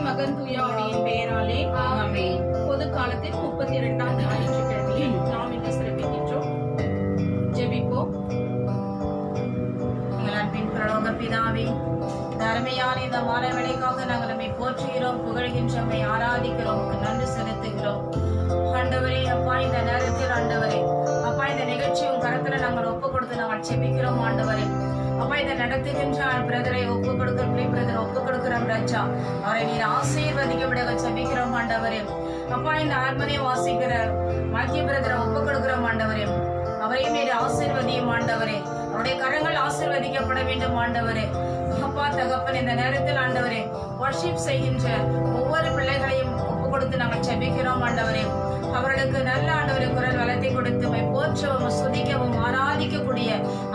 மகன் தூய ஆவியின் பெயராலே ஆமென். பொது காலத்தின் 32ஆம் ஞாயிற்றுக்கிழமையை நாம் இன்று சிறப்பிக்கின்றோம். ஜெபிப்போம். எங்கள் அன்பின் பரலோக பிதாவே, இந்த அருமையான இந்த மாலை வேளைக்காக நாங்கள் நம்மை போற்றுகிறோம், புகழ்கின்றோம், ஆராதிக்கிறோம், நன்றி செலுத்துகிறோம். ஆண்டவரே அப்பா, இந்த நேரத்தில் ஆண்டவரே அப்பா, இந்த நிகழ்ச்சி உன் கரத்துல நாங்கள் ஒப்பு கொடுத்து நாங்கள் செபிக்கிறோம். ஆண்டவரே அப்பா, இதை நடத்துகின்ற பிரதரை ஒப்பு கொடுக்கிற பிரதரை ஒப்பு கொடுக்கிறோம். ராஜா, அவரை நீர் ஆசீர்வதிக்க விட செபிக்கிறோம். ஆண்டவரே அப்பா, இந்த ஆர்மனை வாசிக்கிற மத்திய பிரதரை ஒப்பு கொடுக்கிறோம். ஆண்டவரே அவரையும் நீர் ஆசீர்வதியும். ஆண்டவரே அவருடைய கரங்கள் ஆசீர்வதிக்கப்பட வேண்டும். ஆண்டவரே அப்பா தகப்பன், இந்த நேரத்தில் ஆண்டவரே வர்ஷிப் செய்கின்ற ஒவ்வொரு பிள்ளைகளையும் ஒப்பு கொடுத்து நாங்கள் செபிக்கிறோம். ஆண்டவரே அவர்களுக்கு நல்ல ஆண்டவரை குரல் வளத்தை கொடுத்து போற்றவும் சுதிக்கவும் ஆராதிக்கக்கூடிய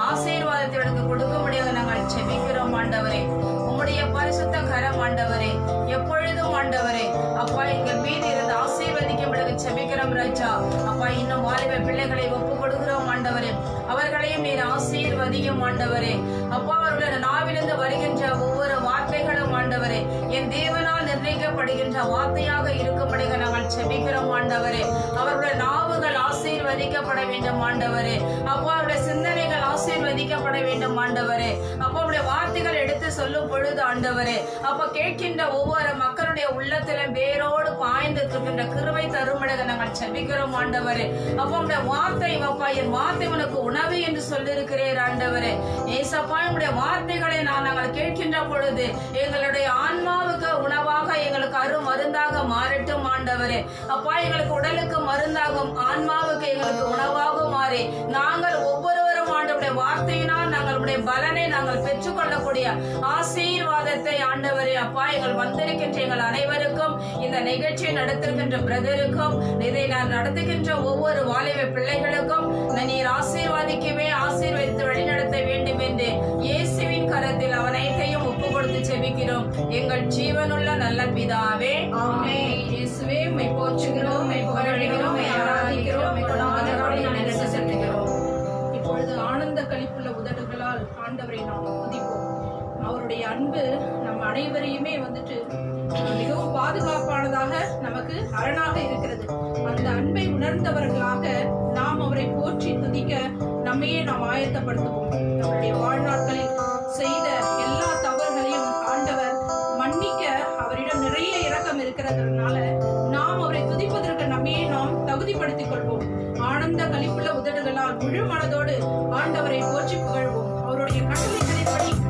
ஆசீர்வாதத்திற்கு கொடுக்க முடியாத நாங்கள் செபிக்கிறோம். ஆண்டவரே உம்முடைய பரிசுத்த கரம் ஆண்டவரே எப்பொழுதும் ஆண்டவரே அப்பா எங்கள் மீது இருந்து ஆசீர்வதிக்க முடியாது செபிக்கிறோம். ராஜா அப்பா, இன்னும் வாலிப பிள்ளைகளை ஒப்பு கொடுக்கிறோம். ஆண்டவரே அவர்களையும் நீர் ஆசீர்வதியும். ஆண்டவரே அப்பா, அவர்களுடைய நாவிலிருந்து வருகின்ற ஒவ்வொரு வார்த்தைகளும் ஆண்டவரே என் தேவனால் நிர்ணயிக்கப்படுகின்ற வார்த்தையாக இருக்கும்படியாக நாங்கள் செபிக்கிறோம். ஆண்டவரே அவருடைய நாவுகள் ஆசீர்வதிக்கப்பட வேண்டும். ஆண்டவரே அப்பா, அவருடைய சிந்தனைகள் ஆசீர்வதிக்கப்பட வேண்டும். ஆண்டவரே அப்பா, அவருடைய வார்த்தைகள் எடுத்து சொல்லும் பொழுது ஆண்டவரே அப்ப கேட்கின்ற ஒவ்வொரு மக்களுடைய உள்ளத்திலும் வேரோடு பாய்ந்து இருக்கின்ற கிருபை தரும்படியாக நாங்கள் செபிக்கிறோம். ஆண்டவரே அப்பா, உடைய வார்த்தை அப்பா, என் வார்த்தை உனக்கு உணவு என்று சொல்லியிருக்கிறேன். ஆண்டவரே ஏசப்பா, உடைய வார்த்தைகளை நாங்கள் கேட்கின்ற பொழுது எங்களுடைய ஆன்மாவுக்கு உணவாக எங்களுக்கு மருந்தாக மாறட்டும். ஆண்டவரே அப்பா, எங்களுக்கு உடலுக்கு மருந்தாகும், ஆன்மாவுக்கு எங்களுக்கு உணவாகும் மாறி நாங்கள் ஒவ்வொருவரும் ஆண்டவருடைய வார்த்தையினால் நாங்களுடைய பலனை நாங்கள் பெற்றுக்கொள்ளக்கூடிய ஆசீர்வாதத்தை ஆண்டவரே அப்பா, எங்கள் வந்திருக்கின்ற எங்கள் அனைவருக்கும், இந்த நிகழ்ச்சியை நடத்துகின்ற பிரதருக்கும், இதை நான் நடத்துகின்ற ஒவ்வொரு வாலிப பிள்ளைகளுக்கும் நீர் ஆசீர்வாதிக்கவே ஆசீர்வதித்து வழிநடத்த வேண்டும் என்று இயேசுவின் கரத்தில் அவனைத்தையும் ஒப்பு கொடுத்து செபிக்கிறோம் எங்கள் ஜீவனுள்ள நல்ல பிதாவே ஆமென். இயேசுவே உம்மை போற்றுகிறோம், உம்மை புகழுகிறோம், உம்மை ஆராதிக்கிறோம், உம்மை கொண்டாடுகிறோம், நன்றி செலுத்துகிறோம். இப்பொழுது ஆனந்த களிப்புள்ள உதடுகளால் ஆண்டவரை நாம் துதிப்போம். அவருடைய அன்பு நம் அனைவரையுமே மிகவும் பாதுகாப்பானதாக நமக்கு அரணாக இருக்கிறது. அந்த அன்பை உணர்ந்தவர்களாக நாம் அவரை போற்றி துதிக்க நம்மையே நாம் ஆயத்தப்படுத்துவோம். நம்முடைய வாழ்நாட்களில் செய்த எல்லா தவறுகளையும் ஆண்டவர் மன்னிக்க அவரிடம் நிறைய இரக்கம் இருக்கிறதுனால நாம் அவரை துதிப்பதற்கு நம்மையே நாம் தகுதிப்படுத்திக் கொள்வோம். ஆனந்த களிப்புள்ள உதடுகளால் முழு மனதோடு ஆண்டவரை போற்றி புகழ்வோம். அவருடைய கட்டளைகளின்படி போற்றி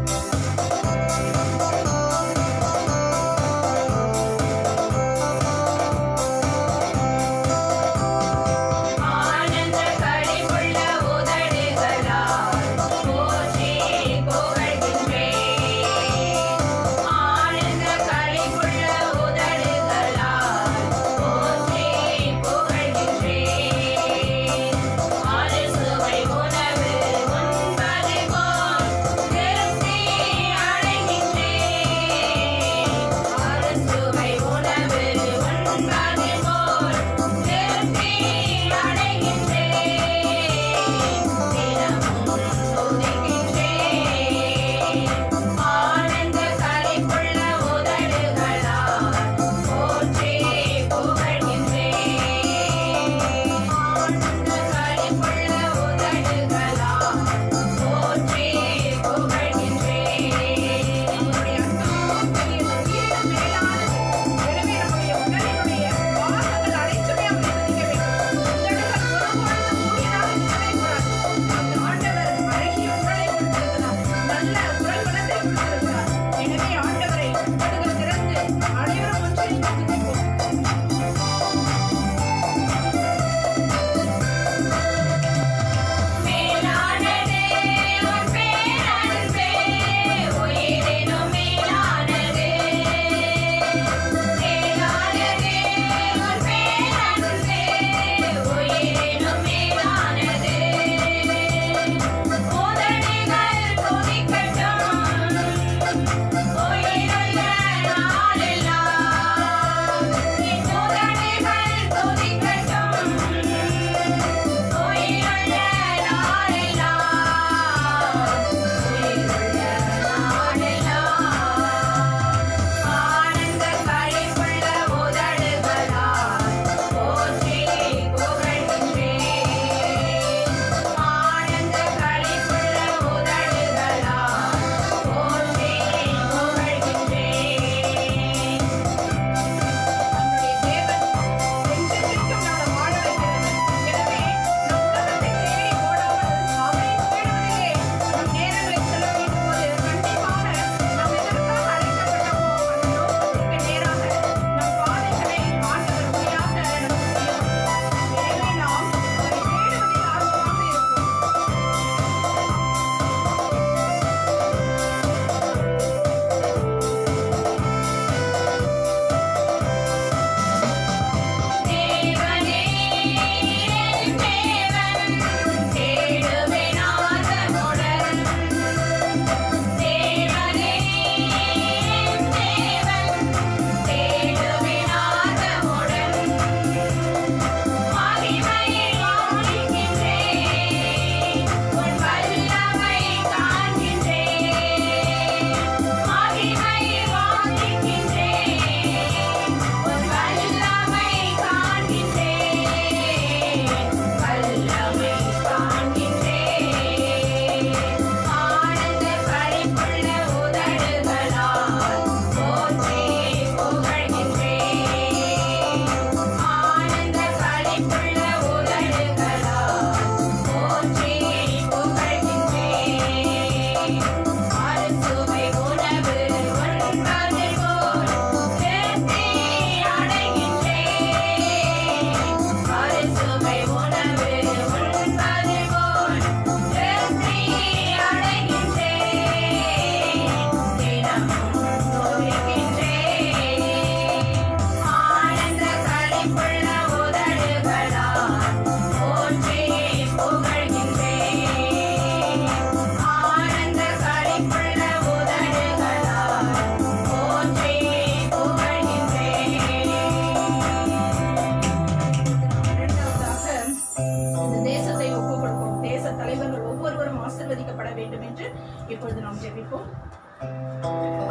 இப்பொழுது நாம் ஜெபிப்போம்.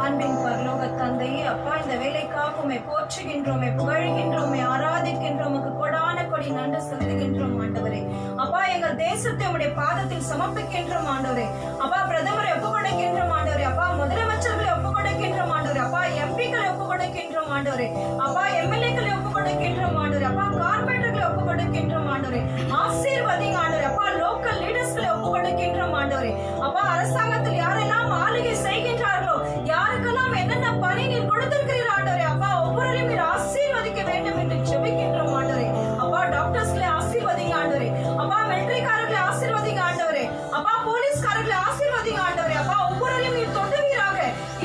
அன்பின் பரலோக தந்தையே, அப்பா, இந்த வேலைக்காக உம்மை போற்றுகின்றோம், புகழ்கின்றோம், ஆராதிக்கின்றோம், உமக்கு கொடான கொடி நன்றி செலுத்துகின்றோம் ஆண்டவரே. அப்பா, எங்கள் தேசத்தை உம்முடைய பாதத்தில் சமர்ப்பிக்கின்றோம் ஆண்டவரே. அப்பா, பிரதமரை ஒப்புக்கொடுக்கின்றோம் ஆண்டவரே. அப்பா, முதலமைச்சர்களை ஒப்புக்கொடுக்கின்றோம் ஆண்டவரே. அப்பா, எம்பிக்களை ஒப்புக்கொடுக்கின்றோம் ஆண்டவரே. அப்பா, எம்எல்ஏக்களை ஒப்புக்கொடுக்கின்றோம் ஆண்டவரே. அப்பா, கார்பரேட்டர்களை ஒப்புக்கொடுக்கின்றோம் ஆண்டவரே. ஆசீர்வதிங்க ஆண்டவரே. அப்பா, லோக்கல் லீடர்ஸ்களை ஒப்புக்கொடுக்கின்றோம் ஆண்டவரே. அப்பா, அரசாங்கத்தில் யாரெல்லாம் ஆளுகை செய்கின்றார்களோ, யாருக்கெல்லாம் என்னென்ன பணி நீர் கொடுத்திருக்கிறீர் ஆண்டவரே. அப்பா, ஒவ்வொருவரையும் நீர் ஆசீர்வதிக்க வேண்டும் என்று ஜெபிக்கின்றோம் ஆண்டவரே. அப்பா, டாக்டர்ஸ்களை ஆசீர்வதிங்க ஆண்டவரே. அப்பா, மிலிட்டரிக்காரர்களை ஆசீர்வதிங்க ஆண்டவரே. அப்பா, போலீஸ்காரர்களை ஆசீர்வதிங்க ஆண்டவரே. அப்பா, ஒவ்வொருவரையும் நீர் தொடுவீராக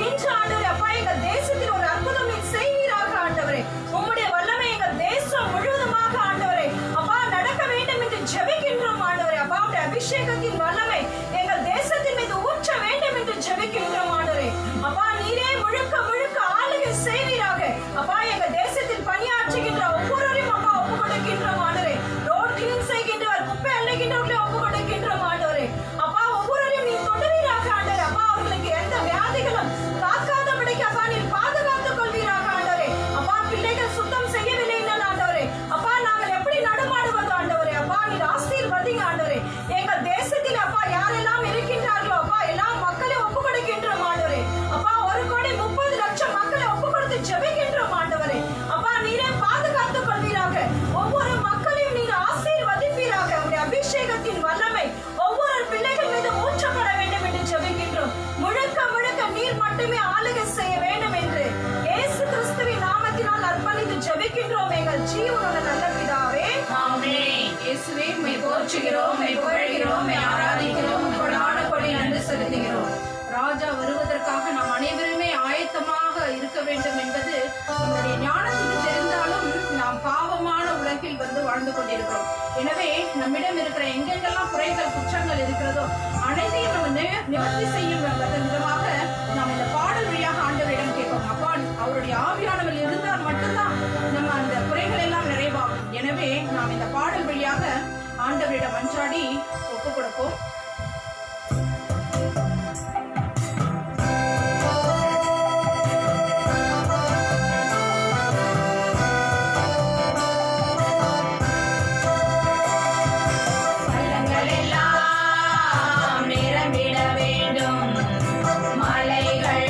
இன்று ஆண்டவரே. அப்பா, எங்கள் தேசத்தில் ஒரு அற்புதம் நீர் செய்வீராக ஆண்டவரே. உம்முடைய வல்லமை எங்கள் தேசம் முழுவதுமாக ஆண்டவரே அப்பா நடக்க வேண்டும் என்று ஜெபிக்கின்றோம் ஆண்டவரே. அப்பா, உம்முடைய அபிஷேகத்தின் வல்லமை எங்கள் தேசத்தின் மீது ஊற்ற வேண்டும் என்று ஜெபிக்கின்றோம் ஆண்டவரே. அப்பா, நீரே முழுக்க முழுக்க ஆளுகை செய்வீராக. அப்பா, எங்கள் தேசத்தில் பணியாற்றுகின்ற ஒவ்வொருவரையும் அப்பா ஒப்புக் கொடுக்கின்றோம் ஆண்டவரே. ரோட் கிளீன் செய்கின்றவர், குப்பை அள்ளுகின்றவர்களை ஒப்புக் கொடுக்கின்றோம் ஆண்டவரே. அப்பா, ஒவ்வொருவரையும் நீர் தொடுவீராக ஆண்டவரே. அப்பா, அவர்களுக்கு எந்த வியாதிகளும் தாக்காதபடிக்கு அப்பா நீர் பாதுகாத்துக் கொள்வீராக ஆண்டவரே. அப்பா, பிள்ளைகள் சுத்தம் செய்யவில்லை ஆண்டவரே. அப்பா, நாங்கள் எப்படி நடுமாடுவது ஆண்டவரே. அப்பா, நீர் ஆசீர்வதிங்க ஆண்டவரே. எங்கள் தேசத்தில் அப்பா யாரெல்லாம் இருக்கின்றார்களோ அப்பா எல்லா மக்களையும் ஒப்புக் கொடுக்கின்றோம் ஆண்டவரே. அப்பா, 1,30,00,000 மக்களை ஒப்புக் கொடுத்து ஜெபிக்கின்றோம் ஆண்டவரே. அப்பா, நீரே பாதுகாத்துக் கொள்வீராக. ஒவ்வொரு மக்களையும் நீர் ஆசீர்வதிப்பீராக. உம்முடைய அபிஷேகத்தின் வல்லமை ஒவ்வொரு பிள்ளைகள் மீது ஊற்றப்பட வேண்டும் என்று ஜெபிக்கின்றோம். முழுக்க முழுக்க நீர் மட்டுமே ஆளுகை செய்ய வேண்டும் என்று இயேசு கிறிஸ்துவின் நாமத்தினால் அர்ப்பணித்து ஜெபிக்கின்றோம் எங்கள் ஜீவனுள்ள நல்ல பிதாவே. ஆமென். இயேசுவே, உம்மை போற்றுகிறோம், உம்மை புகழ்கிறோம், உம்மை ஆராதிக்கிறோம், உமக்கு கொடான கொடி நன்றி செலுத்துகிறோம். ராஜா வருவதற்காக நாம் அனைவருமே ஆயத்தமாக இருக்க வேண்டும் என்பது நம்முடைய ஞானத்துக்கு தெரிந்தாலும் நாம் பாவமான உலகில் வாழ்ந்து கொண்டிருக்கிறோம். எனவே நம்மிடம் இருக்கிற எங்கெங்கெல்லாம் குறைகள் குற்றங்கள் இருக்கிறதோ அனைத்தையும் நம்ம நிவர்த்தி செய்யும் விதமாக நாம் இந்த பாடல் வழியாக ஆண்டவரிடம் கேட்போம். அப்பா, அவருடைய ஆவியானவர் இருந்தால் மட்டும்தான் நம்ம அந்த குறைகள் எல்லாம் நிறைவாகும். எனவே நாம் இந்த பாடல் வழியாக ஆண்டவரிடம் மன்றாடி ஒப்புக் கொடுப்போம். பள்ளங்களெல்லாம் நிரம்பிட வேண்டும், மலைகள்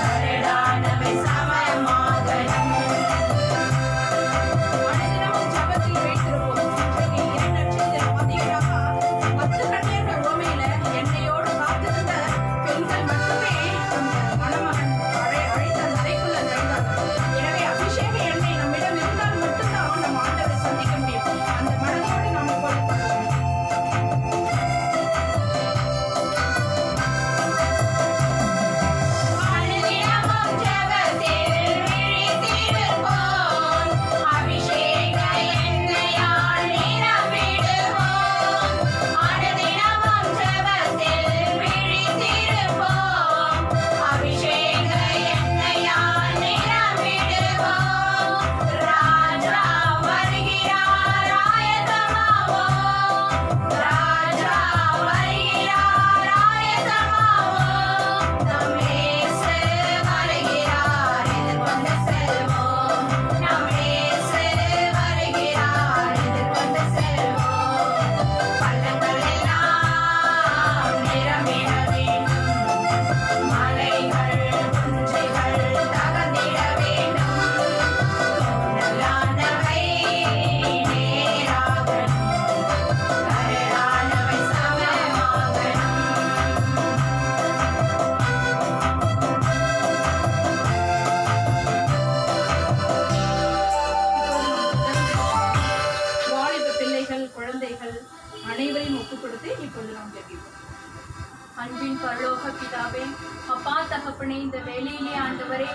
கரடானவை சமமாகணும். அனுதினமும் ஜெபத்தில் வைத்திருப்போம். இன்றைக்கு இறை நற்செய்தியில் பார்த்தீங்கன்னாக்கா, 10 கன்னியர்கள் உவமையில எண்ணெயோடு காத்திருந்த பெண்கள் மட்டுமே அந்த மணமகன் அழைத்த அந்த அறைக்குள்ள நுழைந்தார்கள். எனவே அபிஷேக எண்ணெய் நம்மிடம் இருந்தால் மட்டும்தான் நம்ம ஆண்டவரை சந்திக்க முடியும். அந்த மனதோடு நாம் இப்பொழுது பண்ணுவோம். அனுதினமும் ஜெபத்தில் விழித்திருப்போம். அபிஷேக எண்ணெயால் நிரம்பிடுவோம். அனுதினமும் ஜெபத்தில் விழித்திருப்போம். அபிஷேக எண்ணெயால் நிரம்பிடுவோம். ராஜா வருகிறார் ஆயத்தமாவோம். ராஜா வருகிறார் ஆயத்தமாவோம். நம் இயேசு வருகிறார் எதிர்கொண்டு செல்வோம். நம் இயேசு வருகிறார் எதிர்கொண்டு செல்வோம். பள்ளங்கள் எல்லாம் நிரம்பிட வேண்டும். மலைகள் குன்றுகள் தகர்ந்திட வேண்டும். கோணலானவை நேராகணும். கரடானவை வாலிப பிள்ளைகள், குழந்தைகள் அனைவரையும் ஒப்புக் கொடுத்து இப்பொழுது நாம் ஜெபிப்போம். அன்பின் பரலோக பிதாவே, அப்பா தகப்பனே, இந்த வேலையிலே ஆண்டவரே,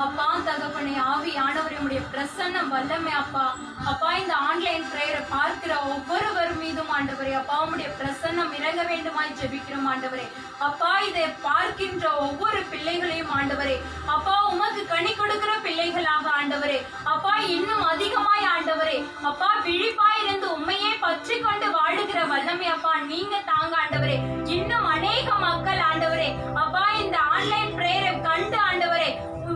அப்பா தகப்பனே, ஆவியானவரே, உம்முடைய பிரசன்னம் வல்லமை அப்பா. அப்பா இந்த ஆன்லைன் பிரேயரை பார்க்கிற ஒவ்வொருவர் மீதும் ஆண்டவரே, அப்பா உம்முடைய பிரசன்னம் இறங்க வேண்டுமாய் ஜெபிக்கிறோம் ஆண்டவரே. அப்பா இதை பார்க்கின்ற ஒவ்வொரு பிள்ளைகளையும் ஆண்டவரே, அப்பா உமக்கு கனி கொடுக்கிற பிள்ளைகளாக ஆண்டவரே, அப்பா இன்னும் அதிகமாய் ஆண்டவரே, அப்பா விழிப்பாயிருந்து உண்மையே பற்றி கொண்டு வாழுகிற வல்லமை அப்பா நீங்க தாங்க ஆண்டவரே. இன்னும் அநேக மக்கள் ஆண்டவரே, அப்பா இந்த ஆன்லைன் பிரேயரை கண்டு ஆண்டவரே,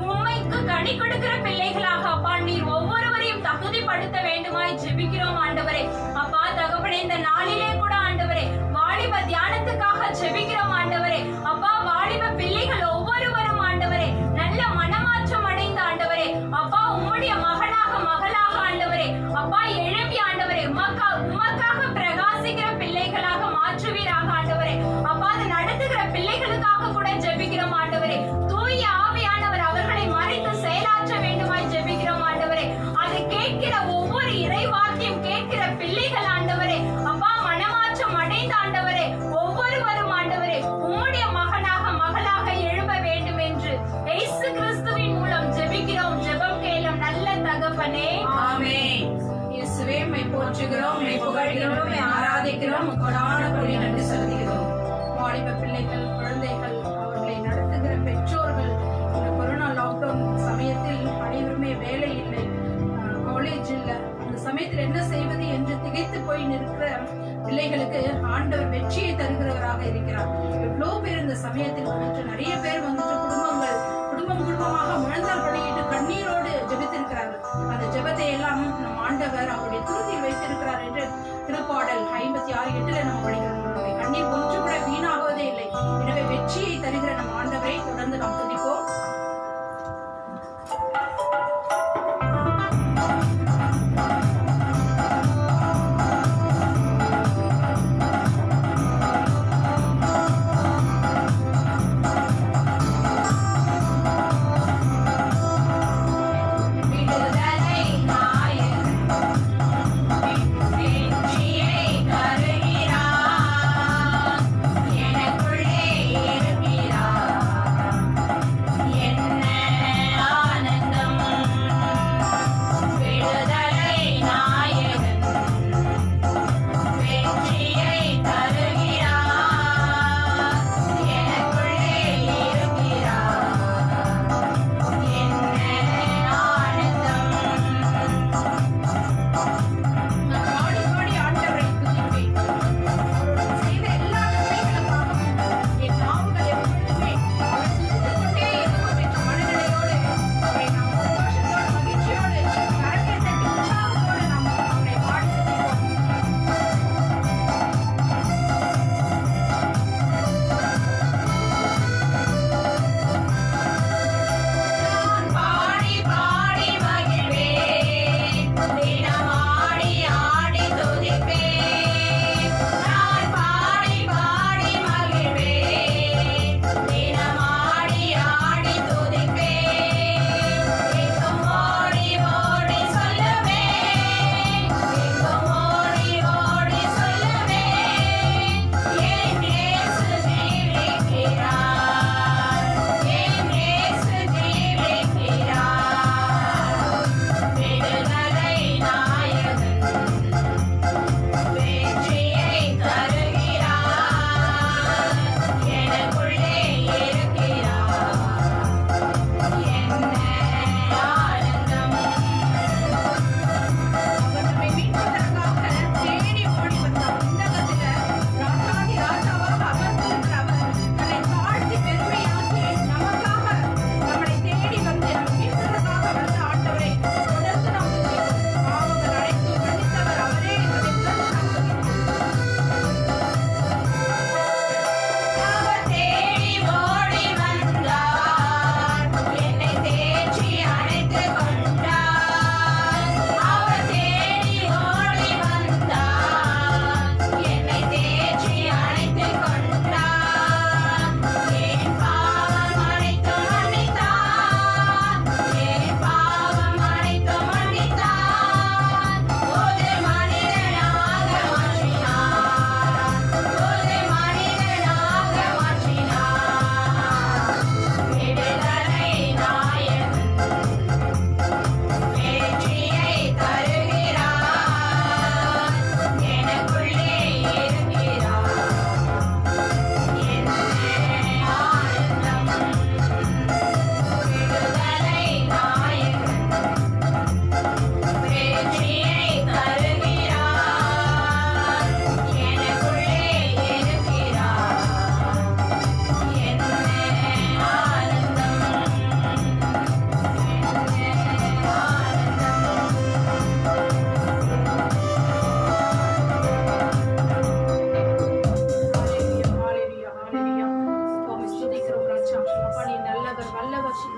உண்மைக்கு கனி கொடுக்கிற பிள்ளைகளாக அப்பா நீர் ஒவ்வொருவரையும் தகுதிப்படுத்த வேண்டுமாய் ஜெபிக்கிறோம் ஆண்டவரே. அப்பா தகப்பனே, இந்த நாளிலே கூட ஆண்டவரே வாலிப தியானத்துக்காக ஜெபிக்கிறோம் ஆண்டவரே. அப்பா வாலிப பிள்ளைகள் ஒவ்வொருவரும் ஆண்டவரே நல்ல மனமாற்றம் அடைந்த ஆண்டவரே, அப்பா உம்முடைய மகனாக மகளாக ஆண்டவரே, அப்பா எழுப்பி ஆண்டவரே உமக்காக பிரகாசிக்கிற பிள்ளைகளாக மாற்றுவீராக ஆண்டவரே.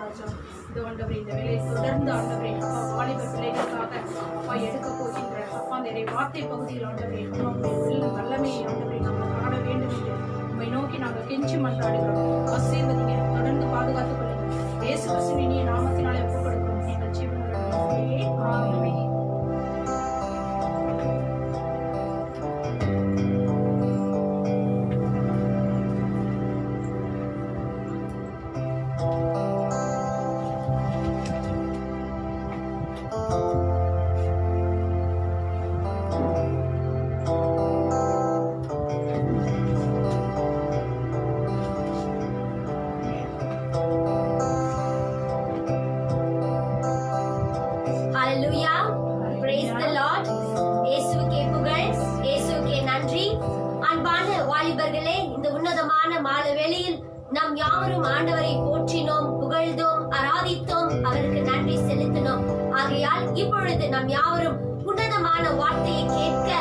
ராஜா. இது ஆண்டவரே இந்த வேலையை தொடர்ந்து ஆண்டவரே அப்பா வாலிப பிள்ளைகளுக்காக அப்பா எடுக்க போகின்ற அப்பா அந்த வார்த்தை பகுதியில் ஆண்டவரே அப்பா உங்களுடைய வல்லமையை ஆண்டவரே நாங்கள் காண வேண்டும் என்று உண்மை நோக்கி நாங்கள் கெஞ்சி மன்றாடுகிறோம். ஆசீர்வதிங்க, தொடர்ந்து பாதுகாத்துக் கொள்ளுங்க. இயேசு கிறிஸ்துவின் இனிய நாமத்தினாலே ஒப்புக் கொடுக்கிறோம் எங்கள் ஜீவனுள்ள பிதாவே. ஆமென். Hallelujah. Praise the Lord. இயேசுவுக்கே புகழ், இயேசுவுக்கே நன்றி. அன்பான வாலிபர்களே, இந்த உன்னதமான மாலை வேளையில் நாம் யாவரும் ஆண்டவரை போற்றினோம், புகழ்ந்தோம், ஆராதித்தோம், அவருக்கு நன்றி செலுத்தினோம். ஆகையால் இப்பொழுது நாம் யாவரும் உன்னதமான வார்த்தையை கேட்க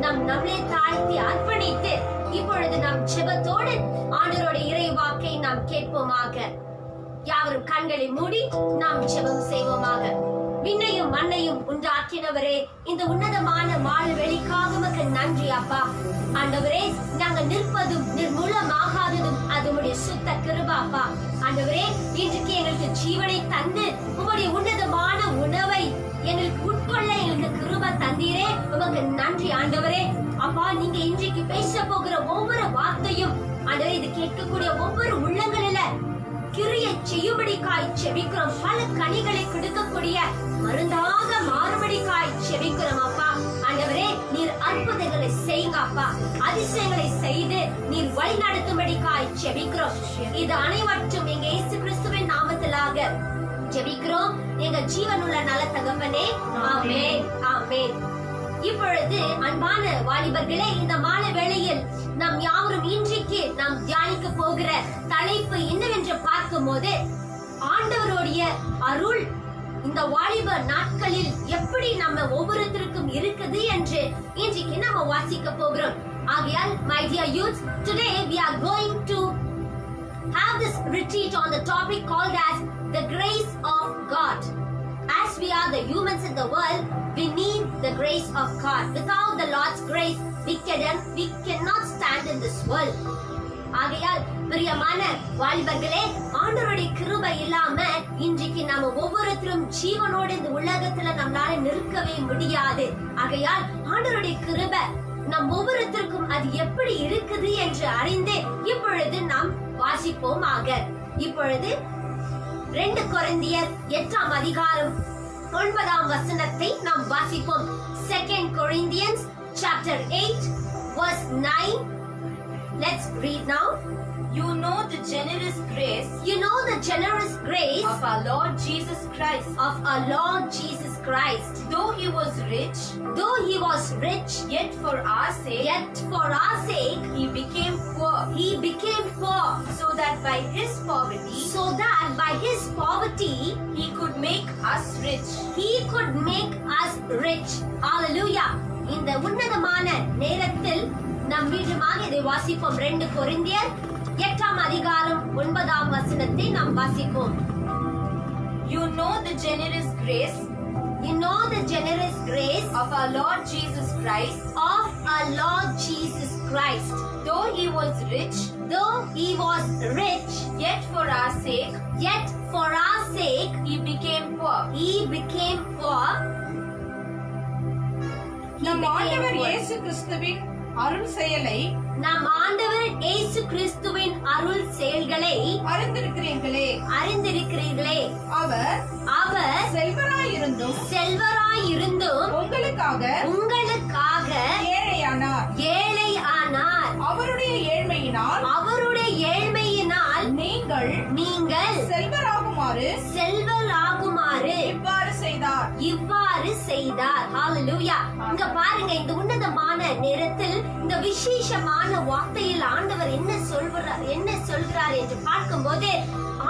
நாம் நம்மளே தாழ்த்தி அர்ப்பணித்து இப்பொழுது நாம் ஜெபத்தோடு ஆண்டவருடைய இறை வாக்கை நாம் கேட்போமாக. யாவரும் கண்களை மூடி நாம் ஜெபம் செய்வோமாக. விண்ணையும் மண்ணையும் உண்டாக்கினவரே, இந்த உன்னதமான மாலை வெளிக்காக உமக்கு நன்றி அப்பா. ஆண்டவரே, நாங்க நிற்பதும் நிர்மூலமாகாததும் அது உம்முடைய சுத்த கிருபை அப்பா. ஆண்டவரே, இன்றைக்கு எங்களுக்கு ஜீவனை தந்து உம்முடைய உன்னதமான உணவை எங்களுக்கு உட்கொள்ள எங்களுக்கு கிருபை தந்தீரே, உமக்கு நன்றி ஆண்டவரே. அப்பா, நீங்க இன்றைக்கு பேச போகிற ஒவ்வொரு வார்த்தையும் ஆண்டவரே, இது கேட்கக்கூடிய ஒவ்வொரு உள்ளங்களில கிரியை செய்யும்படிக்காய் செபிக்கிறோம். பல கனிகளை கொடுக்கக்கூடிய மருந்தாக மாறுபடிக்காய் செபிக்கிறோம் அப்பா. ஆண்டவரே, நீர் அற்புதங்களை செய்யுங்க அப்பா. அதிசயங்களை செய்து நீர் வழி நடத்தும்படிக்காய் செபிக்கிறோம். இது அனைவற்றும் எங்க இயேசு கிறிஸ்துவின் நாமத்திலாக ஜெபிக்கிறோம் எங்க ஜீவனுள்ள நல்ல தகப்பனே. ஆமென், ஆமென். இப்பொழுது அன்பான வாலிபர்களே, இந்த மாலை வேளையில் நாம் யாவரும் இன்றைக்கு நாம் தியானிக்க போகிற தலைப்பு என்னவென்று பார்க்கும் போது, ஆண்டவருடைய அருள் இந்த வாலிப நாட்களில் எப்படி நம்ம ஒவ்வொருத்தருக்கும் இருக்குது என்று இன்றைக்கு நம்ம வாசிக்க போகிறோம். ஆகையால் my dear youth, today we are going to have this retreat on the topic called as the grace of God. As we are the humans in the world, we need the grace of God. Without the Lord's grace, we cannot stand in this world. ஆகையால் பிரியமான வாலிபர்களே, ஆண்டவருடைய கிருபை இல்லாம இன்றைக்கு நாம ஒவ்வொருத்தரும் ஜீவனோடு இந்த உலகத்துல நம்மளால நிற்கவே முடியாது. ஆகையால் ஆண்டவருடைய கிருபை நம் ஒவ்வொருத்தருக்கும் அது எப்படி இருக்குது என்று அறிந்து இப்பொழுது நாம் வாசிப்போமாக. இப்பொழுது 2 கொரிந்தியர் 8ஆம் அதிகாரம் 9ஆம் வசனத்தை நாம் வாசிப்போம். 2 Corinthians chapter 8 verse 9. Let's read now. You know the generous grace You know the generous grace of our Lord Jesus Christ. of our Lord Jesus Christ. Though he was rich, Though he was rich, yet for our sake yet for our sake he became poor, he became poor, so that by his poverty so that by his poverty he could make us rich. he could make us rich. Hallelujah. இந்த உன்னதமான நேரத்தில் நாம் மீண்டுமாக இதை வாசிப்போம். 2 கொரிந்தியர் 8ஆம் அதிகாரம் 9ஆம் வசனத்தை நாம் வாசிப்போம். You know the generous grace You know the generous grace of our Lord Jesus Christ. of our Lord Jesus Christ. Though he was rich, Though he was rich, yet for our sake yet for our sake he became poor. he became poor. He நம் became ஆண்டவர் poor. இயேசு கிறிஸ்துவின் அருள் செயலை நம் ஆண்டவர் இயேசு கிறிஸ்துவின் அருள் செயல்களை அறிந்திருக்கிறீர்களே. அறிந்திருக்கிறீர்களே. அவர் அவர் செல்வராயிருந்தும் செல்வராயிருந்தும் உங்களுக்காக உங்களுக்காக ஏழையானார். ஏழை ஆனார். அவருடைய ஏழ்மையினால் அவருடைய ஏழ்மையினால் நீங்கள் செல்வராகுமாறு செல்வராகுமாறு இவ்வாறு செய்தார். ஹalleluya. இங்க பாருங்க, இந்த உன்னதமான நேரத்தில் இந்த விசேஷமான வார்த்தையில் ஆண்டவர் என்ன சொல்கிறார் என்று பார்க்கும்போது,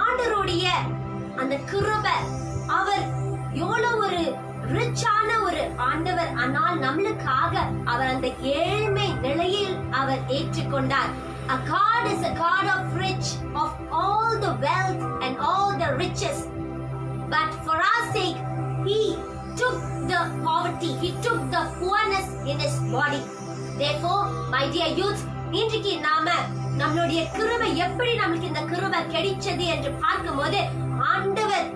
ஆண்டவருடைய அந்த கிருபை, அவர் எவ்வளவு ஒரு ரிச்சான ஒரு ஆண்டவர், ஆனால் நம்மளுக்காக அவர் அந்த ஏழ்மை நிலையில் அவர் ஏற்றுக்கொண்டார். A God is a God of rich, of all the wealth and all the riches. But for our sake, he took the poverty, he took the poorness in his body. Therefore, my dear youth, இன்றைக்கு நாம நம்மளுடைய கிருபை எப்படி நமக்கு இந்த கிருபை கிடைச்சது என்று பார்க்கும்போது, ஆண்டவர்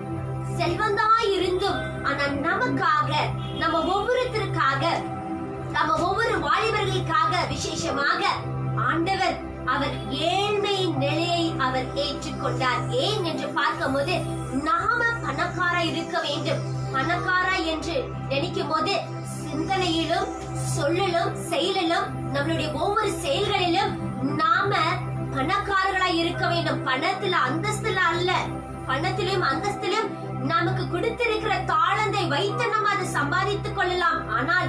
செல்வந்தாய் இருந்தும் ஆனா நமக்காக, நம்ம ஒவ்வொருத்தருக்காக, நம்ம ஒவ்வொரு வாலிபர்களுக்காக விசேஷமாக ஆண்டவர் அவர் ஏழ்மை நிலையை அவர் ஏற்றுக்கொண்டார். ஏன் என்று பார்க்கும்போது, நாம பணக்காரா இருக்க வேண்டும். பணக்காரா என்று நினைக்கும் போது சிந்தனையிலும் சொல்லிலும் செயலிலும் நம்மளுடைய ஒவ்வொரு செயல்களிலும் நாம பணக்காரர்களாய் இருக்க வேண்டும். பணத்துல அந்தஸ்துல அல்ல, பணத்திலும் அந்தஸ்திலும் நமக்கு கொடுத்திருக்கிற தாளந்தை வைத்து நம்ம அதை சம்பாதித்துக் கொள்ளலாம். ஆனால்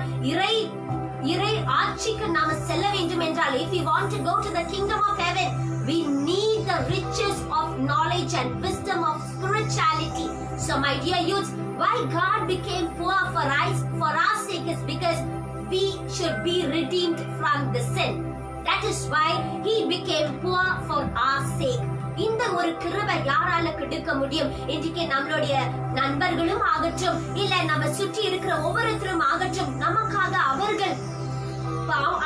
இறை ஆட்சிக்கு நாம செல்ல வேண்டும் என்றால், if we want to go to the kingdom of heaven, we need the riches of knowledge and wisdom of spirituality. So my dear youth, why God became poor for our sake is because we should be redeemed from the sin. That is why he became poor for our sake. இந்த ஒரு கிருபை யாரால கொடுக்க முடியும்? இன்றைக்கு நம்மளுடைய நண்பர்களும் ஆகட்டும், இல்ல நம்ம சுற்றி இருக்கிற ஒவ்வொருத்தரும் ஆகட்டும், நமக்காக அவர்கள்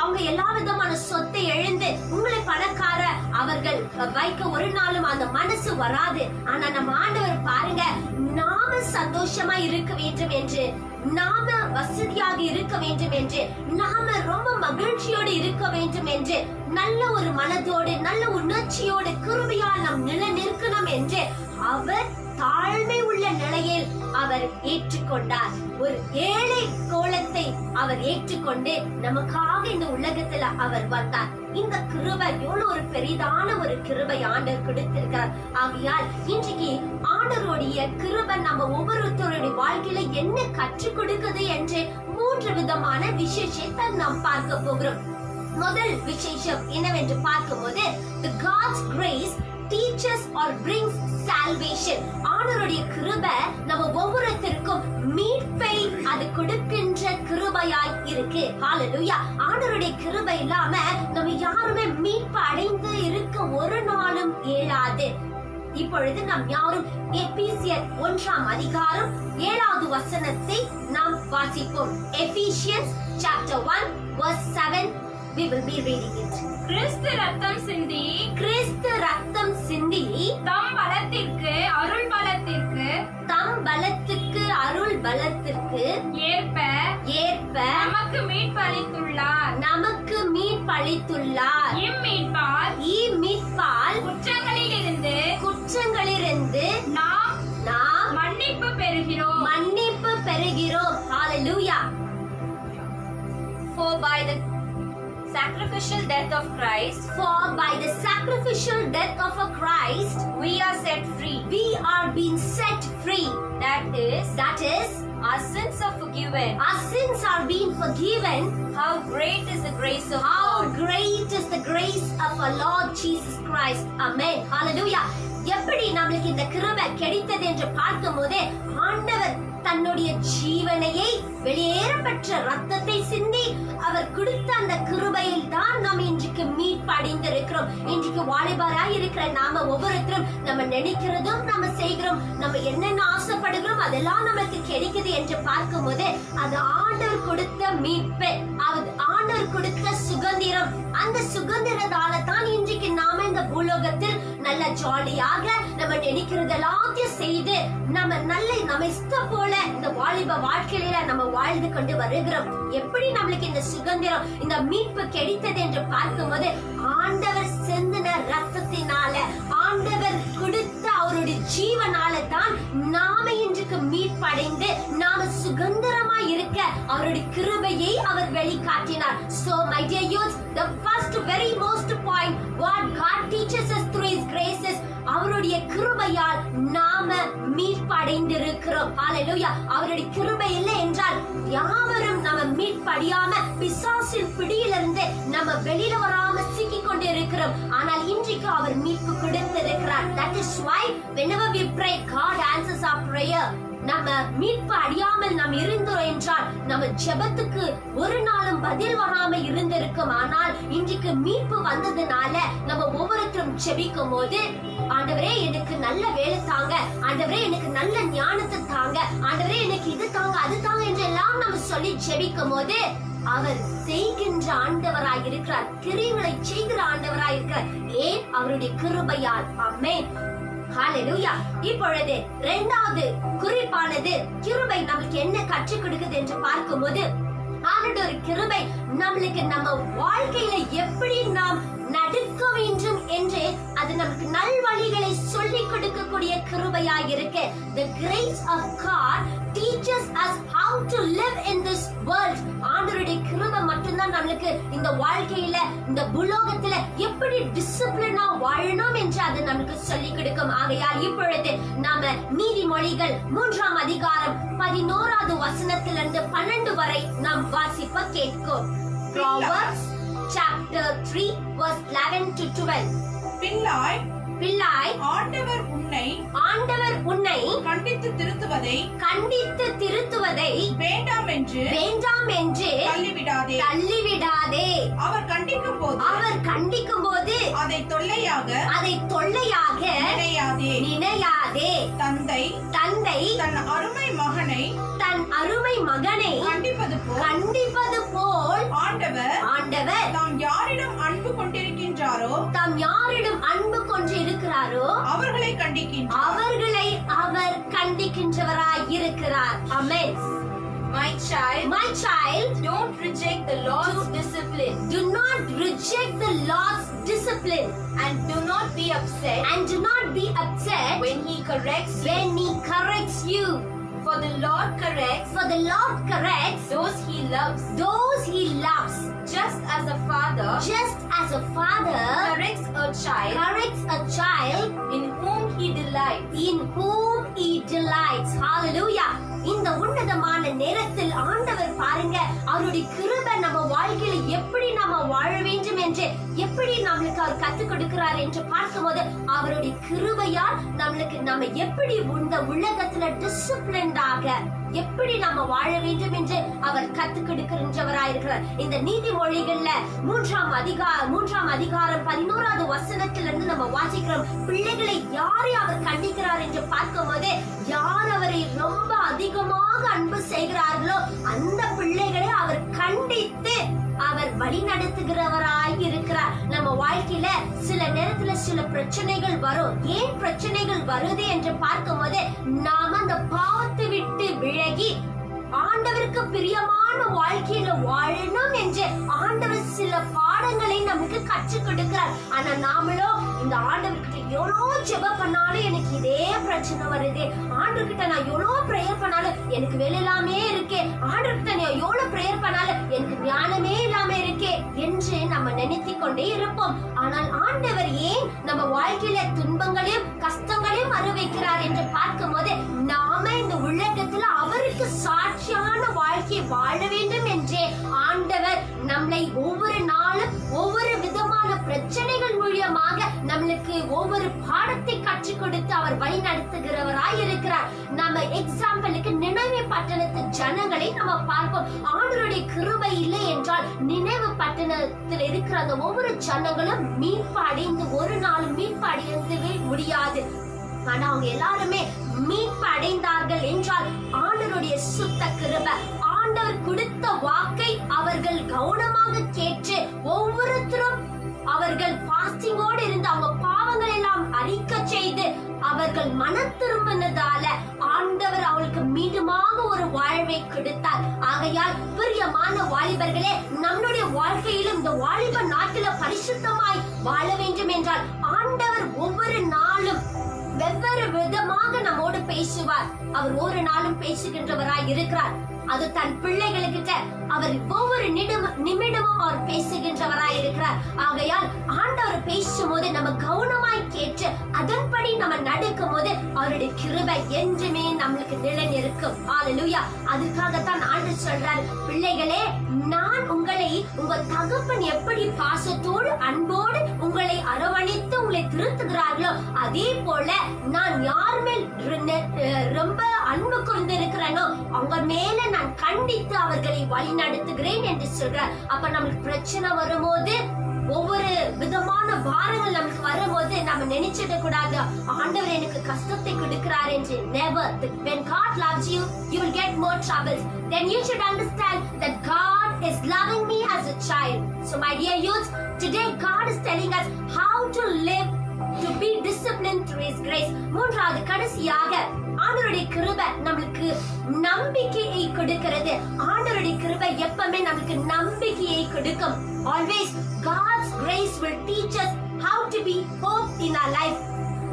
அவங்க எல்லா விதமான சொத்தை எழுந்து உங்களை பணக்கார அவர்கள் வைக்க ஒரு நாளும் அந்த மனசு வராது. ஆனா நம்ம ஆண்டவர் பாருங்க, நாம சந்தோஷமா இருக்க வேண்டும் என்று, நாம வசதியாக இருக்க வேண்டும் என்று, நாம ரொம்ப மகிழ்ச்சியோடு இருக்க வேண்டும் என்று, நல்ல ஒரு மனதோடு நல்ல உணர்ச்சியோடு கிருபையால் நாம் நிலை நிற்கணும் என்று அவர் தாழ்மை உள்ள நிலையில் அவர் ஏற்றுக்கொண்டார். ஒரு ஏழை கோலத்தை அவர் ஏற்றுக்கொண்டு நமக்காக இந்த உலகத்துல அவர் வந்தார். இந்த கிருபை எவ்வளவு ஒரு பெரிதான ஒரு கிருபை ஆண்டவர் கொடுத்திருக்கிறார். ஆகையால் இன்றைக்கு ஆண்டவருடைய கிருபை நம்ம ஒவ்வொருத்தருடைய வாழ்க்கையில என்ன கற்றுக் கொடுக்குது என்று 3 விதமான விசேஷத்தை நாம் பார்க்க போகிறோம். முதல் விசேஷம் என்னவென்று பார்க்கும்போது, the God's grace teaches or brings salvation. ஆண்டவருடைய கிருபை நம்ம ஒவ்வொருத்தருக்கும் மீட்பை அது கொடுக்கின்ற கிருபையாய் இருக்கு. ஹalleluya. ஆண்டவருடைய கிருபை இல்லாம நம்ம யாருமே மீட்பு அடைந்து இருக்க ஒரு நாளும் இயலாது. இப்பொழுது நாம் யாரும் எபேசியர் 1ஆம் அதிகாரம் 7வது வசனத்தை நாம் வாசிப்போம். Ephesians chapter 1 verse 7. We will be reading it. கிறிஸ்து ரத்தம் சிந்தி தம் பலத்திற்கு அருள் பலத்திற்கு ஏற்ப நமக்கு மீட்பளித்துள்ளார். இம்மீட்பால் குற்றங்களிலிருந்து நாம் மன்னிப்பு பெறுகிறோம். Hallelujah. For by the sacrificial death of Christ, we are set free. We are being set free. That is, our sins are forgiven. Our sins are being forgiven. How great is the grace of God. How great is the grace of our Lord Jesus Christ. Amen. Hallelujah. எப்படி நமக்கு இந்த கிருபை கிடைத்தது என்று பார்க்கும்போது, ஆண்டவர் தன்னுடைய ஜீவனையை வெளியேறப்பெற்ற ரத்தத்தை சிந்தி அவர் கொடுத்த அந்த கிருபையில் தான் நாம் இன்றைக்கு மீட்படைந்திருக்கிறோம். இன்றைக்கு வாலிபராய் இருக்கிற நாம ஒவ்வொருத்தரும் நம்ம நினைக்கிறதும் நம்ம செய்கிறோம், நம்ம என்னென்ன ஆசைப்படுகிறோம் அதெல்லாம் நமக்கு கிடைக்குது என்று பார்க்கும்போது, அது ஆண்டவர் கொடுத்த மீட்பு, அது ஆண்டவர் கொடுத்த சுதந்திரம். அந்த சுதந்திரத்தால தான் இன்றைக்கு நாம இந்த பூலோகத்தில் நல்ல ஜாலியாக நம்ம நினைக்கிறது எல்லாத்தையும் செய்து நம்ம இஷ்டம் போல இந்த வாலிப வாழ்க்கையில நம்ம வாழ்ந்து கொண்டு வருகிறோம். எப்படி நம்மளுக்கு இந்த சுதந்திரம், இந்த மீட்பு கிடைத்தது என்று பார்க்கும்போது, ஆண்டவர் சிந்தின ரத்தத்தினால, ஆண்டவர் கொடுத்த அவருடைய ஜீவனால தான் நாம இன்றைக்கு மீட்படைந்து நாம சுதந்திரமா இருக்க அவருடைய கிருபையை அவர் வெளிக்காட்டினார். So my dear youth, the first very most point what God teaches us through his graces, அவருடைய கிருபையால் நாம மீட்படைந்திருக்கிறோம். ஹalleluya. அவருடைய கிருபை இல்லை என்றால் யாவரும் நம்ம மீட்படியாம பிசாசின் பிடியிலிருந்து நம்ம வெளியில வராம சிக்கிக் கொண்டு இருக்கிறோம். ஆனால் இன்றைக்கு அவர் மீட்பு கொடுத்திருக்கிறார். That is why whenever we pray, God answers our prayer. நம்ம மீட்பு அடையாமல் நாம் இருந்தோம் என்றால் நம்ம ஜெபத்துக்கு ஒரு நாளும் பதில் வராம இருந்திருக்கும். ஆனால் இன்றைக்கு மீட்பு வந்ததுனால நம்ம ஒவ்வொருத்தரும் ஜெபிக்கும் போது ஆண்டவரே எனக்கு நல்ல வேலை தாங்க, ஆண்டவரே எனக்கு நல்ல ஞானத்தை தாங்க, ஆண்டவரே எனக்கு இது தாங்க அது தாங்க என்றெல்லாம் நம்ம சொல்லி ஜெபிக்கும் போது அவர் செய்கின்ற ஆண்டவராய் இருக்கிறார், கிரியைகளை செய்கிற ஆண்டவராய் இருக்கிறார். ஏன்? அவருடைய கிருபையால். ஆமென். ஹalleluya. இப்பொழுது இரண்டாவது குறிப்பானது கிருபை நமக்கு என்ன கற்றுக் கொடுக்குது என்று பார்க்கும்போது, ஆண்டவர் கிருபை நம்மளுக்கு நம்ம வாழ்க்கையில எப்படி நாம் நடக்க வேண்டும் என்று அது நமக்கு நல்வழிகளை சொல்லிக் கொடுக்கக்கூடிய கிருபையாக இருக்கு. The grace of God teaches us how to live in this world. ஆண்டவருடைய கிருபை மட்டும்தான் நம்மளுக்கு இந்த வாழ்க்கையில இந்த பூலோகத்துல எப்படி டிசிப்ளினா வாழணும் என்று அது நமக்கு சொல்லிக் கொடுக்கும். ஆகையால் இப்பொழுது நாம நீதிமொழிகள் 3ஆம் அதிகாரம் 11வது வசனத்திலிருந்து 12 வரை நாம் வாசிப்ப கேட்கும். Proverbs chapter 3 verse 11 to 12. பிள்ளாய் ஆண்டவர் உன்னை கண்டித்து திருத்துவதை வேண்டாம் என்று தள்ளிவிடாதே. அவர் கண்டிக்கும் போது அதை தொல்லையாக நினையாதே. தந்தை தன் அருமை மகனை கண்டிப்பது போல் ஆண்டவர் தாம் யாரிடம் அன்பு கொண்டிருக்கிறாரோ அவர்களை அவர் கண்டிக்கின்றவராய் இருக்கிறார். ஆமென். My child, don't reject the Lord's discipline. Do not reject the Lord's discipline. And do not be upset when He corrects you. For the Lord corrects those He loves. Just as a father corrects a child in whom he delights. Hallelujah. இந்த உன்னதமான நேரத்தில் ஆண்டவர் பாருங்க, அவருடைய கிருபை நம்ம வாழ்க்கையில எப்படி நாம வாழ வேண்டும் என்று எப்படி நம்மளுக்கு அவர் கற்றுக் கொடுக்கிறார் என்று பார்க்கும்போது, அவருடைய கிருபையால் நம்மளுக்கு நம்ம எப்படி இந்த உலகத்துல டிசிப்ளின்டாக எப்படி நாம வாழ வேண்டும் என்று அவர் கற்றுக் கொடுக்கின்றவராயிருக்கிறார். இந்த நீதிமொழிகள்ல 3ஆம் அதிகாரம் 11வது வசனத்திலிருந்து நம்ம வாசிக்கிறோம். பிள்ளைகளை யாரை அவர் கண்டிக்கிறார் என்று பார்க்கும்போது, யார் அவரை ரொம்ப அதிகமாக அன்பு செய்கிறார்களோ அந்த பிள்ளைகளை அவர் கண்டித்து அவர் வழி நடத்துகிறவராய் இருக்கிறார். நம்ம வாழ்க்கையில சில நேரத்துல சில பிரச்சனைகள் வரும். ஏன் பிரச்சனைகள் வருது என்று பார்க்கும்போது, நாம அந்த பாவத்தை விட்டு விலகி ஆண்டவருக்கு பிரியமான வாழ்க்கையில வாழணும் என்று ஆண்டவர் சில பாடங்களை நமக்கு கற்றுக் கொடுக்கிறார். ஆனா நாமளோ இந்த ஆண்டவர்கிட்ட எவ்வளவு ஜெபம் பண்ணாலும் எனக்கு இதே பிரச்சனை வருது, ஆண்டவர்கிட்ட நான் எவ்வளவு பிரேயர் பண்ணாலும் எனக்கு வேலை இல்லாமே இருக்கே, ஆண்டவர்கிட்ட நான் எவ்வளவு பிரேயர் பண்ணாலும் எனக்கு ஞானமே இல்லாம இருக்கே என்று நம்ம நினைத்துக் கொண்டே இருப்போம். ஆனால் ஆண்டவர் ஏன் நம்ம வாழ்க்கையில துன்பங்களையும் கஷ்டங்களையும் வர வைக்கிறார் என்று பார்க்கும்போது, நாம இந்த உலகத்துல அவருக்கு சாட்சியான வாழ்க்கை வாழ வேண்டும் என்றே ஆண்டவர் நம்மளை ஒவ்வொரு நாளும் ஒவ்வொரு விதமான பிரச்சனைகள் மூலமாக நம்மளுக்கு ஒவ்வொரு பாடத்தை கற்றுக் கொடுத்து அவர் வழி நடத்துகிறவராய் இருக்கிறார். நம்ம எக்ஸாம்பிளுக்கு நினைவு பட்டணத்து ஜனங்களை நம்ம பார்ப்போம். ஆண்டவருடைய கிருபை இல்லை என்றால் நினைவு பட்டணத்தில் இருக்கிற அந்த ஒவ்வொரு ஜனங்களும் மீட்பு அடைந்து ஒரு நாளும் மீட்பு அடையவே முடியாது. ஆனா அவங்க எல்லாருமே மீட்பு அடைந்தார்கள் என்றால் ஆண்டவருடைய சுத்த கிருபை. ஆண்டவர் கொடுத்த வாக்கை அவர்கள் கவனமாக கேட்டு ஒவ்வொருத்தரும் அவர்கள் பாஸ்டிங்கோடு இருந்து அவங்க பாவங்கள் எல்லாம் அறிக்க செய்து அவர்கள் மனம் திரும்பினதால ஆண்டவர் அவளுக்கு மீண்டுமாக ஒரு வாழ்வை கொடுத்தார். ஆகையால் பிரியமான வாலிபர்களே, நம்முடைய வாழ்க்கையிலும் இந்த வாலிப நாட்டில பரிசுத்தமாய் வாழ வேண்டும் என்றால் ஆண்டவர் ஒவ்வொரு நாளும் வெவ்வேறு விதமாக நம்மோடு பேசுவார். அவர் ஒரு நாளும் பேசுகின்றவராய் இருக்கிறார். அது தன் பிள்ளைகளுக்கிட்ட அவர் ஒவ்வொரு நிமிடமும் அவர் பேசுகின்றவராய் இருக்கிறார். ஆகையால் ஆண்டவர் பேசும்போது நம்ம கவனமாய் கேட்டு அதன்படி நம்ம நடக்கும் போது அவருடைய கிருபை என்றுமே நம்மளுக்கு நிழல் இருக்கும். ஹல்லேலூயா. அதுக்காகத்தான் ஆண்டவர் சொல்றார், பிள்ளைகளே, நான் உங்களை உங்க தகப்பன் எப்படி பாசத்தோடு அன்போடு உங்களை அரவணைத்து உங்களை திருத்துகிறார்களோ அதே போல நான் யார் மேல் ரொம்ப அன்பு கொண்டிருக்கிறேனோ அவங்க மேல நான் கண்டித்து அவர்களை வழி நடத்துகிறேன் என்று சொல்றார். அப்ப நம்மளுக்கு பிரச்சனை வரும்போது ஒவ்வொரு விதமான பாரங்கள் நமக்கு வரும்போது நம்ம நினைச்சிட கூடாது ஆண்டவர் எனக்கு கஷ்டத்தை கொடுக்கிறார் என்று. never. When God loves you, you will get more troubles. Then you should understand that God is loving me as a child. So my dear youth, today God is telling us how to live, to be disciplined through His grace. மூன்றாவது கடைசியாக ஆண்டவருடைய கிருபை நமக்கு நம்பிக்கையை கொடுக்கிறது. ஆண்டவருடைய கிருபை எப்பவுமே நமக்கு நம்பிக்கையை கொடுக்கும். Always God's grace will teach us how to be hope in our life.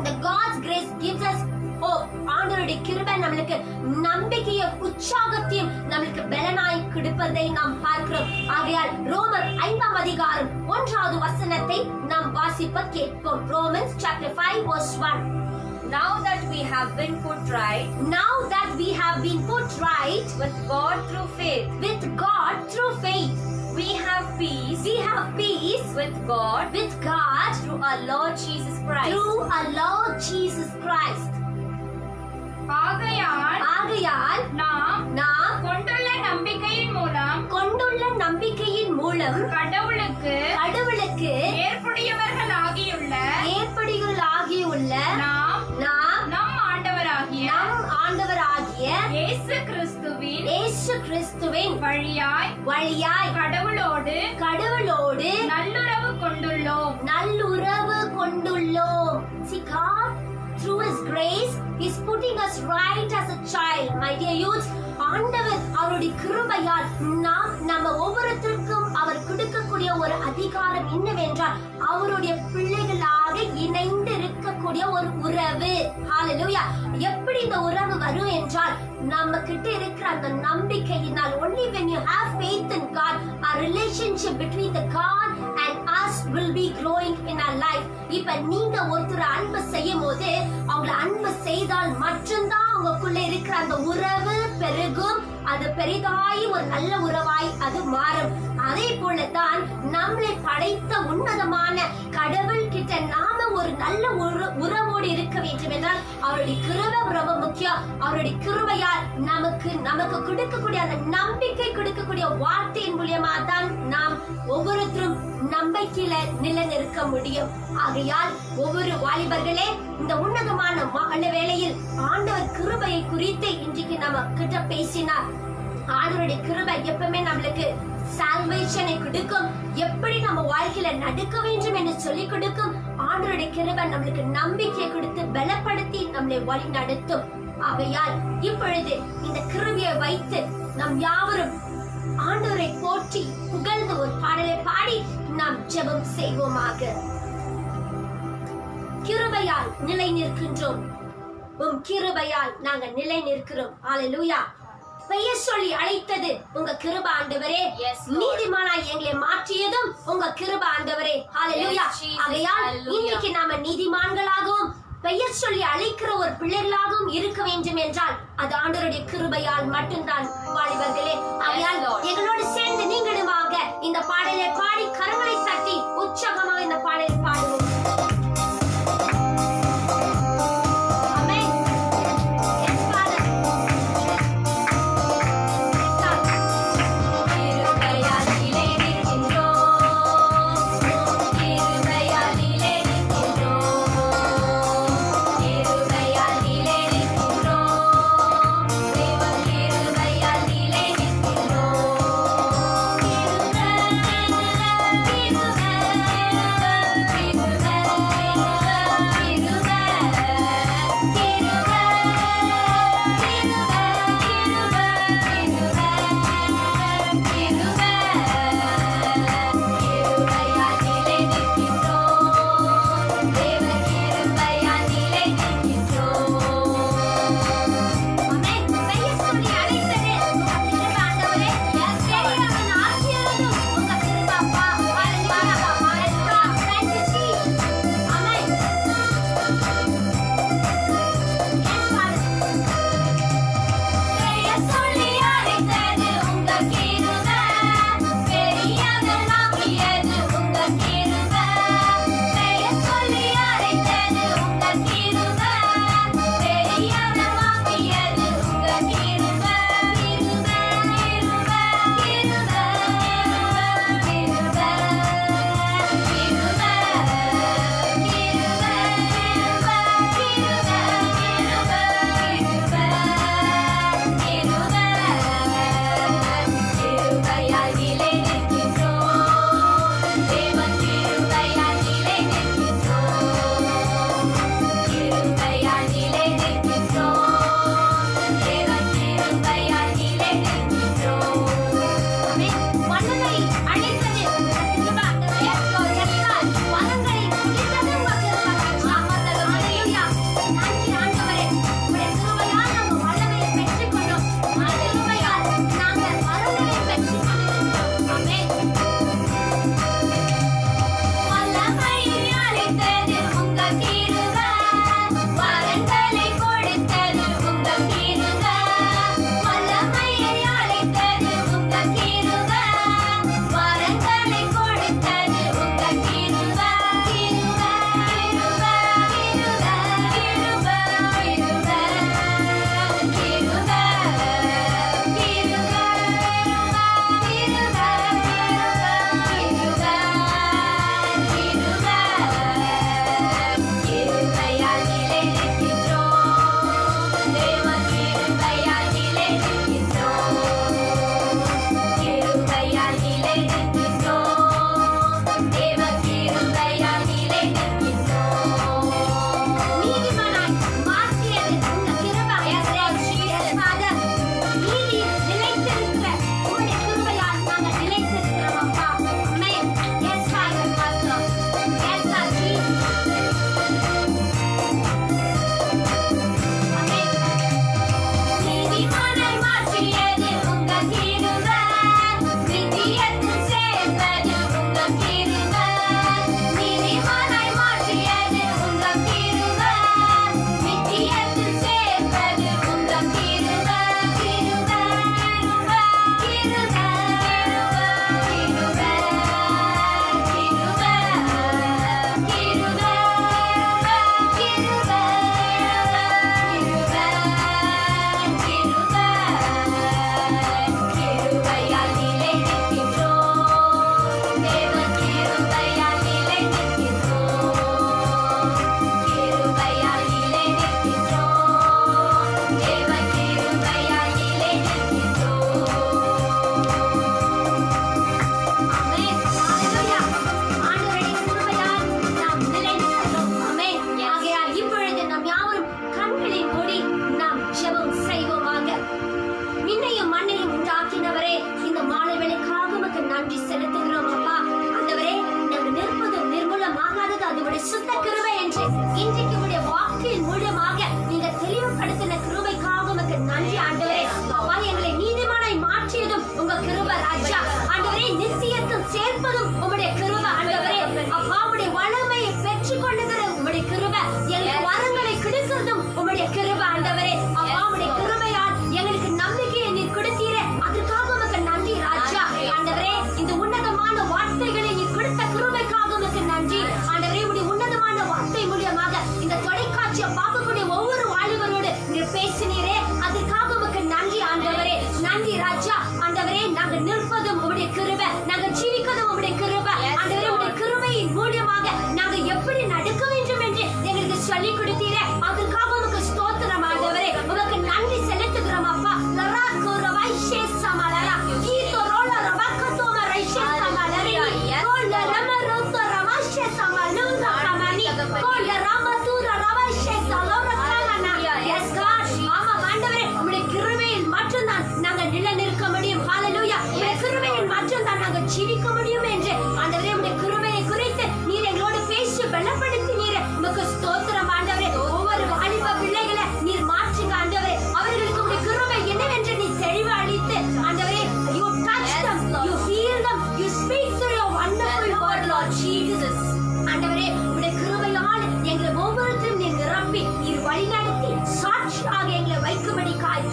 The God's grace gives us hope. ஆண்டவருடைய கிருபை நமக்கு நம்பிக்கையும் உற்சாகத்தையும் நமக்கு பலனாய் கொடுப்பதை நாம் பார்க்கிறோம். ஆகையால் ரோமர் 5ஆம் அதிகாரம் 1வது வசனத்தை நாம் வாசிப்ப கேட்போம். Romans chapter 5 verse 1. Now that we have been put right Now that we have been put right with God through faith, with God through faith, we have peace with God through our Lord Jesus Christ. through our Lord Jesus Christ. ஆகையால் நாம் நாம் கொண்டுள்ள நம்பிக்கையின் மூலம் கடவுளுக்கு ஏற்புடையவர்களாகியுள்ள நாம் நம் ஆண்டவராகிய இயேசு கிறிஸ்துவின் வழியாய் கடவுளோடு நல்லுறவு கொண்டுள்ளோம். See, God through His grace is putting us right as a child. My dear youth, ஆண்டவர் அவருடைய கிருபையால் நம்ம ஒவ்வொருத்தருக்கும் அவர் கொடுக்கக்கூடிய ஒரு அதிகாரம் என்னவென்றால் அவருடைய பிள்ளைகளாக இணைந்து இருக்கக்கூடிய ஒரு உறவு. ஹalleluya. எப்படி இந்த உறவு வரும் என்றால் நம்ம கிட்ட இருக்கிற அந்த நம்பிக்கையினால். only when you have faith in God, a relationship between the God and us will be growing in our life. இப்ப நீங்க ஒருத்தர் அன்பு செய்யும் போது அவங்களை அன்பு செய்தால் மட்டும்தான் உங்களுக்குள்ள இருக்கிற அந்த உறவு பெருகும். அது பெரிதாய் ஒரு நல்ல உறவாய் அது மாறும். அதே போலதான் நம்மளை படைத்த உன்னதமான கடவுள் கிட்ட நாம ஒரு நல்ல உறவோடு இருக்க வேண்டும் என்றால் அவருடைய கிருபை ரொம்ப முக்கியம். அவருடைய கிருபையால் நமக்கு கொடுக்கக்கூடிய அந்த நம்பிக்கை கொடுக்கக்கூடிய வார்த்தையின் மூலியமா தான் நாம் ஒவ்வொருத்தரும் நம்பிக்கையில நிலைநிற்க முடியும். ஆகையால் ஒவ்வொரு வாலிபர்களே, இந்த உன்னதமான வேளையில் ஆண்டவர் கிருபையை குறித்து இன்றைக்கு நம்ம கிட்ட பேசினார். ஆண்டவருடைய கிருபை எப்பவுமே நம்மளுக்கு சால்வேஷனை கொடுக்கும். எப்படி நம்ம வாழ்க்கையில நடக்க வேண்டும் என்று சொல்லி கொடுக்கும். ஆண்டவருடைய கிருபை நம்மளுக்கு நம்பிக்கை கொடுத்து பலப்படுத்தி நம்மளை வழி நடத்தும். ஆகையால் இப்பொழுது இந்த கிருபையை வைத்து நாம் யாவரும் ஆண்டவரை போற்றி புகழ்ந்து ஒரு பாடலை பாடி நாம் ஜெபம் செய்வோமாக. கிருபையால் நிலை நிற்கின்றோம், உம் கிருபையால் நாங்கள் நிலை நிற்கிறோம். ஹalleluya. பெயர் சொல்லி அழைத்தது உங்க கிருபை ஆண்டவரே. நீதிமானாய் எங்களை மாற்றியதும் உங்க கிருபை ஆண்டவரே. ஹalleluya. ஆகையால் இன்னைக்கு நாம நீதிமான்களாகவும் பெயர் சொல்லி அழைக்கிற ஒரு பிள்ளைகளாகவும் இருக்க வேண்டும் என்றால் அது ஆண்டவருடைய கிருபையால் மட்டும்தான் வாலிபர்களே. ஆகையால் எங்களோடு சேர்ந்து நீங்களுமாக இந்த பாடலை பாடி கரங்களை தட்டி உற்சாகமாக இந்த பாடலை பாடுவோம். கிருபை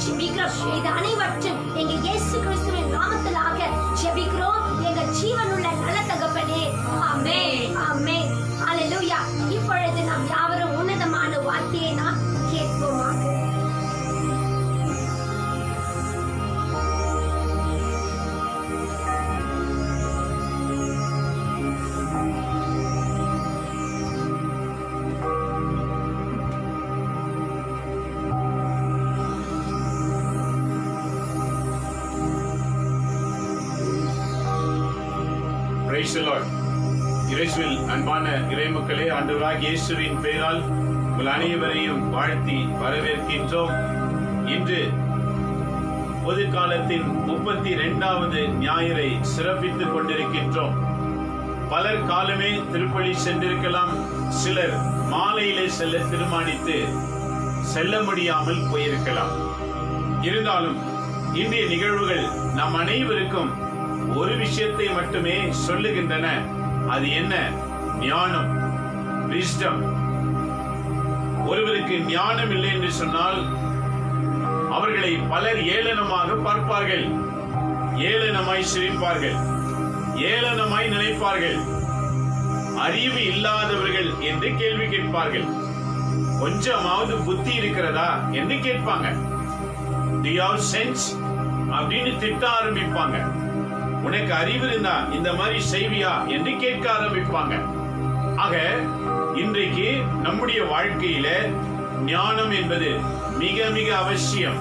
ஜெபிக்கிறோம். இது அனைவற்றும் எங்க இயேசு கிறிஸ்துவின் நாமத்திலாக ஜெபிக்கிறோம் எங்கள் ஜீவனுள்ள நல்ல தகப்பனே. ஆமென், ஆமென், ஹல்லேலூயா. இப்பொழுது நாம் யாவரும் உன்னதமான வார்த்தையை நாம் கேட்போமாக. Praise the Lord. இயேசுவில் அன்பான இறைமக்களே, ஆண்டவராகிய இயேசுவின் பெயரால் உங்கள் அனைவரையும் வாழ்த்தி வரவேற்கின்றோம். இன்று பொது காலத்தின் 32வது ஞாயிறை சிறப்பித்துக் கொண்டிருக்கின்றோம். பலர் காலமே திருப்பலி சென்றிருக்கலாம், சிலர் மாலையிலே செல்ல தீர்மானித்து செல்ல முடியாமல் போயிருக்கலாம். இருந்தாலும் இன்றைய நிகழ்வுகள் நம் அனைவருக்கும் ஒரு விஷயத்தை மட்டுமே சொல்லுகின்றன. அது என்ன? ஞானம், விஸ்டம். ஒருவருக்கு ஞானம் இல்லை என்று சொன்னால் அவர்களை பலர் ஏளனமாக பார்ப்பார்கள், ஏளனமாய் சிரிப்பார்கள், ஏளனமாய் நினைப்பார்கள், அறிவு இல்லாதவர்கள் என்று கேள்வி கேட்பார்கள். கொஞ்சமாவது புத்தி இருக்கிறதா என்று கேட்பாங்க. Do you have sense? அப்படின்னு திட்ட ஆரம்பிப்பாங்க. உனக்கு அறிவு இருந்தா இந்த மாதிரி செய்வியா என்று கேட்க ஆரம்பிப்பாங்க. ஆக இன்றைக்கு நம்முடைய வாழ்க்கையில ஞானம் என்பது மிக மிக அவசியம்.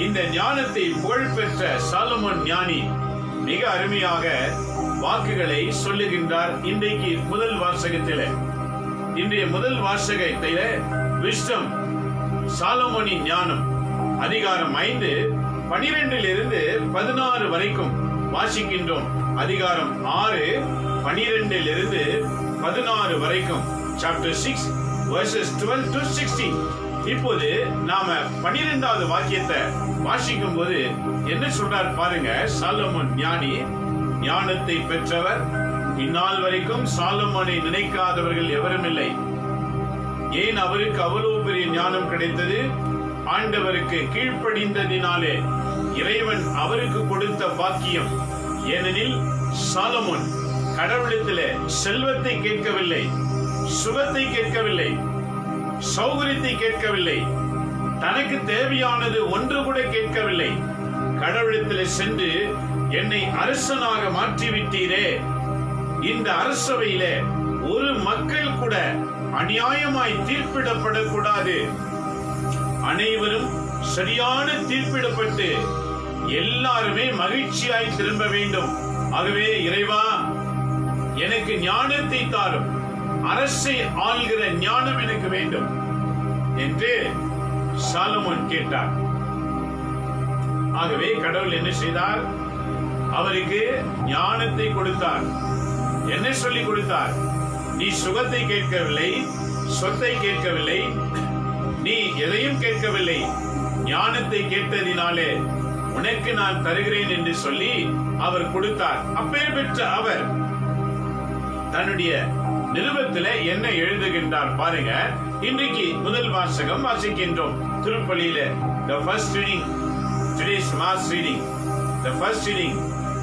இந்த ஞானத்தை புகழ்பெற்ற சாலமோன் ஞானி மிக அருமையாக வாக்குகளை சொல்லுகின்றார். இன்றைக்கு முதல் வாசகத்தில, இன்றைய முதல் வாசகத்தில விஸ்டம், சாலமோனின் ஞானம், அதிகாரம் 5 12 16 வரைக்கும் வாசிக்கின்றோம். அதிகாரம் 6 12 16 வரைக்கும், chapter 6 verses 12 to 16. இப்போது நாம 12வது வாக்கியத்தை வாசிக்கும் போது என்ன சொல்றார் பாருங்க. சாலமோன் ஞானி, ஞானத்தை பெற்றவர், இந்நாள் வரைக்கும் சாலமோனை நினைக்காதவர்கள் எவரும் இல்லை. ஏன் அவருக்கு அவ்வளவு பெரிய ஞானம் கிடைத்தது? ஆண்டவருக்கு கீழ்ப்படிந்ததினாலே இறைவன் அவருக்கு கொடுத்த பாக்கியம். ஏனெனில் சாலமோன் கடவுளத்திலே செல்வத்தை கேட்கவில்லை, சுகத்தை கேட்கவில்லை, சௌகரியத்தை கேட்கவில்லை, தனக்கு தேவையானது ஒன்று கூட கேட்கவில்லை. கடவுளத்திலே சென்று என்னை அரசனாக மாற்றிவிட்டீரே, இந்த அரசவையிலே ஒரு மக்கள் கூட அநியாயமாய் தீர்ப்பிடப்படக்கூடாது, அனைவரும் சரியான தீர்ப்பிடப்பட்டு எல்லாருமே மகிழ்ச்சியாய் திரும்ப வேண்டும். ஆகவே இறைவா, எனக்கு ஞானத்தை தாரும், அரசை ஆள்கிற ஞானம் எனக்கு வேண்டும் என்று சாலமோன் கேட்டார். ஆகவே கடவுள் என்ன செய்தார்? அவருக்கு ஞானத்தை கொடுத்தார். என்ன சொல்லி கொடுத்தார்? நீ சுகத்தை கேட்கவில்லை, சொத்தை கேட்கவில்லை, நீ எதையும் கேட்கவில்லை, ஞானத்தை கேட்டதினாலே உனக்கு நான் தருகிறேன் என்று சொல்லி அவர் கொடுத்தார். அப்பேர் பெற்ற அவர் தன்னுடைய நிருபத்திலே என்ன எழுதுகின்றார் பாருங்க. இன்றைக்கு முதல் வாசகம் வாசிக்கின்றோம் திருப்பலியில. The first reading, today's mass reading, the first reading,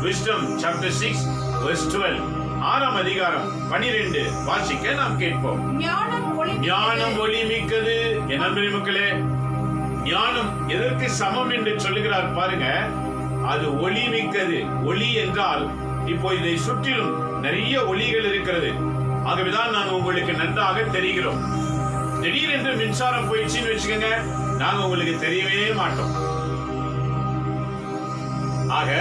Wisdom chapter 6 verse 12. 6ஆம் அதிகாரம் 12 வாசிக்க நாம் கேட்போம். ஞானம் ஒளி மிக்கது. என் அன்பு மக்களே, ஞானம் எதற்கு சமம் என்று சொல்லுகிறார் பாருங்க. அது ஒளி மிக்கது. ஒளி என்றால் இப்போ இதை சுற்றிலும் நிறைய ஒளிகள் இருக்கிறது. ஆகவேதான் நாங்க உங்களுக்கு நன்றாக தெரிகிறோம். திடீரென்று மின்சாரம் போயிடுச்சுன்னு வச்சுக்கோங்க, நாங்க உங்களுக்கு தெரியவே மாட்டோம். ஆக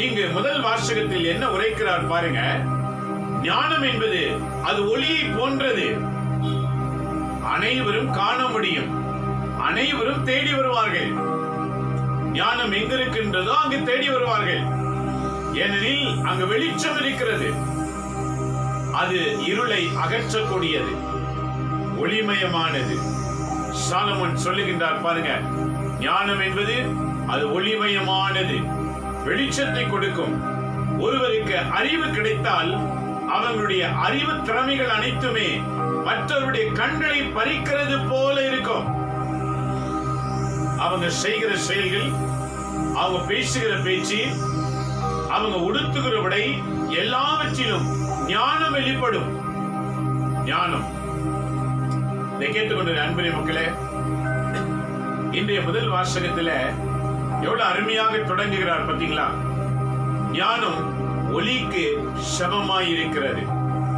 இங்கு முதல் வாசகத்தில் என்ன உரைக்கிறார் பாருங்க. ஞானம் என்பது அது ஒளியை போன்றது. அனைவரும் காண முடியும், அனைவரும் தேடி வருவார்கள். ஞானம் எங்க இருக்கின்றதோ அங்கு தேடி வருவார்கள். ஏனெனில் அங்கு வெளிச்சம் இருக்கிறது. அது இருளை அகற்றக்கூடியது, ஒளிமயமானது. சாலமோன் சொல்லுகின்றார் பாருங்க, ஞானம் என்பது அது ஒளிமயமானது, வெளிச்சத்தை கொடுக்கும். ஒருவருக்கு அறிவு கிடைத்தால் அவங்களுடைய அறிவு திறமைகள் அனைத்துமே மற்றவருடைய கண்களை பறிக்கிறது போல இருக்கும். அவங்க செய்கிற செயல்கள், அவங்க பேசுகிற பேச்சு, அவங்க உடுத்துகிற உடை, எல்லாவற்றிலும் ஞானம் வெளிப்படும். ஞானம். இதை கேட்டுக்கொண்ட அன்புடைய மக்களே, இன்றைய முதல் வாசகத்துல எவ்வளவு அருமையாக தொடங்குகிறார் பாத்தீங்களா? ஞானம் ஒளிக்கு சமமாய் இருக்கிறது.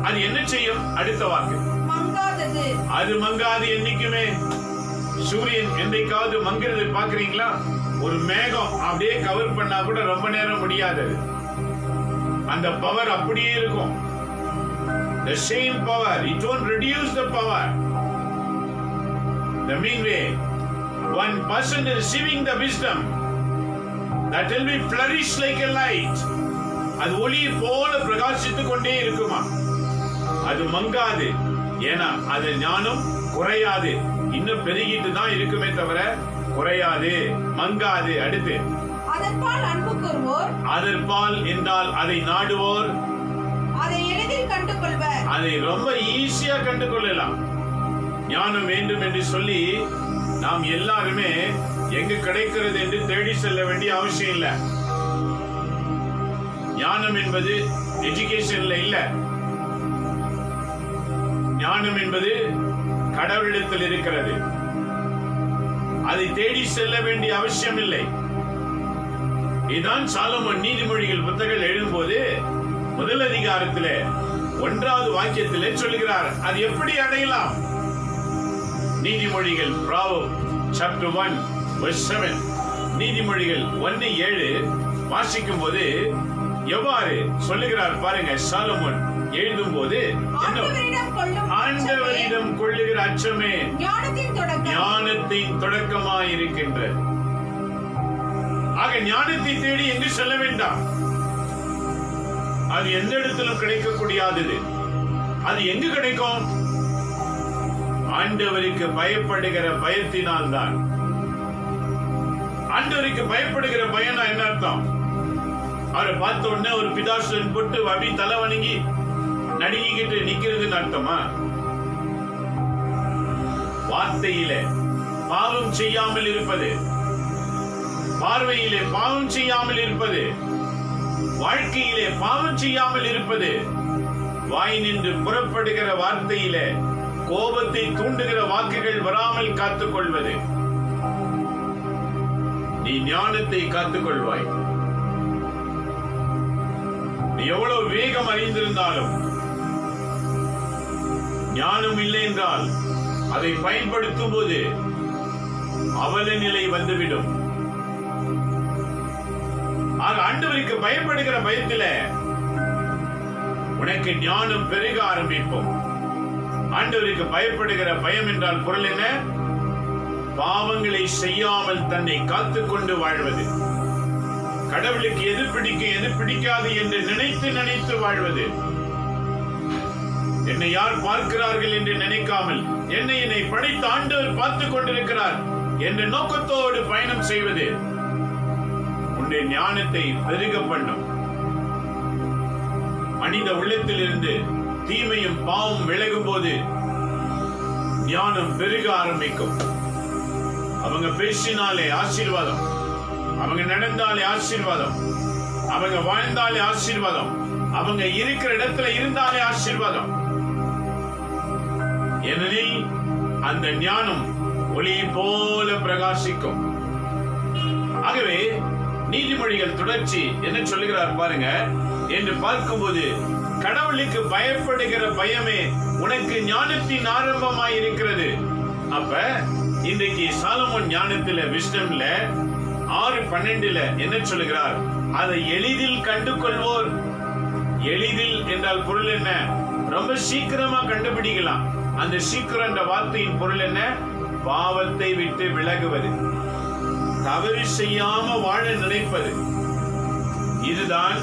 அது என்ன செய்யும்? அடுத்த வாக்கு, மங்காதது. அது மங்காது என்னைக்குமே. சூரியன் என்றைக்காவது மங்கிறது பாக்குறீங்களா? ஒரு மேகம் அப்படியே கவர் பண்ணா கூட ரொம்ப நேரம் முடியாது. அந்த பவர் அப்படியே இருக்கும். The same power, it won't reduce the power. The mean way, one person receiving the wisdom, that will be flourish like a light. அது ஒளி போல பிரகாசித்துக் கொண்டே இருக்குமா? அது மங்காது. ஏன்னா அது ஞானம் குறையாது, இன்னும் பெருகிட்டு தான் இருக்குமே தவிர குறையாது, மங்காது. அடுத்து, அதற்பால் அன்பு கூர்வோர், அதற்பால் என்றால் அதை நாடுவோர் அதை எளிதில் கண்டு கொள்வர். அதை ரொம்ப ஈஸியா கண்டு கொள்ளலாம். ஞானம் வேண்டும் என்று சொல்லி நாம் எல்லாருமே எங்கு கிடைக்கிறது என்று தேடி செல்ல வேண்டிய அவசியம் இல்லை. ஞானம் என்பது எஜுகேஷன்ல இல்ல. ஞானம் என்பது கடவுளிடத்தில் இருக்கிறது. அதை தேடி செல்ல வேண்டிய அவசியம் இல்லை. இதுதான் சாலமோன் நீதிமொழிகள் புத்தகம் எழுதும்போது முதல் அதிகாரத்திலே 1வது வாக்கியத்திலே சொல்லுகிறார். அது எப்படி அடையலாம்? நீதிமொழிகள் chapter 1 verse 7, நீதிமொழிகள் 1:7 வாசிக்கும் போது எவ்வாறு சொல்லுகிறார் பாருங்க. சாலமோன் எழுதும் போது, ஆண்டவரிடம் கொள்ளுகிற அச்சமே ஞானத்தின் தொடக்கமாய் இருக்கின்றது. ஆக ஞானத்தை தேடி எங்கு செல்ல வேண்டாம். அது எந்த இடத்திலும் கிடைக்கக்கூடியது. அது எங்கு கிடைக்கும்? ஆண்டவருக்கு பயப்படுகிற பயத்தினால் தான். ஆண்டவருக்கு பயப்படுகிற பயனா என்ன அர்த்தம்? அவரை பார்த்த உடனே ஒரு பிதாசுரன் போட்டு அப்படி தலை வணங்கி நடுங்கிக்கிட்டு நிக்கிறதுன்னு அர்த்தமா? வார்த்தையிலே பாவம் செய்யாமல் இருப்பது, பார்வையிலே பாவம் செய்யாமல் இருப்பது, வாழ்க்கையிலே பாவம் செய்யாமல் இருப்பது, வாய் நின்று புறப்படுகிற வார்த்தையிலே கோபத்தை தூண்டுகிற வாக்குகள் வராமல் காத்துக் கொள்வது. நீ ஞானத்தை காத்துக் கொள்வாய். நீ எவ்வளவு வேகம் அறிந்திருந்தாலும் ஞானம் இல்லை என்றால் அதை பயன்படுத்தும் போது அவல நிலை வந்துவிடும். ஆக ஆண்டவருக்கு பயப்படுகிற பயத்தில உனக்கு ஞானம் பெருக ஆரம்பிப்போம். ஆண்டவருக்கு பயப்படுகிற பயம் என்றால் பொருள் என்ன? பாவங்களை செய்யாமல் தன்னை காத்துக்கொண்டு வாழ்வது. கடவுளுக்கு எது பிடிக்கும் எது பிடிக்காது என்று நினைத்து நினைத்து வாழ்வது. என்னை யார் பார்க்கிறார்கள் என்று நினைக்காமல் என்னை படைத்த ஆண்டவர் பார்த்துக் கொண்டிருக்கிறார் என்ற நோக்கத்தோடு பயணம் செய்வது உன்னுடைய ஞானத்தை பெருக பண்ணும். மனித உள்ளத்தில் இருந்து தீமையும் பாவம் விலகும் போது ஞானம் பெருக ஆரம்பிக்கும். அவங்க பேசினாலே ஆசீர்வாதம், அவங்க நடந்தாலே ஆசீர்வாதம், அவங்க வாழ்ந்தாலே ஆசீர்வாதம், அவங்க இருக்கிற இடத்துல இருந்தாலே ஆசீர்வாதம். ஏனெனில் அந்த ஞானம் ஒளி போல பிரகாசிக்கும். ஆகவே நீதிமொழிகள் தொடர்ச்சி என்ன சொல்லுகிறார் பாருங்க என்று பார்க்கும்போது, கடவுளுக்கு பயப்படுகிற பயமே உனக்கு ஞானத்தின் ஆரம்பமாய் இருக்கிறது. அப்ப இன்றைக்கு சாலமோன் ஞானத்துல விஸ்டம்ல 6:12 என்ன சொல்லுகிறார்? அதை எளிதில் கண்டு கொள்வோர். எளிதில் என்றால் பொருள் என்ன? ரொம்ப சீக்கிரமா கண்டுபிடிக்கலாம். அந்த சீக்கிரம் என்ற வார்த்தையின் பொருள் என்ன? பாவத்தை விட்டு விலகுவது, தவறு செய்யாம வாழ நினைப்பது. இதுதான்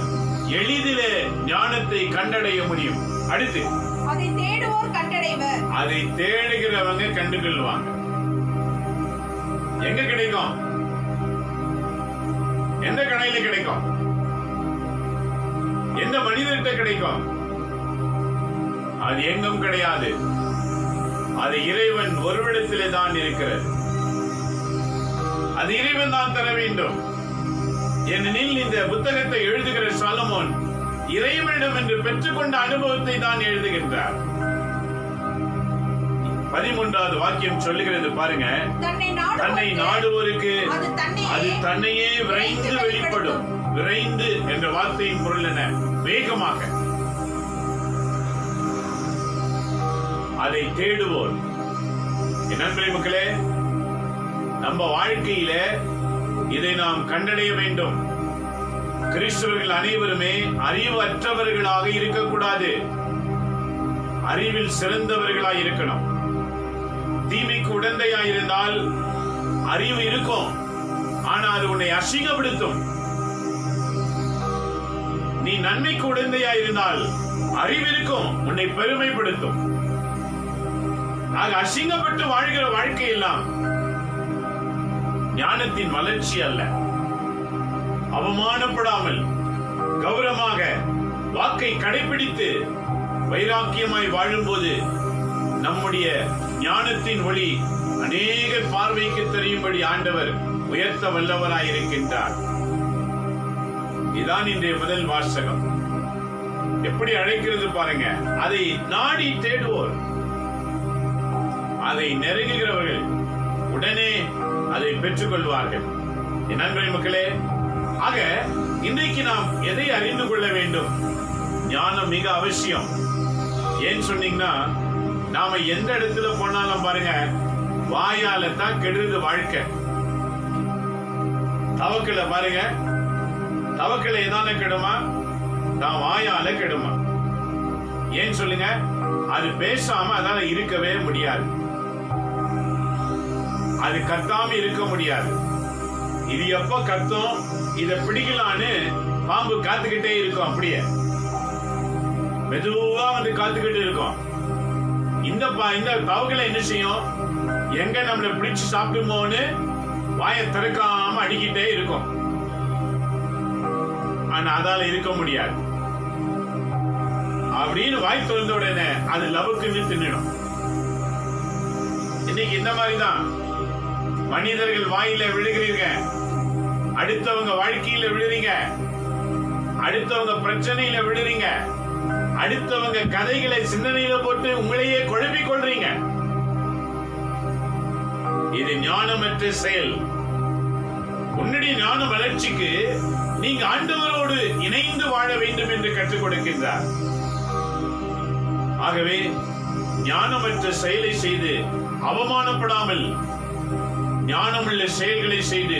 எளிதிலே ஞானத்தை கண்டடைய முடியும். அடுத்து, அதை தேடுவோர் கண்டடைவர். அதை தேடுகிறவங்க கண்டுகொள்வாங்க. எங்க கிடைக்கும்? எந்த கடையில கிடைக்கும்? எந்த மனிதர்கிட்ட கிடைக்கும்? அது எங்கும் கிடையாது. அது இறைவன் ஒருவிடத்திலே தான் இருக்கிறது. அது இறைவன் தான் தர வேண்டும். ஏனெனில் இந்த புத்தகத்தை எழுதுகிற சாலமோன் இறைவனிடம் என்று பெற்றுக்கொண்ட அனுபவத்தை தான் எழுதுகின்றார். 13வது வாக்கியம் சொல்லுகிறது பாருங்க, தன்னை நாடுவோருக்கு அது தன்னையே விரைந்து வெளிப்படும். விரைந்து என்ற வார்த்தையின் பொருள் என்ன? வேகமாக. அதை தேடுவோர். என் நண்பரே மக்களே, நம்ம வாழ்க்கையில இதை நாம் கண்டடைய வேண்டும். கிறிஸ்தவர்கள் அனைவருமே அறிவற்றவர்களாக இருக்கக்கூடாது, அறிவில் சிறந்தவர்களாய் இருக்கணும். தீமைக்கு உடந்தையாயிருந்தால் அறிவு இருக்கும், ஆனா அது உன்னை அசிங்கப்படுத்தும். நீ நன்மைக்கு உடந்தையாயிருந்தால் அறிவு இருக்கும், உன்னை பெருமைப்படுத்தும். ஆக அசிங்கப்பட்டு வாழ்கிற வாழ்க்கை எல்லாம் ஞானத்தின் வளர்ச்சி அல்ல. அவமானப்படாமல் கௌரவமாக வாக்கை கடைபிடித்து வைராக்கியமாய் வாழும்போது நம்முடைய ஞானத்தின் ஒளி அநேக பார்வைக்கு தெரியும்படி ஆண்டவர் உயர்த்த வல்லவராயிருக்கின்றார். இதான் இன்றைய முதல் வாசகம். எப்படி அழைக்கிறது பாருங்க, அதை நாடி தேடுவோர், அதை நெருங்குகிறவர்கள் உடனே அதை பெற்றுக் கொள்வார்கள். என் நண்பரே மக்களே, ஆக இன்றைக்கு நாம் எதை அறிந்து கொள்ள வேண்டும்? ஞானம் மிக அவசியம். ஏன் சொன்னீங்கன்னா, நாம எந்த இடத்துல போனாலும் பாருங்க, வாயால தான் கெடுது வாழ்க்கை. தவக்கல பாருங்க, தவக்கல எதான கெடுமா? தான் வாயால கெடுமா. ஏன் சொல்லுங்க? அது பேசாம அதால இருக்கவே முடியாது, அது கத்தாம இருக்க முடியாது. இது எப்ப கத்தும், இத பிடிக்கலான்னு பாம்பு காத்துக்கிட்டே இருக்கும். அப்படியே மெதுவா வந்து காத்துக்கிட்டு இருக்கும். இந்த தவக்கலை என்ன செய்யும்? எங்க நம்மளை பிடிச்சு சாப்பிடுமோன்னு வாயை திறக்காம அடிக்கிட்டே இருக்கும். ஆனா அதால இருக்க முடியாது. அப்படின்னு வாய் திறந்த உடனே அது லவுக்குன்னு தின்னுடும். இன்னைக்கு இந்த மாதிரிதான் மனிதர்கள் வாயில விழுகிறீங்க, அடுத்தவங்க வாழ்க்கையில விழுறீங்க, அடுத்தவங்க பிரச்சனையில விழுறீங்க, அடுத்தவங்க கதைகளை சிந்தனையில போட்டு உங்களையே குழப்பிக் கொள்றீங்க. இது ஞானமற்ற செயல். உன்னுடைய ஞான வளர்ச்சிக்கு நீங்க ஆண்டவரோடு இணைந்து வாழ வேண்டும் என்று கற்றுக் கொடுக்கின்றார். ஆகவே ஞானமற்ற செயலை செய்து அவமானப்படாமல் ஞானமுள்ள செயல்களை செய்து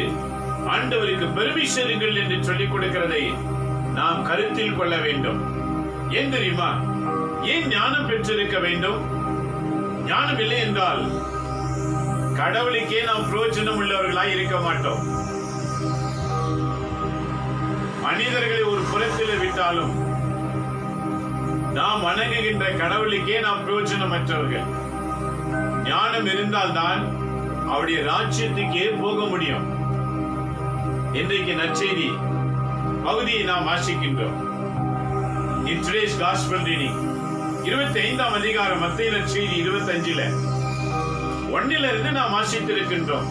ஆண்டவருக்கு பெருமை சேருங்கள் என்று சொல்லிக் கொடுக்கிறதை நாம் கருத்தில் கொள்ள வேண்டும். ஏன் தெரியுமா? ஏன் ஞானம் பெற்றிருக்க வேண்டும்? ஞானம் இல்லை என்றால் கடவுளுக்கே நாம் பிரயோஜனம் உள்ளவர்களாய் இருக்க மாட்டோம். மனிதர்களை ஒரு புறத்தில் விட்டாலும் நாம் வணங்குகின்ற கடவுளுக்கே நாம் பிரயோஜனமற்றவர்கள். ஞானம் இருந்தால்தான் அவருடைய ராஜ்யத்துக்கே போக முடியும். இன்றைக்கு நற்செய்தி பகுதியை நாம் வாசிக்கின்றோம். In today's gospel reading 25ஆம் அதிகாரம் மத்தேயு நற்செய்தி 25ல 1ல இருந்து நாம் வாசித்திருக்கின்றோம்.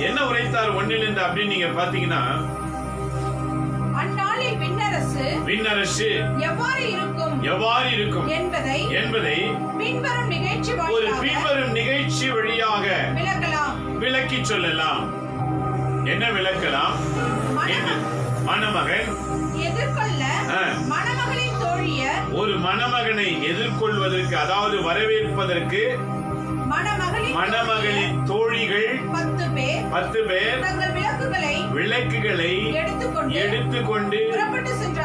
என்ன உரைத்தார் 1ல இருந்து அப்படின்னு நீங்க பாத்தீங்கன்னா, அந்நாளில் விண்ணரசு எவ்வாறு இருக்கும் என்பதை பின்வரும் நிகழ்ச்சி வழியாக விளக்கி சொல்லலாம். என்ன விளக்கலாம்? மணமகன் எதிர்கொள்ள மணமகளின் தோழியர், ஒரு மணமகனை எதிர்கொள்வதற்கு, அதாவது வரவேற்பதற்கு மணமகளின் தோழிகள் 10 பேர் தங்கள் விளக்குகளை எடுத்துக்கொண்டு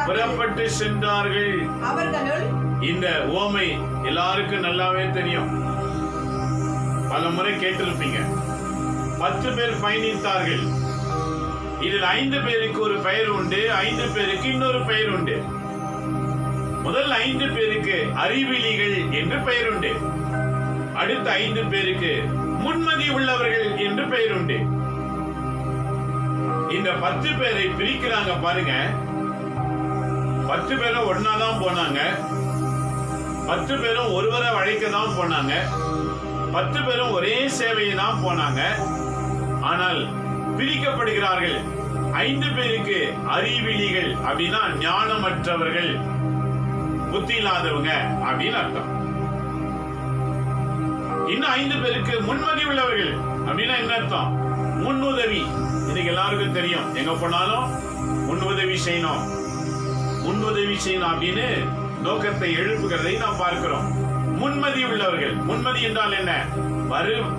புறப்பட்டு சென்றார்கள். இந்த ஓமை எல்லாருக்கும் நல்லாவே தெரியும், பல முறை கேட்டிருப்பீங்க. 10 பேர் பயணித்தார்கள். இதில் 5 பேருக்கு ஒரு பெயர் உண்டு, 5 பேருக்கு இன்னொரு பெயர் உண்டு. முதல் 5 பேருக்கு அறிவிலிகள் என்று பெயர் உண்டு. அடுத்த 5 பேருக்கு முன்மதி உள்ளவர்கள் என்று பெயர் உண்டு. இந்த 10 பேரை பிரிக்கிறாங்க பாருங்க. 10 பேரும் ஒன்னாதான் போனாங்க, 10 பேரும் ஒருவரை அழைக்க தான் போனாங்க, 10 பேரும் ஒரே சேவையை தான் போனாங்க. ஆனால் பிரிக்கப்படுகிறார்கள். 5 பேருக்கு அறிவிலிகள் அப்படின்னா ஞானமற்றவர்கள், புத்தி இல்லாதவங்க அப்படின்னு அர்த்தம். இன்னும் 5 பேருக்கு முன்மதி உள்ளவர்கள் அப்படின்னா என்ன அர்த்தம்? முன்னுதவி. இன்னைக்கு எல்லாருக்கும் தெரியும், எங்க போனாலும் முன்னுதவி செய்யணும், முன்னுதவி செய்யணும் அப்படின்னு நோக்கத்தை எழுப்புகிறதை நாம் பார்க்கிறோம். முன்மதி உள்ளவர்கள். முன்மதி என்றால் என்ன?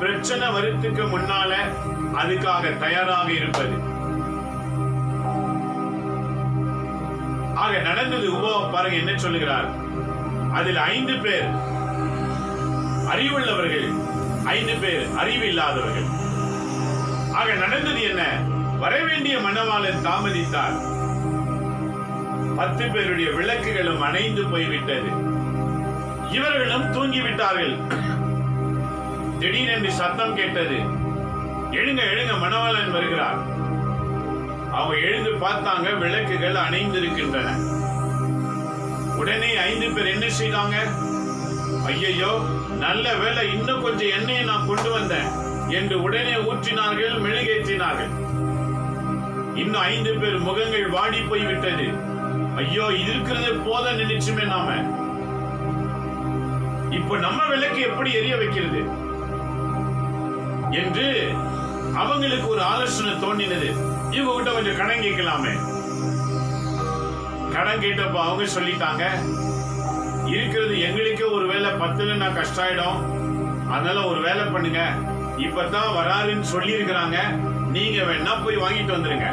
பிரச்சனை வருத்துக்கு முன்னால அதுக்காக தயாராக இருப்பது. ஆக நடந்தது உபவம் பாருங்க என்ன சொல்லுகிறார். அதில் 5 பேர் அறிவுள்ளவர்கள், 5 பேர் அறிவு இல்லாதவர்கள். ஆக நடந்தது என்ன? வரவேண்டிய மணவாளன் தாமதித்தார். 10 பேருடைய விளக்குகளும் அணைந்து போய்விட்டது. இவர்களும் தூங்கிவிட்டார்கள். திடீரென்று சத்தம் கேட்டது. எழுங்க எழுங்க, மணவாளன் வருகிறார். அவங்க எழுந்து பார்த்தாங்க, விளக்குகள் அணைந்திருக்கின்றன. உடனே 5 பேர் என்ன செய்தாங்க? ஐயோ, நல்ல வேளை, இன்னும் கொஞ்சம் எண்ணெயை நான் கொண்டு வந்தேன் என்று உடனே ஊற்றினார்கள், மெழுகேற்றினார்கள். இன்னும் 5 பேர் முகங்கள் வாடி போய்விட்டது. ஐயோ, இருக்கிறது போத நினைச்சுமே நாம, இப்ப நம்ம விளக்கு எப்படி எரிய வைக்கிறது என்று அவங்களுக்கு ஒரு ஆலோசனை தோன்றினது. இவங்க கிட்ட கொஞ்சம் கடன் கேட்கலாமே. கடன் கேட்டப்ப அவங்க சொல்லிட்டாங்க, இருக்கிறது எங்களுக்கே ஒரு வேலை 10 கஷ்டாயிடும், அதனால ஒரு வேலை பண்ணுங்க, இப்பதான் வராருன்னு சொல்லி இருக்கிறாங்க, நீங்க வேணா போய் வாங்கிட்டு வந்துருங்க.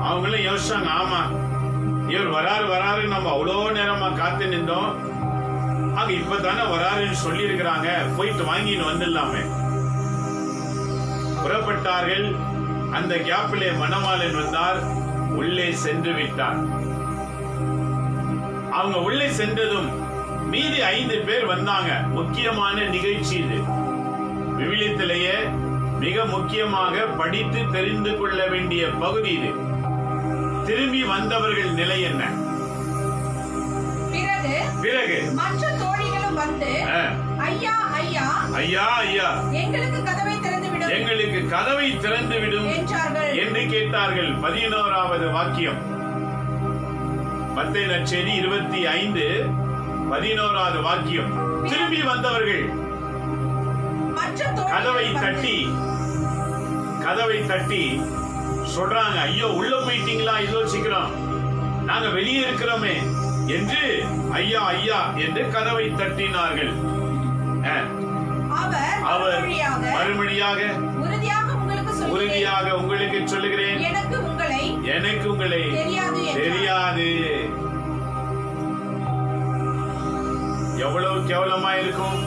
அவங்களும் யோசிச்சாங்க, ஆமா இவர் வராரு வராரு, நம்ம அவ்வளோ நேரமா காத்து நின்றோம், ஆக இப்பதானே வராருன்னு சொல்லி இருக்கிறாங்க, போயிட்டு வாங்கிட்டு வந்துடலாமே. புறப்பட்டார்கள். அந்த கேப்பிலே மணவாளன் வந்தார், உள்ளே சென்று விட்டார். அவங்க உள்ளே சென்றதும் மீதி 5 பேர் வந்தாங்க. முக்கியமான நிகழ்ச்சி இது. விவிலியத்திலேயே மிக முக்கியமாக படித்து தெரிந்து கொள்ள வேண்டிய பகுதி இது. திரும்பி வந்தவர்கள் நிலை என்ன? பிறகு மற்ற தோழிகளும் வந்து, ஐயா ஐயா ஐயா ஐயா, எங்களுக்கு கதவை திறந்துவிடும், எங்களுக்கு கதவை திறந்து விடும் என்று கேட்டார்கள். 11வது வாக்கியம், மத்தேயு நற்செய்தி 25:11வது வாக்கியம். திரும்பி வந்தவர்கள் கதவை தட்டி சொல்றாங்க, ஐயோ உள்ள போயிட்டீங்களா, இதோ சீக்கிரம் நாங்க வெளியே இருக்கிறோமே என்று ஐயா ஐயா என்று கதவை தட்டினார்கள். அவர் மறுமொழியாக, உறுதியாக உங்களுக்கு சொல்லுகிறேன், எனக்கு உங்களை தெரியாது. எவ்வளவு கேவலமா இருக்கும்,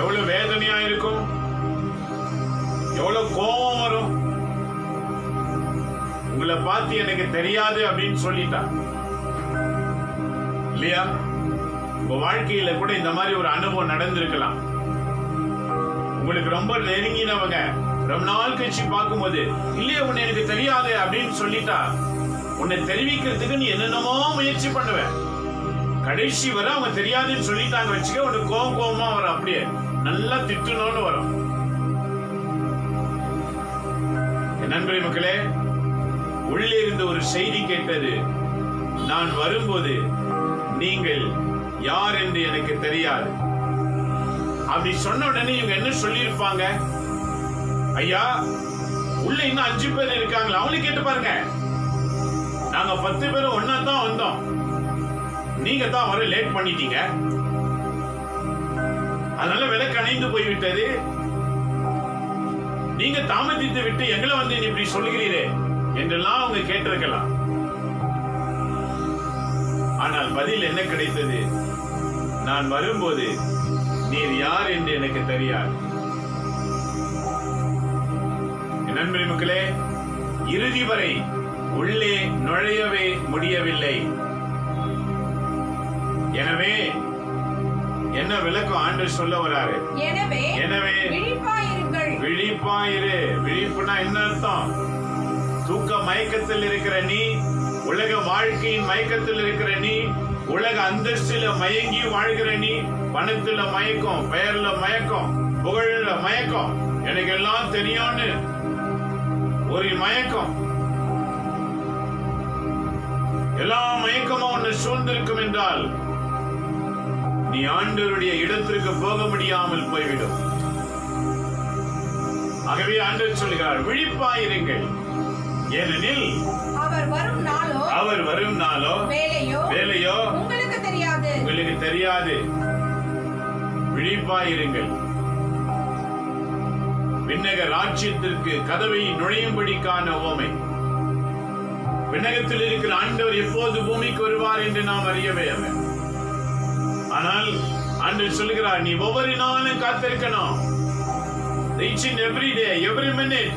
எவ்வளவு வேதனையா இருக்கும், எவ்வளவு கோபம் வரும். உங்களை பார்த்து எனக்கு தெரியாது அப்படின்னு சொல்லிட்டா இல்லையா? உங்க வாழ்க்கையில கூட இந்த மாதிரி ஒரு அனுபவம் நடந்திருக்கலாம். உங்களுக்கு ரொம்ப நெருங்கினவங்க ரொம்ப நாள் கழிச்சு பார்க்கும்போது, இல்லையா உன்னை எனக்கு தெரியாது அப்படின்னு சொல்லிட்டா, உன்னை தெரிவிக்கிறதுக்கு நீ என்னென்னமோ முயற்சி பண்ணுவ. கடைசி வரை அவங்க தெரியாதுன்னு சொல்லிட்டாங்க வச்சுக்க, உனக்கு கோபமா வரும், அப்படியே நல்லா திட்டணும்னு வரும். நண்பரே மக்களே, உள்ளே இருந்து ஒரு செய்தி கேட்டது, நான் வரும்போது நீங்கள் யார் என்று எனக்கு தெரியாது. அப்படி சொன்ன உடனே இவங்க என்ன சொல்லி இருப்பாங்க? ஐயா உள்ள இன்னும் 5 பேர் இருக்காங்களா, அவங்களுக்கு கேட்டு பாருங்க, நாங்க 10 பேரும் ஒன்னா தான் வந்தோம், நீங்க தான் வர லேட் பண்ணிட்டீங்க, அதனால விளக்கு அணைந்து போய்விட்டது, நீங்க தாமதித்து விட்டு எங்களை வந்து இப்படி சொல்லுகிறீரே என்றெல்லாம் அவங்க கேட்டிருக்கலாம். ஆனால் பதில் என்ன கிடைத்தது? நான் வரும்போது நீர் யார் என்று எனக்கு தெரியாது. நண்பரே மக்களே, இறுதி வரை உள்ளே நுழையவே முடியவில்லை. எனவே என்ன விளக்கம் ஆண்டவர் சொல்ல வராரு? எனவே விழிப்பாயிரு. விழிப்புனா என்ன அர்த்தம்? தூக்க மயக்கத்தில் இருக்கிற நீ, உலக வாழ்க்கையின் மயக்கத்தில் இருக்கிற நீ, உலக அந்தஸ்துல மயங்கி வாழ்கிற நீ, பணத்துல மயக்கம், பெயர்ல மயக்கம், புகழ்ல மயக்கம், எனக்கு எல்லாம் தெரியும்னு ஒரு மயக்கம், எல்லா மயக்கமும் உன்னை சூழ்ந்திருக்கும் என்றால் நீ ஆண்டவருடைய இடத்திற்கு போக முடியாமல் போய்விடும். ஆகவே ஆண்டவர் சொல்கிறார், விழிப்பாயிருங்கள், ஏனெனில் அவர் வரும் நாளோ வேலையோ உங்களுக்கு தெரியாது. விழிப்பாயிருங்கள். விண்ணக ராஜ்யத்திற்கு கதவை நுழையும்படிக்கான ஓமை. விண்ணகத்தில் இருக்கிற ஆண்டவர் எப்போது பூமிக்கு வருவார் என்று நாம் அறியவே அவர். ஆனால் ஆண்டவர் சொல்கிறார், நீ ஒவ்வொரு நாளும் காத்திருக்கணும். Each and every day, every minute,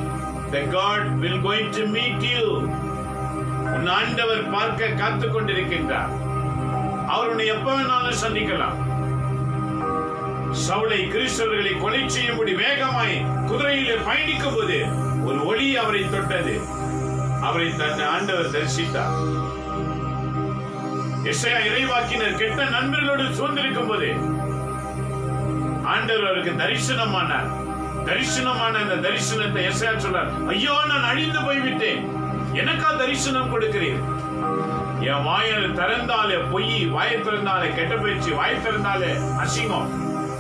that God will going to meet you. உன் ஆண்டவர் பார்க்க காத்துக் கொண்டிருக்கின்றார். அவர் உன்னை எப்ப வேணாலும் சந்திக்கலாம். சவுலை கிறிஸ்தவர்களை கொலை செய்யும்படி வேகமாய் குதிரையிலே பயணிக்கும் போது ஒரு ஒளி அவரை தொட்டது. அவரை தன் ஆண்டவர் தரிசித்தார். எசையா இறைவாக்கினர் கெட்ட நண்பர்களோடு சூழ்ந்திருக்கும் போது ஆண்டவர் அவருக்கு தரிசனமானார். தரிசனமான அந்த தரிசனத்தை எசையா சொல்றார், ஐயோ நான் அழிந்து போய்விட்டேன், எனக்கா தரிசனம் கொடுக்கிறீர்? என் வாயை திறந்தாலே பொய், வாயை திறந்தாலே கெட்ட பேச்சு, வாயை திறந்தாலே அசிங்கம்,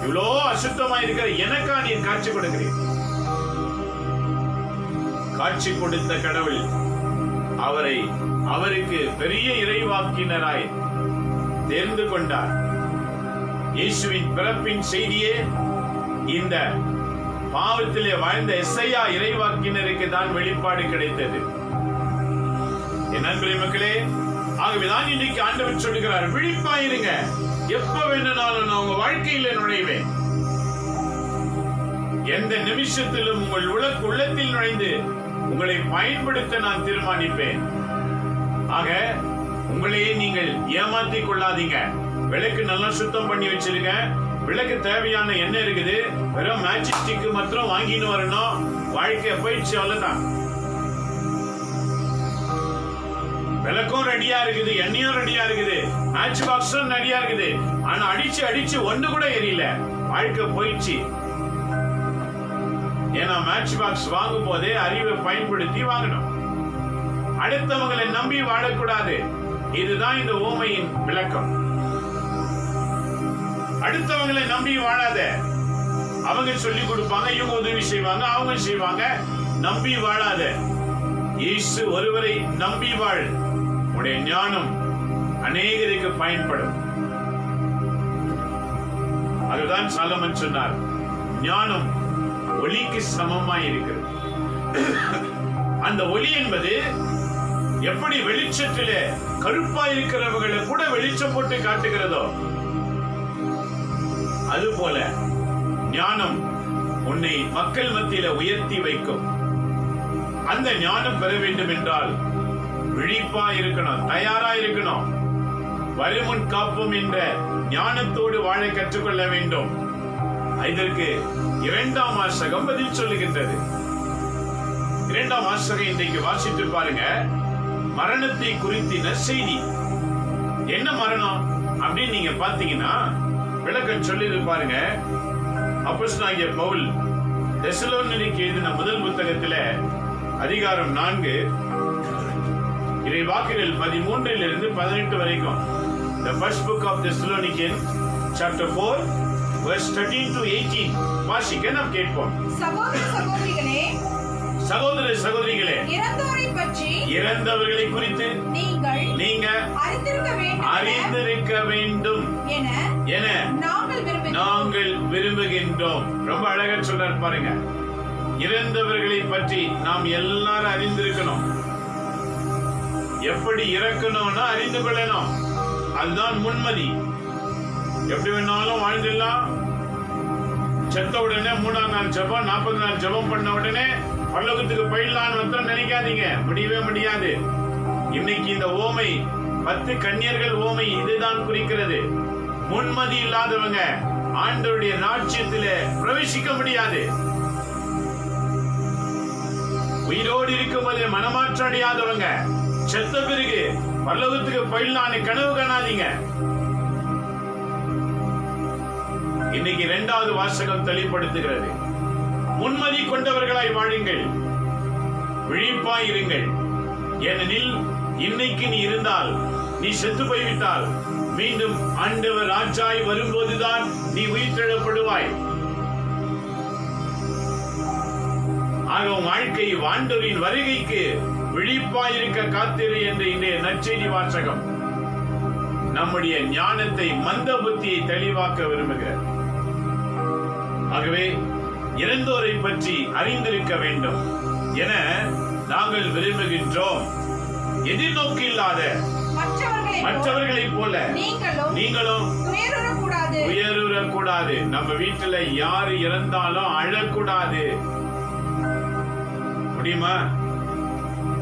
இவ்வளோ அசுத்தமா இருக்கிற எனக்கா நீர் காட்சி கொடுக்கிறீர்? காட்சி கொடுத்த கடவுள் அவருக்கு பெரிய இறைவாக்கினராய் தேர்ந்து கொண்டார். இயேசுவின் பிறப்பின் செய்தியே இந்த பாவத்திலே வாழ்ந்த எசையா இறைவாக்கினருக்கு தான் வெளிப்பாடு கிடைத்தது. என் அன்பு மக்களே, ஆகவேதான் இன்னைக்கு ஆண்டவர் சொல்லுகிறார், விழிப்பாயிருங்க. எப்ப வேணும்னாலும் நான் உங்க வாழ்க்கையில நுழைவேன். எந்த நிமிஷத்திலும் உங்கள் உள்ளத்தில் நுழைந்து உங்களை பயன்படுத்த நான் தீர்மானிப்பேன். ஆக உங்களையே நீங்கள் ஏமாற்றிக் கொள்ளாதீங்க. விளக்கு நல்லா சுத்தம் பண்ணி வச்சிருங்க. விளக்கு தேவையான என்ன இருக்குது, வெறும் மேஜிக் ஸ்டிக் மாத்திரம் வாங்கின்னு வரணும். வாழ்க்கை போயிடுச்சு, அவ்வளவுதான். விளக்கும் ரெடியா இருக்குது, எண்ணெயும் ரெடியா இருக்குது, மேட்ச் பாக்ஸும் ரெடியா இருக்குது. ஆனா அடிச்சு ஒண்ணு கூட எரியல, வாழ்க்கை போயிடுச்சு. ஏன்னா மேட்ச் பாக்ஸ் வாங்கும் போதே அறிவை பயன்படுத்தி வாங்கணும். அடுத்தவங்களை நம்பி வாழக்கூடாது. இதுதான் இந்த ஊமையின் விளக்கம். அடுத்தவங்களை நம்பி வாழாத. அவங்க சொல்லி கொடுப்பாங்க, இவங்க உதவி செய்வாங்க, அவங்க செய்வாங்க. நம்பி வாழாத. இயேசு ஒருவரை நம்பி வாழ். உடைய ஞானம் அநேகருக்கு பயன்படும். அதுதான் சாலமன் சொன்னார், ஞானம் ஒளிக்கு சமமாய் இருக்கிறது. அந்த ஒளி என்பது எப்படி வெளிச்சத்திலே கருப்பா இருக்கிறவர்களை கூட வெளிச்சம் போட்டு காட்டுகிறதோ அதுபோல ஞானம் உன்னை மக்கள் மத்தியில உயர்த்தி வைக்கும். அந்த ஞானம் பெற வேண்டும் என்றால் விழிப்பா இருக்கணும், தயாரா இருக்கணும். வருமுன் காப்போம் என்ற ஞானத்தோடு வாழ கற்றுக்கொள்ள வேண்டும். இதற்கு 2ஆம் வாசகம் பதில் சொல்லுகின்றது. 2ஆம் வாசகம் இன்றைக்கு வாசித்து பாருங்க. மரணத்தை குறித்தின செய்தி. என்ன மரணம் அப்படின்னு நீங்க பாத்தீங்கன்னா விளக்கம் சொல்லி பாருங்க. அப்போஸ்தலனாகிய பவுல் தெசலோனிக்கேயருக்கு எழுதின முதல் புத்தகத்திலே அதிகாரம் 4 இறை வாக்குகள் 13 18 வரைக்கும். The first book of Thessalonians chapter 4 verse 13 to 18 வாசிக்க நாம் கேட்போம். சகோதர சகோதரிகளே, இறந்தவர்களை குறித்து நீங்க அறிந்திருக்க வேண்டும் என நாங்கள் விரும்புகின்றோம். ரொம்ப அழகா சொல்றார் பாருங்க. இறந்தவர்களை பற்றி நாம் எல்லாரும் அறிந்திருக்கணும். எப்படி இறக்கணும்னா அறிந்து கொள்ளணும். அதுதான் முன்மதி. எப்படி வேணாலும் வாழ்ந்துடலாம். செத்த உடனே 3ஆம் நாள் ஜெபம், 40 நாள் ஜெபம் பண்ண உடனே பரலோகத்துக்கு போயிடலான்னு வந்து நினைக்காதீங்க. முடியவே முடியாது. இன்னைக்கு இந்த ஓமை 10 கன்னியர்கள் ஓமை இதுதான் குறிக்கிறது. முன்மதி இல்லாதவங்க ஆண்டவருடைய ராஜ்யத்திலே பிரவேசிக்க முடியாது. உயிரோடு இருக்கும்போது மனமாற்றம் அடையாதவங்க செத்த பிறகு பரலோகத்துக்கு போயிடலான்னு கனவு காணாதீங்க. இன்னைக்கு 2வது வாசகம் தெளிவுபடுத்துகிறது. முன்மதி கொண்டவர்களாய் வாழுங்கள், விழிப்பாய் இருங்கள். ஏனெனில் இன்னைக்கு நீ இருந்தால், நீ செத்து போய்விட்டால், மீண்டும் ஆண்டவர் ராஜாய் வரும்போதுதான் நீ உயிர்த்தெழப்படுவாய். ஆக வாழ்க்கை ஆண்டவரின் வருகைக்கு விழிப்பாயிருக்க காத்திரு என்று இன்றைய நற்செய்தி வாசகம் நம்முடைய ஞானத்தை, மந்த புத்தியை தெளிவாக்க விரும்புகிறார். ஆகவே இறந்தோரை பற்றி அறிந்திருக்க வேண்டும் என நாங்கள் விரும்புகின்றோம். எதிர்நோக்கு இல்லாத மற்றவர்களைப் போல நீங்களும் உயரக்கூடாது. நம்ம வீட்டுல யாரு இறந்தாலும் அழக்கூடாது. முடியுமா?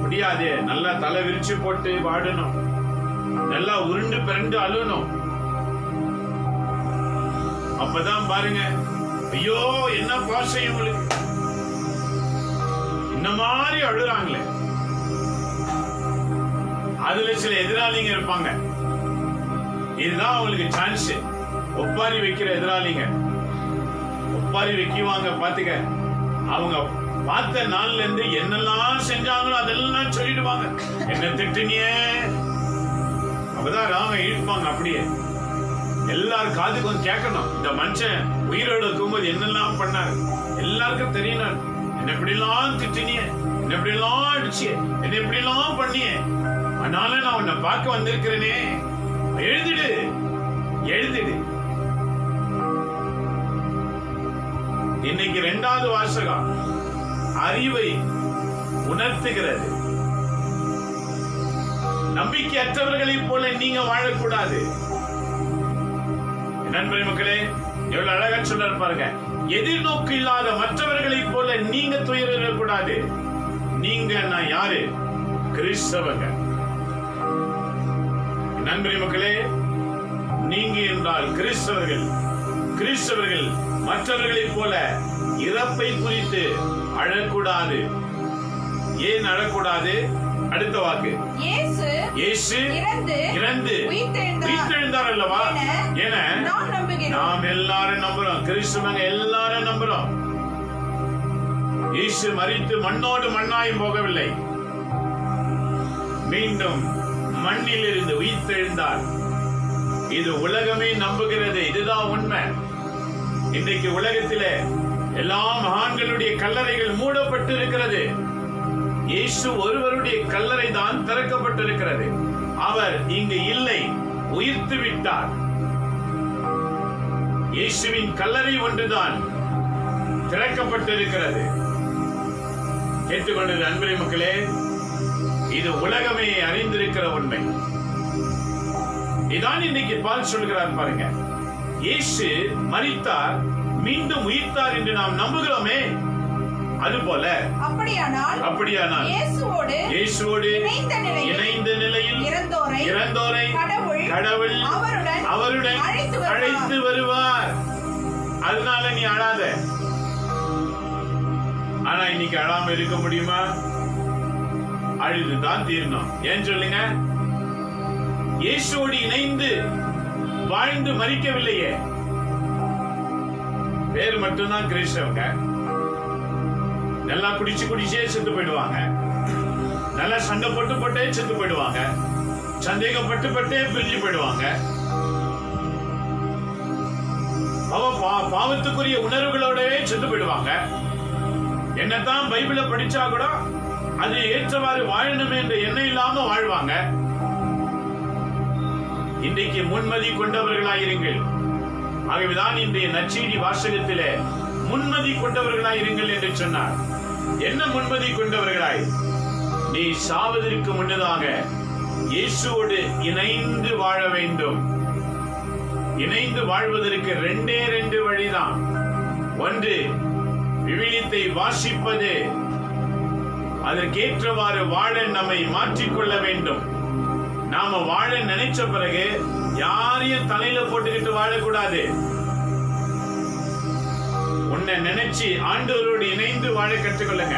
முடியாது. நல்லா தலை விரிச்சு போட்டு வாடணும், நல்லா உருண்டு பிறண்டு அழுணும். அப்பதான் பாருங்க, ஐயோ என்ன பாசம் இவங்களுக்கு, இந்த மாதிரி அழுறாங்களே. அதுல சில எதிராளிங்க இருப்பாங்க. இதுதான் அவங்களுக்கு சான்ஸ். ஒப்பாரி வைக்கிற எதிராளிங்க ஒப்பாரி வைக்குவாங்க. பாத்துக்க, அவங்க பார்த்த நாள்ல இருந்து என்னெல்லாம் செஞ்சாங்களோ அதெல்லாம் சொல்லிடுவாங்க. என்ன திட்டினியே, அப்பதான் ராம இழுப்பாங்க. அப்படியே எல்லாரும் காதுக்கு வந்து கேட்கணும், இந்த மனுஷன் உயிரோடு இருக்கும்போது என்னெல்லாம் பண்ணாரு எல்லாருக்கும் தெரியணும். என்ன எப்படி எல்லாம் திட்டினிய, என்ன எப்படி எல்லாம் அடிச்சிய, என்ன எப்படி எல்லாம் பண்ணிய, அதனால நான் உன்னை பார்க்க வந்திருக்கிறேனே, எழுதிடு எழுதிடு. இன்னைக்கு 2வது வாசகம் அறிவை உணர்த்துகிறது. நம்பிக்கையற்றவர்களைப் போல நீங்க வாழக்கூடாது. நண்பரே மக்களே, எவ்வளவு அழகா சொல்றாரு பாருங்க. எதிர்நோக்கு இல்லாத மற்றவர்களைப் போல நீங்க துயரக்கூடாது. நீங்க நான் யாரு? கிறிஸ்தவங்க. நண்பரே மக்களே, நீங்க என்றால் கிறிஸ்தவர்கள். கிறிஸ்தவர்கள் மற்றவர்களைப் போல இறப்பை குறித்து அழக்கூடாது. ஏன் அழக்கூடாது? அடுத்த வாக்கு, இயேசு இறந்து உயிர்த்தெழுந்தார் அல்லவா என நாம் எல்லாரும் நம்புறோம். கிறிஸ்தவங்க எல்லாரும் நம்புறோம். இயேசு மரித்து மண்ணோடு மண்ணாயும் போகவில்லை, மீண்டும் மண்ணில் இருந்து உயிர்த்தெழுந்தார். இது உலகமே நம்புகிறது. இதுதான் உண்மை. இன்றைக்கு உலகத்திலே எல்லா மகான்களுடைய கல்லறைகள் மூடப்பட்டு இருக்கிறது. இயேசு ஒருவருடைய கல்லறை தான் திறக்கப்பட்டிருக்கிறது. அவர் இங்கு இல்லை, உயிர்த்து விட்டார். இயேசுவின் கல்லறை ஒன்றுதான் திறக்கப்பட்டிருக்கிறது. கேட்டுக்கொண்டது அன்பரே மக்களே, இது உலகமே அறிந்திருக்கிற உண்மை. இதான் இன்னைக்கு பால் சொல்கிறார் பாருங்க. இயேசு மரித்தார், மீண்டும் உயிர்த்தார் என்று நாம் நம்புகிறோமே. அதுபோல அப்படியானால் இயேசுவோடு இணைந்த நிலையில் இறந்தோரை கடவுள் அவருடன் அழைத்து வருவார். அதனால நீ அழாத. ஆனா இன்னைக்கு அழாம இருக்க முடியுமா? அழுதுதான் தீரணும். ஏன் சொல்லுங்க? இயேசுவோடு இணைந்து வாழ்ந்து மரிக்கவில்லையே. பேர் மட்டும்தான் கிறிஸ்தவங்க. நல்லா குடிச்சே செத்து போயிடுவாங்க, நல்லா சண்டை போட்டே செத்து போயிடுவாங்க, சந்தேகப்பட்டே பிரிஞ்சு போயிடுவாங்க. பாவத்துக்குரிய உணர்வுகளோடவே செத்து போயிடுவாங்க. என்னதான் பைபிளை படிச்சா கூட அது ஏற்றவாறு வாழணுமே என்ற எண்ணம் இல்லாம வாழ்வாங்க. இன்றைக்கு முன்மதி கொண்டவர்களாயிருங்கள். ஆகவேதான் இன்றைய நற்செய்தி வாசகத்திலே முன்மதி கொண்டவர்களாயிருங்கள் என்று சொன்னார். என்ன முன்மதி கொண்டவர்களாய்? நீ சாவதற்கு முன்னதாக இயேசுவோடு இணைந்து வாழ வேண்டும். இணைந்து வாழ்வதற்கு 2 வழிதான். ஒன்று, விவிலியத்தை வாசிப்பது. அதற்கேற்றவாறு வாழ நம்மை மாற்றிக்கொள்ள வேண்டும். நாம வாழ நினைச்ச பிறகு யாரையும் தலையில போட்டுக்கிட்டு வாழக்கூடாது. உன்னை நினைச்சு ஆண்டவரோடு இணைந்து வாழ கற்றுக்கொள்ளுங்க.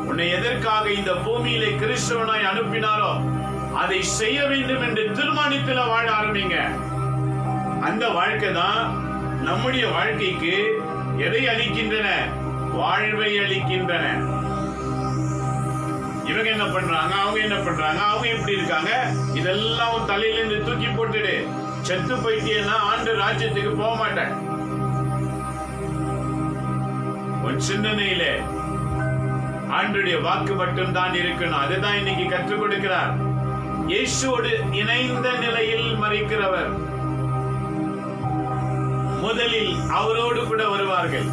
உன்னை எதற்காக இந்த பூமியிலே கிறிஸ்தவனாய் அனுப்பினாரோ அதை செய்ய வேண்டும் என்று தீர்மானித்துல வாழ ஆரம்பிங்க. அந்த வாழ்க்கை தான் நம்முடைய வாழ்க்கைக்கு எதை அளிக்கின்றன? வாழ்வை அளிக்கின்றன. இவங்க என்ன பண்றாங்க, அவங்க என்ன பண்றாங்க, அவங்க எப்படி இருக்காங்க, இதெல்லாம் தலையில இருந்து தூக்கி போட்டுடு. செத்து போயிட்டேன்னா ஆண்டு ராஜ்யத்துக்கு போக மாட்டேன். உன் சிந்தனையில ஆண்டுடைய வாக்கு மட்டும் தான் இருக்கணும். அதுதான் இன்னைக்கு கற்றுக் கொடுக்கிறார். இயேசுவோடு இணைந்த நிலையில் மரிக்கிறவர் முதலில் அவரோடு கூட வருவார்கள்.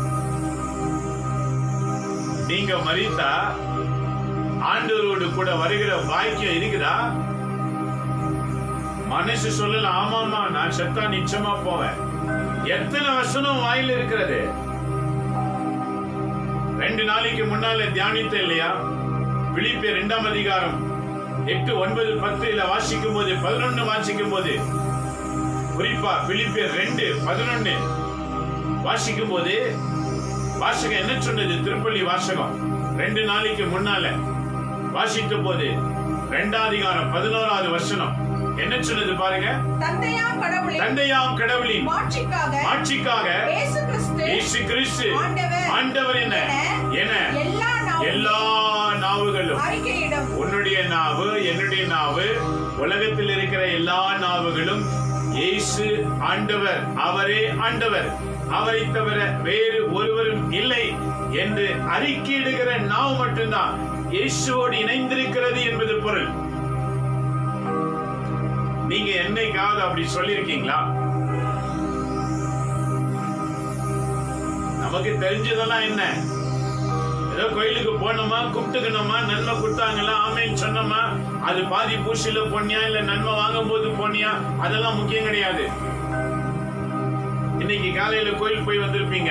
நீங்க மரித்தா ஆண்டவரோடு கூட வருகிற பாக்கியம் இருக்குதா? மனசு சொல்லலாம், ஆமாமா நான் செத்தா நிச்சயமா போவேன். எத்தனை வசனம் வாயில் இருக்கிறது. 2 நாளைக்கு முன்னால தியானித்த இல்லையா? பிலிப்பியர் 2ஆம் அதிகாரம் 8, 9, 10 வாசிக்கும் போது, 11 வாசிக்கும் போது, குறிப்பா பிலிப்பியர் 2:11 வாசிக்கும் போது வாசகம் என்ன சொன்னது? திருப்பள்ளி வாசகம் 2 நாளைக்கு முன்னால வாசித்த போது 2ஆம் அதிகாரம் 11வது வசனம் என்ன சொன்னது பாருங்க. தந்தையாம் கடவுளின் மாட்சிக்காக இயேசு கிறிஸ்து ஆண்டவர் என எல்லா நாவுகளும், உன்னுடைய நாவு, என்னுடைய நாவு, உலகத்தில் இருக்கிற எல்லா நாவுகளும் இயேசு ஆண்டவர், அவரே ஆண்டவர், அவரை தவிர வேறு ஒருவரும் இல்லை என்று அறிக்கையிடுகிற நாவு மட்டும்தான் இயேசுவோடு இணைந்திருக்கிறது என்பது பொருள். நீங்க என்னைக்காவது அப்படி சொல்லிருக்கீங்களா? நமக்கு தெரிஞ்சதெல்லாம் என்ன? ஏதோ கோயிலுக்கு போனோமா, கூப்பிட்டுக்கணுமா, நன்மை கொடுத்தாங்களா, ஆமேன்னு சொன்னோமா, அது பாதி பூசில போனியா இல்ல நன்மை வாங்கும் போது போனியா, அதெல்லாம் முக்கியம் கிடையாது. இன்னைக்கு காலையில கோயில் போய் வந்திருப்பீங்க.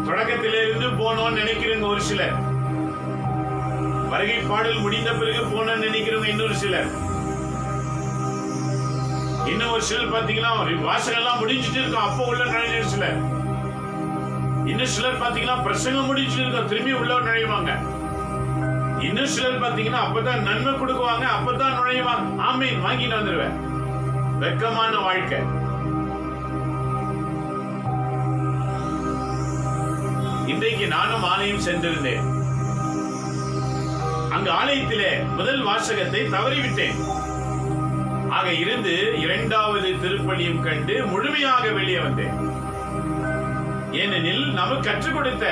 தொடக்கத்திலிருந்து போனோம்னு நினைக்கிறவங்க ஒரு சிலர், வருகை பாடல் முடிந்த பிறகு போனோம்னு நினைக்கிறவங்க இன்னொரு சிலர், இன்னும் ஒரு சிலர் பாத்தீங்கன்னா வாசகம் எல்லாம் முடிஞ்சிட்டு இருக்கோம் அப்போ உள்ள நுழைஞ்ச சிலர், இன்னும் சிலர் பாத்தீங்கன்னா பிரசங்கம் முடிஞ்சிட்டு இருக்கோம் திரும்பி உள்ள நுழைவாங்க, இன்னும் சிலர் பாத்தீங்கன்னா அப்பதான் நன்மை கொடுக்குவாங்க அப்பதான் நுழைவாங்க, ஆமீன் வாங்கிட்டு வந்துருவேன். வெக்கமான வாழ்க்கை. இன்றைக்கு நானும் ஆலயம் சென்றிருந்தேன். அங்கு ஆலயத்திலே முதல் வாசகத்தை தவறிவிட்டேன். ஆக இருந்து 2வது திருப்பலியும் கண்டு முழுமையாக வெளியே வந்தேன். ஏனெனில் நமக்கு கற்றுக் கொடுத்த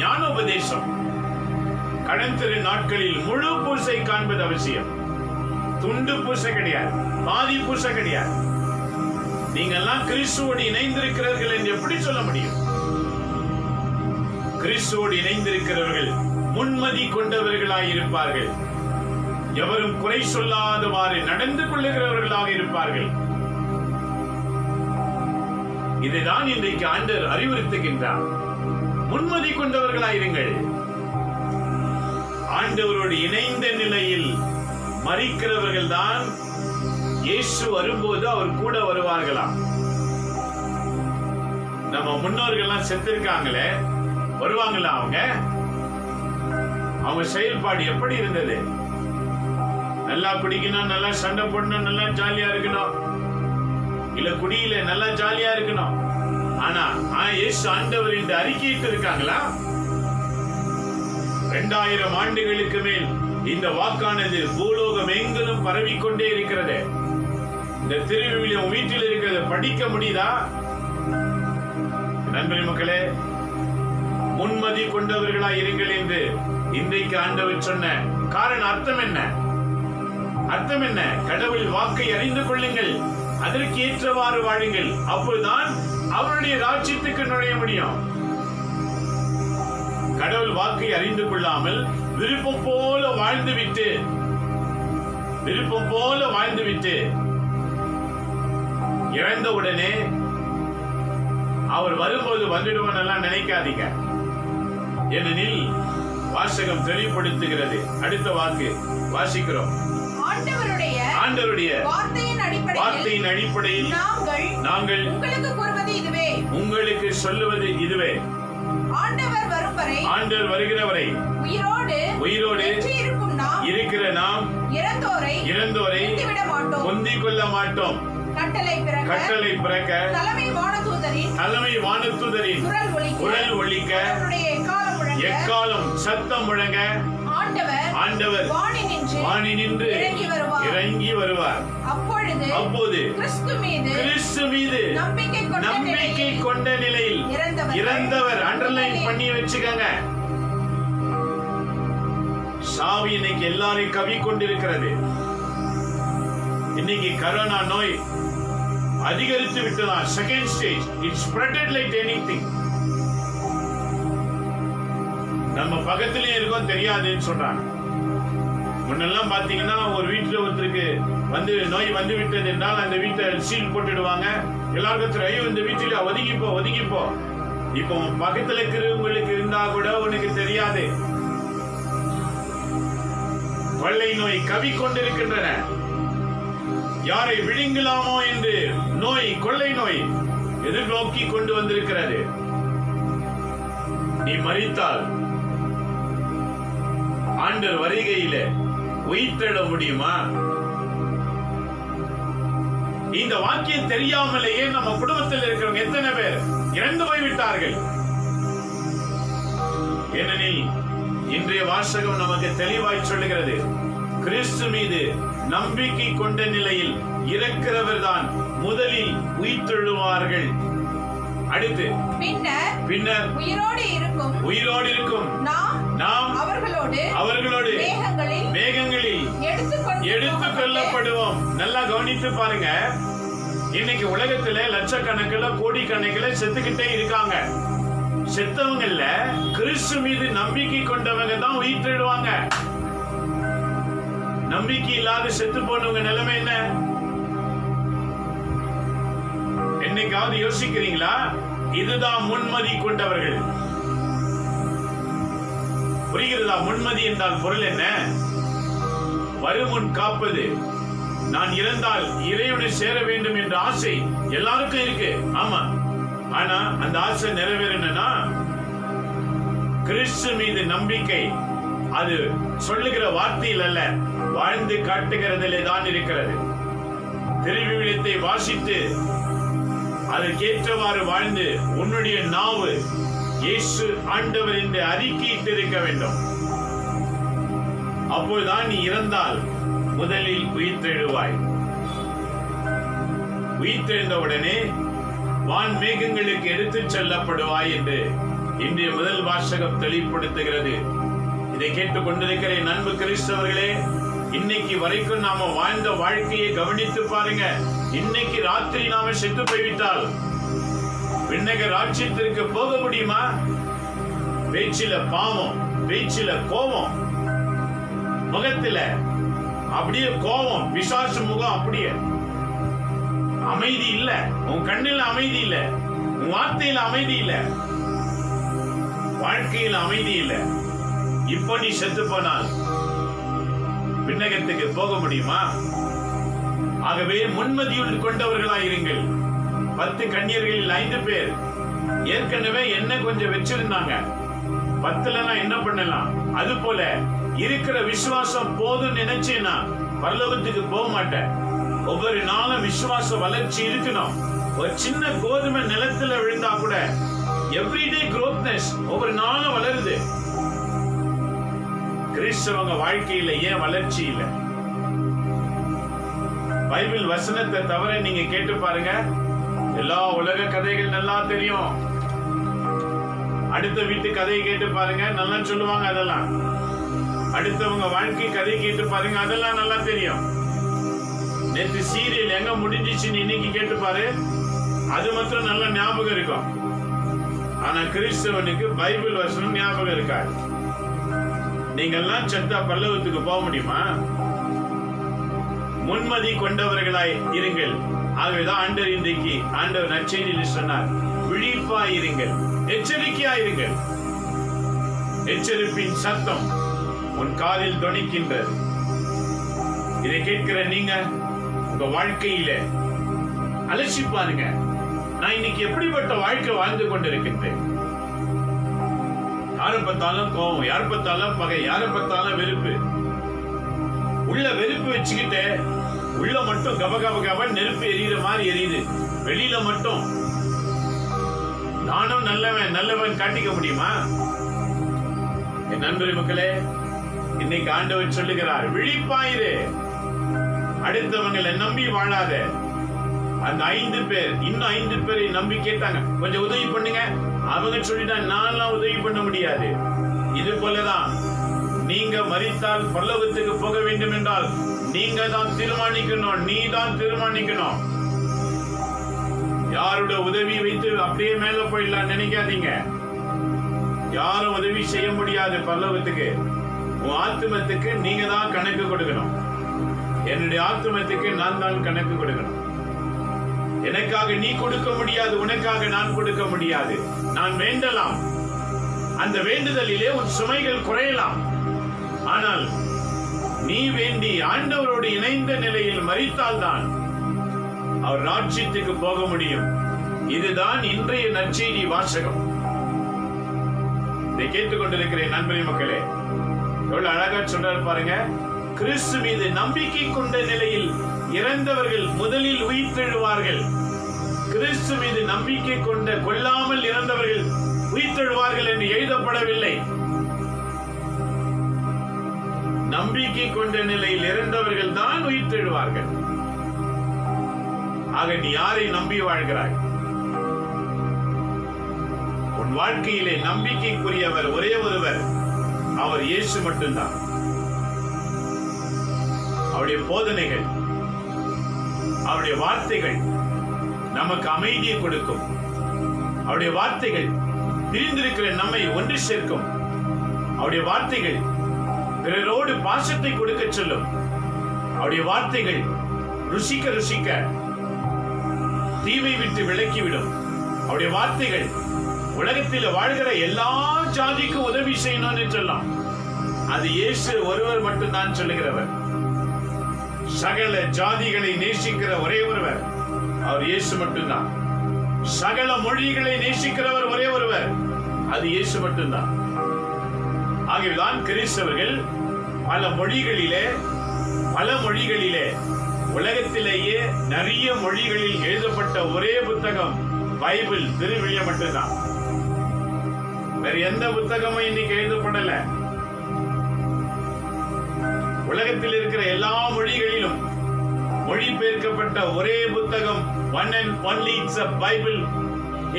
ஞானோபதேசம் கடந்த நாட்களில் முழு பூசை காண்பது அவசியம். துண்டு பூசை கிடையாது, பாதி பூசை கிடையாது. நீங்கெல்லாம் கிறிஸ்துவோடு இணைந்திருக்கிறீர்கள் என்று எப்படி சொல்ல முடியும்? கிறிஸ்துவோடு இணைந்திருக்கிறவர்கள் முன்மதி கொண்டவர்களாய் இருப்பார்கள். எவரும் குறை சொல்லாதவாறு நடந்து கொள்ளுகிறவர்களாக இருப்பார்கள். இதைதான் இன்றைக்கு ஆண்டவர் அறிவுறுத்துகின்றார். முன்மதி கொண்டவர்களாயிருங்கள். ஆண்டவரோடு இணைந்த நிலையில் மரிக்கிறவர்கள் தான் இயேசு வரும்போது அவர் கூட வருவார்களாம். நம்ம முன்னோர்கள்லாம் செத்திருக்காங்களே, வருவாங்களா? அவங்க செயல்பாடு எப்படி இருந்தது? நல்லா குடிக்கணும், நல்லா சண்டை போடணும், நல்லா ஜாலியா இருக்கணும், இல்ல குடியில நல்லா ஜாலியா இருக்கணும். ஆனா இயேசு ஆண்டவர் என்று அறிக்கையிட்டு இருக்காங்களா? 2000 ஆண்டுகளுக்கு மேல் இந்த வாக்கானது பூலோகம் எங்கிலும் பரவிக்கொண்டே இருக்கிறது. இந்த திருவிவிலியம் வீட்டில் இருக்கிறது, படிக்க முடியுதா? நண்பர்களே, மக்களே, முன்மதி கொண்டவர்களாய் இருங்கள் என்று இன்றைக்கு ஆண்டவர் சொன்ன காரணம் அர்த்தம் என்ன? அர்த்தம் என்ன? கடவுள் வாக்கை அறிந்து கொள்ளுங்கள், அதற்கு ஏற்றவாறு வாழுங்கள், அப்போதுதான் அவருடைய ராஜ்யத்துக்கு நுழைய முடியும். கடவுள் வாக்கை அறிந்து கொள்ளாமல் விருப்பம் போல வாழ்ந்துவிட்டு இறந்த உடனே அவர் வரும்போது வந்துடுவோம் எல்லாம் நினைக்காதீங்க. ஏனெனில் வாசகம் தெளிவுபடுத்துகிறது. அடுத்த வாக்கு வாசிக்கிறோம். ஆண்டவருடைய வார்த்தையின் அடிப்படையில் நாங்கள் உங்களுக்கு சொல்லுவது இதுவே, ஆண்டவர் வருகிறவரை உயிரோடு இருக்கிற நாம் இறந்தோரை முந்திக் கொள்ள மாட்டோம். கட்டளை பிறக்க தலைமை வானதூதரின் குரல் ஒலிக்க எக்காலம் சத்தம் முழங்க ஆண்டவர் வானி நின்று இறங்கி வருவார். அப்போது கிறிஸ்து மீது நம்பிக்கை கொண்ட நிலையில் இறந்தவர் அண்டர்லைன் பண்ணி வச்சுக்கங்க. சாவி இன்னைக்கு எல்லாரையும் கவி கொண்டிருக்கிறது. இன்னைக்கு கரோனா நோய் அதிகரித்து விட்டதான். Second stage, it spreaded like anything. நம்ம பக்கத்திலே இருக்கோம் தெரியாதுன்னு சொல்றாங்க. முன்னெல்லாம் பாத்தீங்கன்னா ஒரு வீட்டுல ஒருத்தருக்கு நோய் வந்து விட்டது என்றால் அந்த வீட்டை சீல் போட்டுடுவாங்க. எல்லாருக்கும் ஐயோ இந்த வீட்டுல ஒதுங்கிப்போ. இப்போ பக்கத்துல இருக்கிறவங்களுக்கு இருந்தா கூட உனக்கு தெரியாது. கொள்ளை நோய் கவி கொண்டிருக்கின்றன. யாரை விழுங்கலாமோ என்று கொள்ளை நோய் எதிர்நோக்கி கொண்டு வந்திருக்கிறது. நீ மரித்தால் ஆண்டவர் வருகையில உயிர்த்தெழ முடியுமா? இந்த வாக்கியம் தெரியாமலேயே நம்ம குடும்பத்தில் இருக்கிறவங்க எத்தனை பேர் இறந்து போய்விட்டார்கள். ஏனெனில் இன்றைய வாசகம் நமக்கு தெளிவாய் சொல்லுகிறது, கிறிஸ்து மீது நம்பிக்கை கொண்ட நிலையில் இருக்கிறவர் தான் முதலில் உயிர்த்தெழுவார்கள். அடுத்து பின்னர் உயிரோடு இருக்கும் நாம் அவர்களோடு மேகங்களில் எடுத்துக் கொள்ளப்படுவோம். நல்லா கவனித்து பாருங்க. இன்னைக்கு உலகத்துல லட்சக்கணக்கில் கோடிக்கணக்கில் செத்துக்கிட்டே இருக்காங்க. செத்தவங்கல்ல கிறிஸ்து மீது நம்பிக்கை கொண்டவங்க தான் உயிர்த்தெழுவாங்க. நம்பிக்கை இல்லாத செத்து போனவங்க நிலைமை என்ன? என்னைக்காவது யோசிக்கிறீங்களா? இதுதான் முன்மதி கொண்டவர்கள். புரிகிறதா? முன்மதி என்றால் பொருள் என்ன? வருமுன் காப்பது. நான் இறந்தால் இறைவனை சேர வேண்டும் என்ற ஆசை எல்லாருக்கும் இருக்கு. ஆமா, ஆனா அந்த ஆசை நிறைவேறணும்னா கிறிஸ்து மீது நம்பிக்கை அது சொல்லுகிற வார்த்தையில் அல்ல, வாழ்ந்து காட்டுகிறதிலே தான் இருக்கிறது. திருவிவிலியத்தை வாசித்து அதற்கேற்றவாறு வாழ்ந்து உன்னுடைய நாவு இயேசு ஆண்டவர் என்று அறிக்கையிட்டு இருக்க வேண்டும். அப்போதுதான் நீ இறந்தால் முதலில் உயிர்த்தெழுவாய். உயிர்த்தெழுந்தவுடனே வான் மேகங்களுக்கு எடுத்துச் செல்லப்படுவாய் என்று இன்றைய முதல் வாசகம் தெளிவுபடுத்துகிறது. இதை கேட்டுக் கொண்டிருக்கிற அன்பு கிறிஸ்தவர்களே, இன்னைக்கு வரைக்கும் நாம வாழ்ந்த வாழ்க்கையை கவனித்து பாருங்க. இன்னைக்கு ராத்திரி நாம செத்து போய்விட்டால் விண்ணக ராஜ்யத்திற்கு போக முடியுமா? பேச்சில பாவம், பேச்சில கோபம், முகத்துல அப்படியே கோபம், பிசாசு முகம், அப்படியே அமைதி இல்ல. உன் கண்ணில் அமைதி இல்ல, உன் வார்த்தையில அமைதி இல்ல, வாழ்க்கையில் அமைதி இல்ல. இப்போ நீ செத்து போனால் விண்ணகத்துக்கு போக முடியுமா? ஆகவே முன்மதியுள் கொண்டவர்களாயிருங்கள். 10 கன்னியர்களில் 5 பேர் ஏற்கனவே என்ன கொஞ்சம் வச்சிருந்தாங்க. 10ல என்ன பண்ணலாம்? அது போல இருக்கிற விசுவாசம் போதும் நினைச்சேன்னா பரலோகத்துக்கு போக மாட்டேன். ஒவ்வொரு நாளும் விசுவாச வளர்ச்சி இருக்கணும். ஒரு சின்ன கோதுமை நிலத்துல விழுந்தா கூட எவ்ரிடே க்ரோத்னஸ் ஒவ்வொரு நாளும் வளருது. கிறிஸ்தவங்க வாழ்க்கையில ஏன் வளர்ச்சி இல்லை? பைபிள் வசனத்தை தவிர நீங்க கேட்டு பாருங்க, எல்லா உலக கதைகள் நல்லா தெரியும். அடுத்த வீட்டு கதையை கேட்டு பாருங்க, நல்லா சொல்லுவாங்க. அதெல்லாம் அடுத்தவங்க வாழ்க்கை கதையை கேட்டு பாருங்க, அதெல்லாம் நல்லா தெரியும். நேற்று சீரியல் எங்க முடிஞ்சிச்சுன்னு இன்னைக்கு கேட்டு பாரு, அது மாத்திரம் நல்ல ஞாபகம் இருக்கும். ஆனா கிறிஸ்தவனுக்கு பைபிள் வசனம் ஞாபகம் இருக்காது. நீங்கெல்லாம் செத்தா பரலோகத்துக்கு போக முடியுமா? முன்மதி கொண்டவர்களாய் இருங்கள். ஆகவேதான் ஆண்டவர் இன்றைக்கு ஆண்டவர் நற்செய்தியில் சொன்னார், விழிப்பாயிருங்கள், எச்சரிக்கையாயிருங்கள். எச்சரிப்பின் சத்தம் உன் காதில் தொனிக்கின்றது. இதை கேட்கிற நீங்க உங்க வாழ்க்கையில அலசி பாருங்க, நான் இன்னைக்கு எப்படிப்பட்ட வாழ்க்கை வாழ்ந்து கொண்டிருக்கின்றேன். யாரை பார்த்தாலும் கோபம், யாரை பார்த்தாலும் பகை, யாரை பார்த்தாலும் வெறுப்பு. உள்ள வெறுப்பு வச்சுக்கிட்டு உள்ள மட்டும் கப நெருப்பு எரியுற மாதிரி எரியுது, வெளியில மட்டும் நானும் நல்லவன் காட்டிக்க முடியுமா? என் நண்பரே மக்களே, இன்னைக்கு ஆண்டவர் சொல்லுகிறார், விழிப்பாயிரு, அடுத்தவங்களை நம்பி வாழாத. அந்த 5 பேர் இன்னும் 5 பேரை நம்பி கேட்டாங்க, கொஞ்சம் உதவி பண்ணுங்க. அவங்க சொல்லிட்டா நான்லாம் உதவி பண்ண முடியாது. இது போலதான் நீங்க மரித்தால் பரலோகத்துக்கு போக வேண்டும் என்றால் நீங்க தான் தீர்மானிக்கணும், நீ தான் தீர்மானிக்கணும். யாரோட உதவி வைத்து அப்படியே மேல போயிடலாம் நினைக்காதீங்க. யாரும் உதவி செய்ய முடியாது பரலோகத்துக்கு. உன் ஆத்துமத்துக்கு நீங்க தான் கணக்கு கொடுக்கணும். என்னுடைய ஆத்துமத்துக்கு நான் தான் கணக்கு கொடுக்கணும். எனக்காக நீ கொடுக்க முடியாது, உனக்காக நான் கொடுக்க முடியாது. நான் வேண்டலாம், அந்த வேண்டுதலிலே உன் சுமைகள் குறையலாம். ஆனால் நீ வேண்டி ஆண்டவரோடு இணைந்த நிலையில் மரித்தால்தான் அவர் ராஜ்யத்துக்கு போக முடியும். இதுதான் இன்றைய நற்செய்தி வாசகம். இதை கேட்டுக்கொண்டிருக்கிற நண்பரே மக்களே, எவ்வளவு அழகா சொல்றாரு பாருங்க. கிறிஸ்து மீது நம்பிக்கை கொண்ட நிலையில் இறந்தவர்கள் முதலில் உயிர்த்தெழுவார்கள். கிறிஸ்து மீது நம்பிக்கை கொள்ளாமல் இறந்தவர்கள் உயிர்த்தெழுவார்கள் என்று எழுதப்படவில்லை. நம்பிக்கை கொண்ட நிலையில் இறந்தவர்கள் தான் உயிர்த்தெழுவார்கள். ஆக நீ யாரை நம்பி வாழ்கிறாய்? உன் வாழ்க்கையிலே நம்பிக்கைக்குரியவர் ஒரே ஒருவர், அவர் இயேசு மட்டும்தான். அவருடைய போதனைகள், அவருடைய வார்த்தைகள் நமக்கு அமைதியை கொடுக்கும். அவருடைய வார்த்தைகள் பிரிந்திருக்கிற நம்மை ஒன்று சேர்க்கும். அவருடைய வார்த்தைகள் பிறரோடு பாசத்தை கொடுக்க சொல்லும். அவருடைய வார்த்தைகள் ருசிக்க ருசிக்க தீமை விட்டு விலக்கிவிடும். அவருடைய வார்த்தைகள் உலகத்தில் வாழ்கிற எல்லா ஜாதிக்கும் உதவி செய்யணும்னு சொல்லலாம். அது இயேசு ஒருவர் மட்டும்தான் சொல்லுகிறவர். சகல ஜாதிகளை நேசிக்கிற ஒரே ஒருவர் அவர் இயேசு மட்டும்தான். சகல மொழிகளை நேசிக்கிறவர் ஒரே ஒருவர், அது இயேசு மட்டும்தான். ஆகவேதான் கிறிஸ்தவர்கள் பல மொழிகளிலே உலகத்திலேயே நிறைய மொழிகளில் எழுதப்பட்ட ஒரே புத்தகம் பைபிள், திருவிழியம் மட்டும்தான். வேற எந்த புத்தகமும் இன்னைக்கு எழுதப்படல. உலகத்தில் இருக்கிற எல்லா மொழிகளிலும் மொழிபெயர்க்கப்பட்ட ஒரே புத்தகம் one and only, it's a Bible.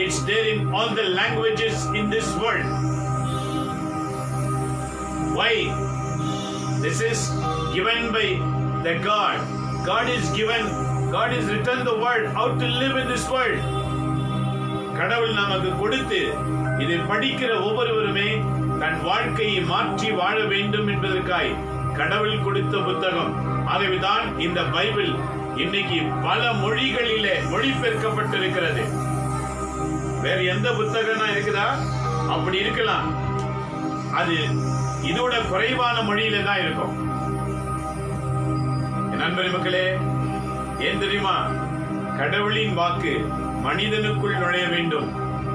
It's there in all the languages in this world. Why? This is given by the God. God is written the word how to live in this world. கடவுள் நமக்கு கொடுத்து இதை படிக்கிற ஒவ்வொருவருமே தன் வாழ்க்கையை மாற்றி வாழ வேண்டும் என்பதற்காய் கடவுள் கொடுத்த புத்தகம். ஆகவேதான் இந்த பைபிள் இன்னைக்கு பல மொழிகளிலே மொழிபெயர்க்கப்பட்டிருக்கிறது. வேற எந்த புத்தகம் இருக்குதா? அப்படி இருக்கலாம், அது இதோட குறைவான மொழியில தான் இருக்கும். நண்பரே மக்களே, ஏன் தெரியுமா? கடவுளின் வாக்கு மனிதனுக்குள் நுழைய வேண்டும்.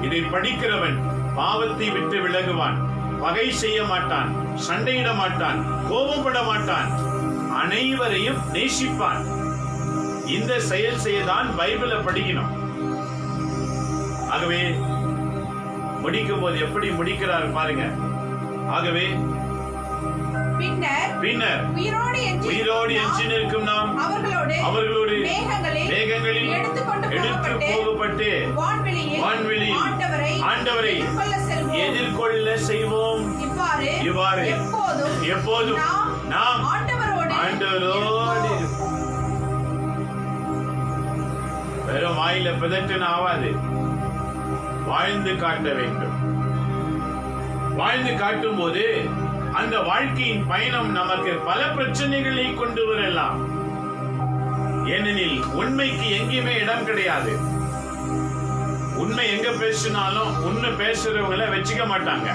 இதை படிக்கிறவன் பாவத்தை விட்டு விலகுவான், பகை செய்ய மாட்டான், சண்டையிட மாட்டான், கோபப்பட மாட்டான், அனைவரையும் நேசிப்பான். இந்த செயல் செய்யதான் பைபிளை படிக்கணும். ஆகவே முடிக்கும் போது எப்படி முடிக்கிறார் பாருங்க. ஆகவே பின்னர் உயிரோடு எஞ்சி நிற்கும் நாம் அவர்களோடு மேகங்களில் எடுத்து போகப்பட்டு வான்வெளியில் ஆண்டவரை எதிர்கொள்ள செய்வோம். இவ்வாறு எப்போதும் நாம் ஆண்டவரோடு வெறும் வாயில பிதற்றன் ஆவாது, வாழ்ந்து காட்ட வேண்டும். வாழ்ந்து காட்டும் போது அந்த வாழ்க்கையின் பயணம் நமக்கு பல பிரச்சனைகளை கொண்டு வரலாம். ஏனெனில் உண்மைக்கு எங்கேயுமே இடம் கிடையாது. உண்மை எங்க பேசினாலும் உண்மை பேசுறவங்களை வச்சுக்க மாட்டாங்க.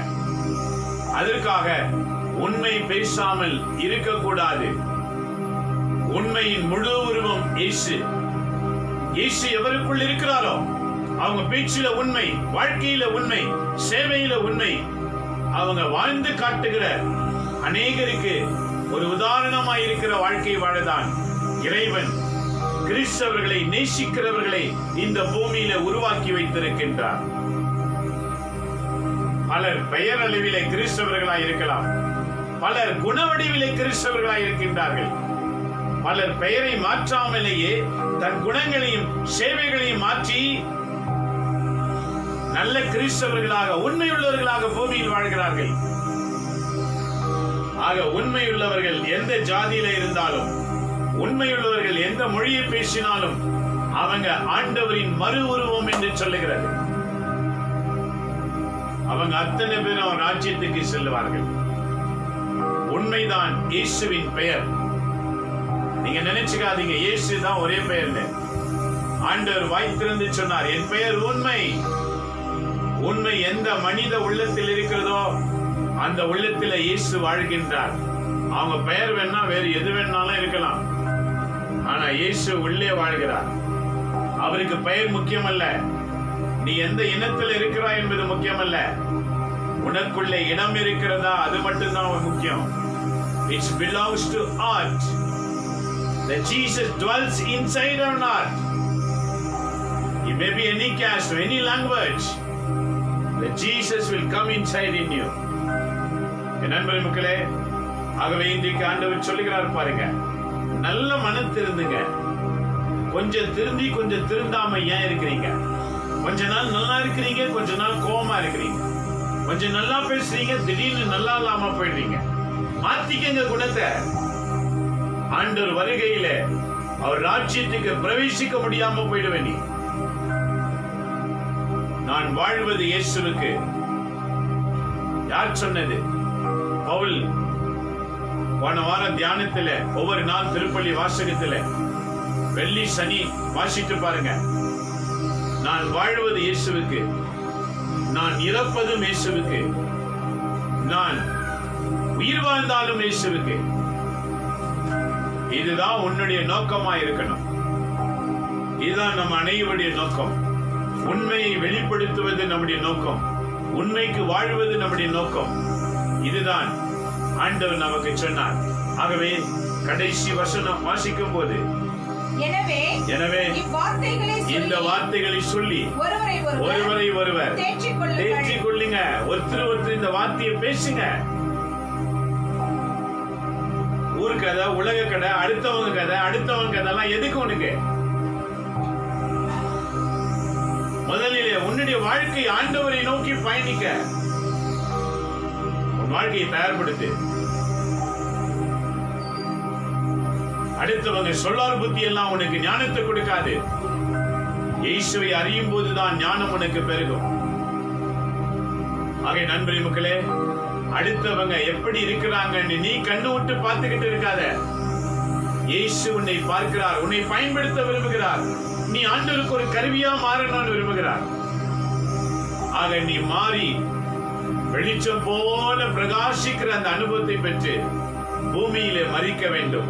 அதற்காக உண்மை பேசாமல் இருக்கக்கூடாது. உண்மையின் முழு உருவம் இயேசு. இயேசு எவருக்குள் இருக்கிறாரோ அவங்க பேச்சில உண்மை, வாழ்க்கையில உண்மை, சேவையில உண்மை, அவங்க வாழ்ந்து காட்டுகிற அநேகருக்கு ஒரு உதாரணமாய் இருக்கிற வாழ்க்கை வாழதான் இறைவன் கிறிஸ்தவர்களை நேசிக்கிறவர்களை இந்த பூமியில உருவாக்கி வைத்திருக்கின்றார். பலர் பெயர் அளவிலே கிறிஸ்தவர்களாய் இருக்கலாம், பலர் குணவடிவிலே கிறிஸ்தவர்களாய் இருக்கின்றார்கள். பலர் பெயரை மாற்றாமலேயே தன் குணங்களையும் சேவைகளையும் மாற்றி நல்ல கிறிஸ்தவர்களாக உண்மையுள்ளவர்களாக பூமியில் வாழ்கிறார்கள். ஆக உண்மையுள்ளவர்கள் எந்த ஜாதியில இருந்தாலும், உண்மையுள்ளவர்கள் எந்த மொழியை பேசினாலும் அவங்க ஆண்டவரின் மறு உருவம் என்று சொல்லுகிறது. அவங்க அத்தனை பேரும் ராஜ்யத்துக்கு செல்லுவார்கள். உண்மைதான் இயேசுவின் பெயர். நீங்க நினைச்சுக்காதீங்க இயேசு தான் ஒரே பெயர். ஆண்டவர் வாய் திறந்து சொன்னார், என் பெயர் உண்மை. உண்மை எந்த மனித உள்ளத்தில் இருக்கிறதோ அந்த உள்ளத்தில் இயேசு வாழ்கின்றார். அவங்க பெயர் வேணா வேறு எது வேணாலும் இருக்கலாம், ஆனா இயேசு உள்ளே வாழ்கிறார். அவருக்கு பெயர் முக்கியமல்ல, நீ எந்த இனத்தில் இருக்கிறாய் என்பது முக்கியமல்ல, உனக்குள்ளே இடம் இருக்கிறதா அது மட்டும்தான் முக்கியம். It belongs to heart. That Jesus dwells inside our heart. You may be any caste or any language, that Jesus will come inside in you. என் நண்பர் மக்களே, ஆகவே இன்றைக்கு ஆண்டவர் சொல்லுகிறார் பாருங்க, நல்ல மனம் திருந்துங்க. கொஞ்சம் திருந்தி கொஞ்சம் திருந்தாம ஏன் இருக்கிறீங்க? கொஞ்ச நாள் நல்லா இருக்கிறீங்க, கொஞ்ச நாள் கோபமா இருக்கிறீங்க, கொஞ்சம் நல்லா பேசுறீங்க, திடீர்னு நல்லா இல்லாம போயிடுறீங்க. மாத்திக்கங்க குணத்தை. ஆண்டவர் வருகையில அவர் ராஜ்யத்துக்கு பிரவேசிக்க முடியாம போயிடுவேன். நான் வாழ்வது இயேசுவுக்கு. யார் சொன்னது? பவுல் போன வாரம் தியானத்துல ஒவ்வொரு நாள் திருப்பள்ளி வாசகத்துல வெள்ளி சனி வாசிட்டு பாருங்க. நான் வாழ்வது இயேசுவுக்கு, நான் இறப்பதும் இயேசுவுக்கு, நான் உயிர் வாழ்ந்தாலும் இயேசுவுக்கு. இதுதான் உன்னுடைய நோக்கமா இருக்கணும். இதுதான் நம்ம அனைவருடைய நோக்கம். உண்மையை வெளிப்படுத்துவது நம்முடைய நோக்கம், உண்மைக்கு வாழ்வது நம்முடைய நோக்கம். இதுதான் ஆண்டவர் நமக்கு சொன்னார். ஆகவே கடைசி வசனம் வாசிக்கும் போது, எனவே இந்த வார்த்தைகளை சொல்லி ஒருவரை ஒருவர் தேற்றிக் கொள்ளுங்க. ஒருத்தர் இந்த வார்த்தையை பேசுங்க. ஊர் கதை, உலக கதை, அடுத்தவங்க கதை, அடுத்தவங்க கதை எல்லாம் எதுக்கு உனக்கு? முதலிலே உன்னுடைய வாழ்க்கை ஆண்டவரை நோக்கி பயணிக்க உன் வாழ்க்கையை தயார்படுத்து. அடுத்தவங்க சொல்லார் புத்தி எல்லாம் உனக்கு ஞானத்தை கொடுக்காது. இயேசுவை அறியும் போதுதான் ஞானம் உனக்கு பெருகும். ஆகவே நண்பரே மக்களே, அடுத்தவங்க எப்படி இருக்கிறாங்கன்னு நீ கண்டு விட்டு பார்த்துக்கிட்டு இருக்காத. இயேசு உன்னை பார்க்கிறார், உன்னை பயன்படுத்த விரும்புகிறார். நீ ஆண்டவருக்கு ஒரு கருவியா மாறணும்னு விரும்புகிறார். ஆக நீ மாறி வெளிச்சம் போல பிரகாசிக்கிற அந்த அனுபவத்தை பெற்று பூமியிலே மரிக்க வேண்டும்.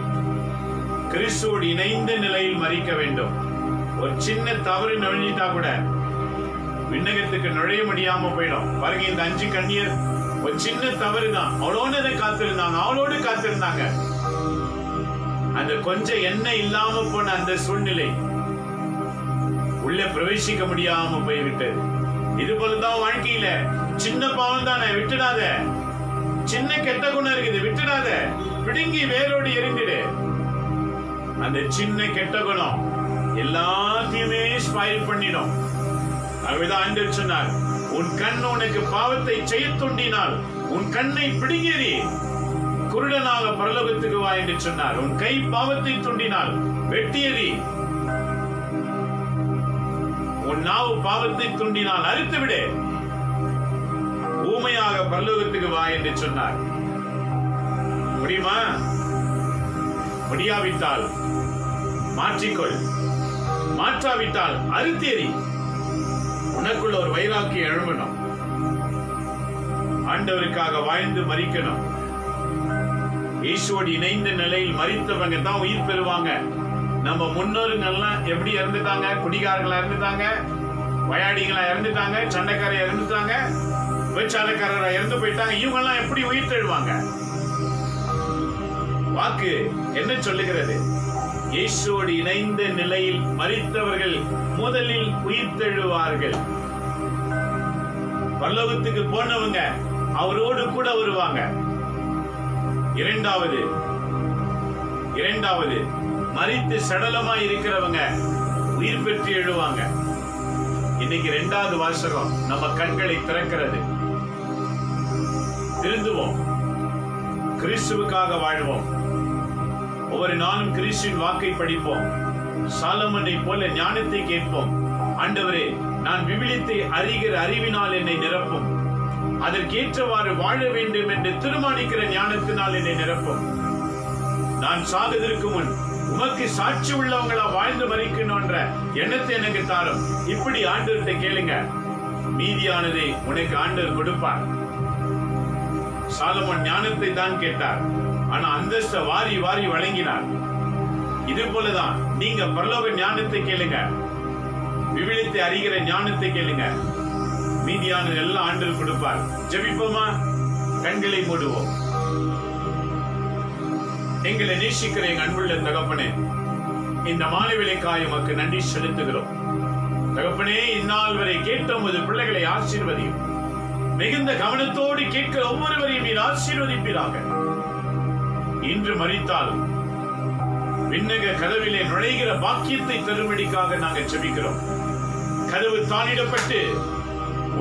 கிறிஸ்துவோடு இணைந்த நிலையில் மரிக்க வேண்டும். ஒரு சின்ன தவறு நுழைஞ்சிட்டா கூட விண்ணகத்துக்கு நுழைய முடியாம போயிடும். பாருங்க, இந்த 5 கன்னியர் ஒரு சின்ன தவறு தான், அவளோட காத்திருந்தாங்க. அந்த கொஞ்சம் எண்ணெய் இல்லாம போன அந்த சூழ்நிலை உள்ளே பிரவேசிக்க முடியாம போய்விட்டது. இது போலதான் வாழ்க்கையில சின்ன பாவம் தானே, விட்டுடாத. சின்ன கெட்ட குணம் இருக்குது, விட்டுடாத. பிடுங்கி வேரோடு எரிந்திடு. அந்த சின்ன கெட்ட குணம் எல்லாத்தையுமே ஸ்பாயில் பண்ணிடும். அதுதான் ஆண்டவர் சொன்னார், உன் கண் உனக்கு பாவத்தை செய்ய தூண்டினால் உன் கண்ணை பிடுங்கி குருடனாக பரலோகத்துக்கு வா என்று சொன்னார். உன் கை பாவத்தை தூண்டினால் வெட்டியறி. உன் நாவு பாவத்தை தூண்டினால் அறுத்து விடு. ஊமையாக பரலோகத்துக்கு வா என்று சொன்னார். முடியுமா? முடியாவிட்டால் மாற்றிக்கொள், மாற்றாவிட்டால் அறுத்தேறி. உனக்குள்ள ஒரு வைராக்கியம் எழும்பணும். ஆண்டவருக்காக வாழ்ந்து மரிக்கணும். இயேசுவோடு இணைந்த நிலையில் மரித்தவங்க தான் உயிர் பெறுவாங்க. நம்ம முன்னோருங்கெல்லாம் எப்படி இறந்துட்டாங்க? குடிகாரங்களா இறந்துட்டாங்க, வயாடிகளா இறந்துட்டாங்க, சண்டைக்காரா இறந்துட்டாங்க, விபச்சாரக்காரரா இறந்து போயிட்டாங்க. இவங்க எல்லாம் எப்படி உயிர் தெழுவாங்க? வாக்கு என்ன சொல்லுகிறது? இயேசுவோடு இணைந்த நிலையில் மரித்தவர்கள் முதலில் உயிர்த்தெழுவார்கள். பரலோகத்துக்கு போனவங்க அவரோடு கூட வருவாங்க. இரண்டாவது மரித்து சடலமாய் இருக்கிறவங்க உயிர் பெற்று எழுவாங்க. இன்னைக்கு 2வது வாசகம் நம்ம கண்களை திறக்கிறது. திருந்துவோம், கிறிஸ்துவுக்காக வாழ்வோம். ஒவ்வொரு நாளும் கிறிஸ்துவின் வாக்கை படிப்போம். சாலமோனை போல ஞானத்தை கேட்போம். ஆண்டவரே, நான் விவிலியத்தை அறிகிற அறிவினால் என்னை நிரப்பும். அதற்கேற்றவாறு வாழ வேண்டும் என்று தீர்மானிக்கிற ஞானத்தினால் என்னை நிரப்பும். நான் சாகுவதற்கு முன் உமக்கு சாட்சி உள்ளவங்களா வாழ்ந்து மறிக்கணும்ன்ற எண்ணத்தை எனக்கு தாரும். இப்படி ஆண்டவர்கிட்ட கேளுங்க, மீதியானதை உனக்கு ஆண்டவர் கொடுப்பார். சாலமோன் ஞானத்தை தான் கேட்டார், ஆனா அந்தஸ்த வாரி வாரி வழங்கினார். இது போலதான் நீங்க பரலோக ஞானத்தை கேளுங்க, விவிலியத்தை அறிகிற ஞானத்தை கேளுங்க, மீதியானது எல்லாம் ஆண்டவர் கொடுப்பார். ஜெபிப்போமா? கண்களை மூடுவோம். எங்களை நேசிக்கிற எங்க அன்புள்ள தகப்பனே, இந்த மாலை வேளைக்காய் உமக்கு நன்றி செலுத்துகிறோம். தகப்பனே, இந்நாள் வரை கேட்ட உமது பிள்ளைகளை ஆசீர்வதியும். மிகுந்த கவனத்தோடு கேட்கிற ஒவ்வொருவரையும் நீர் ஆசீர்வதிப்பீராக. இன்று மரித்தாலும் விண்ணக கதவிலே நுழைகிற பாக்கியத்தை தரும்படிக்காக நாங்கள் ஜெபிக்கிறோம். கதவு தாளிடப்பட்டு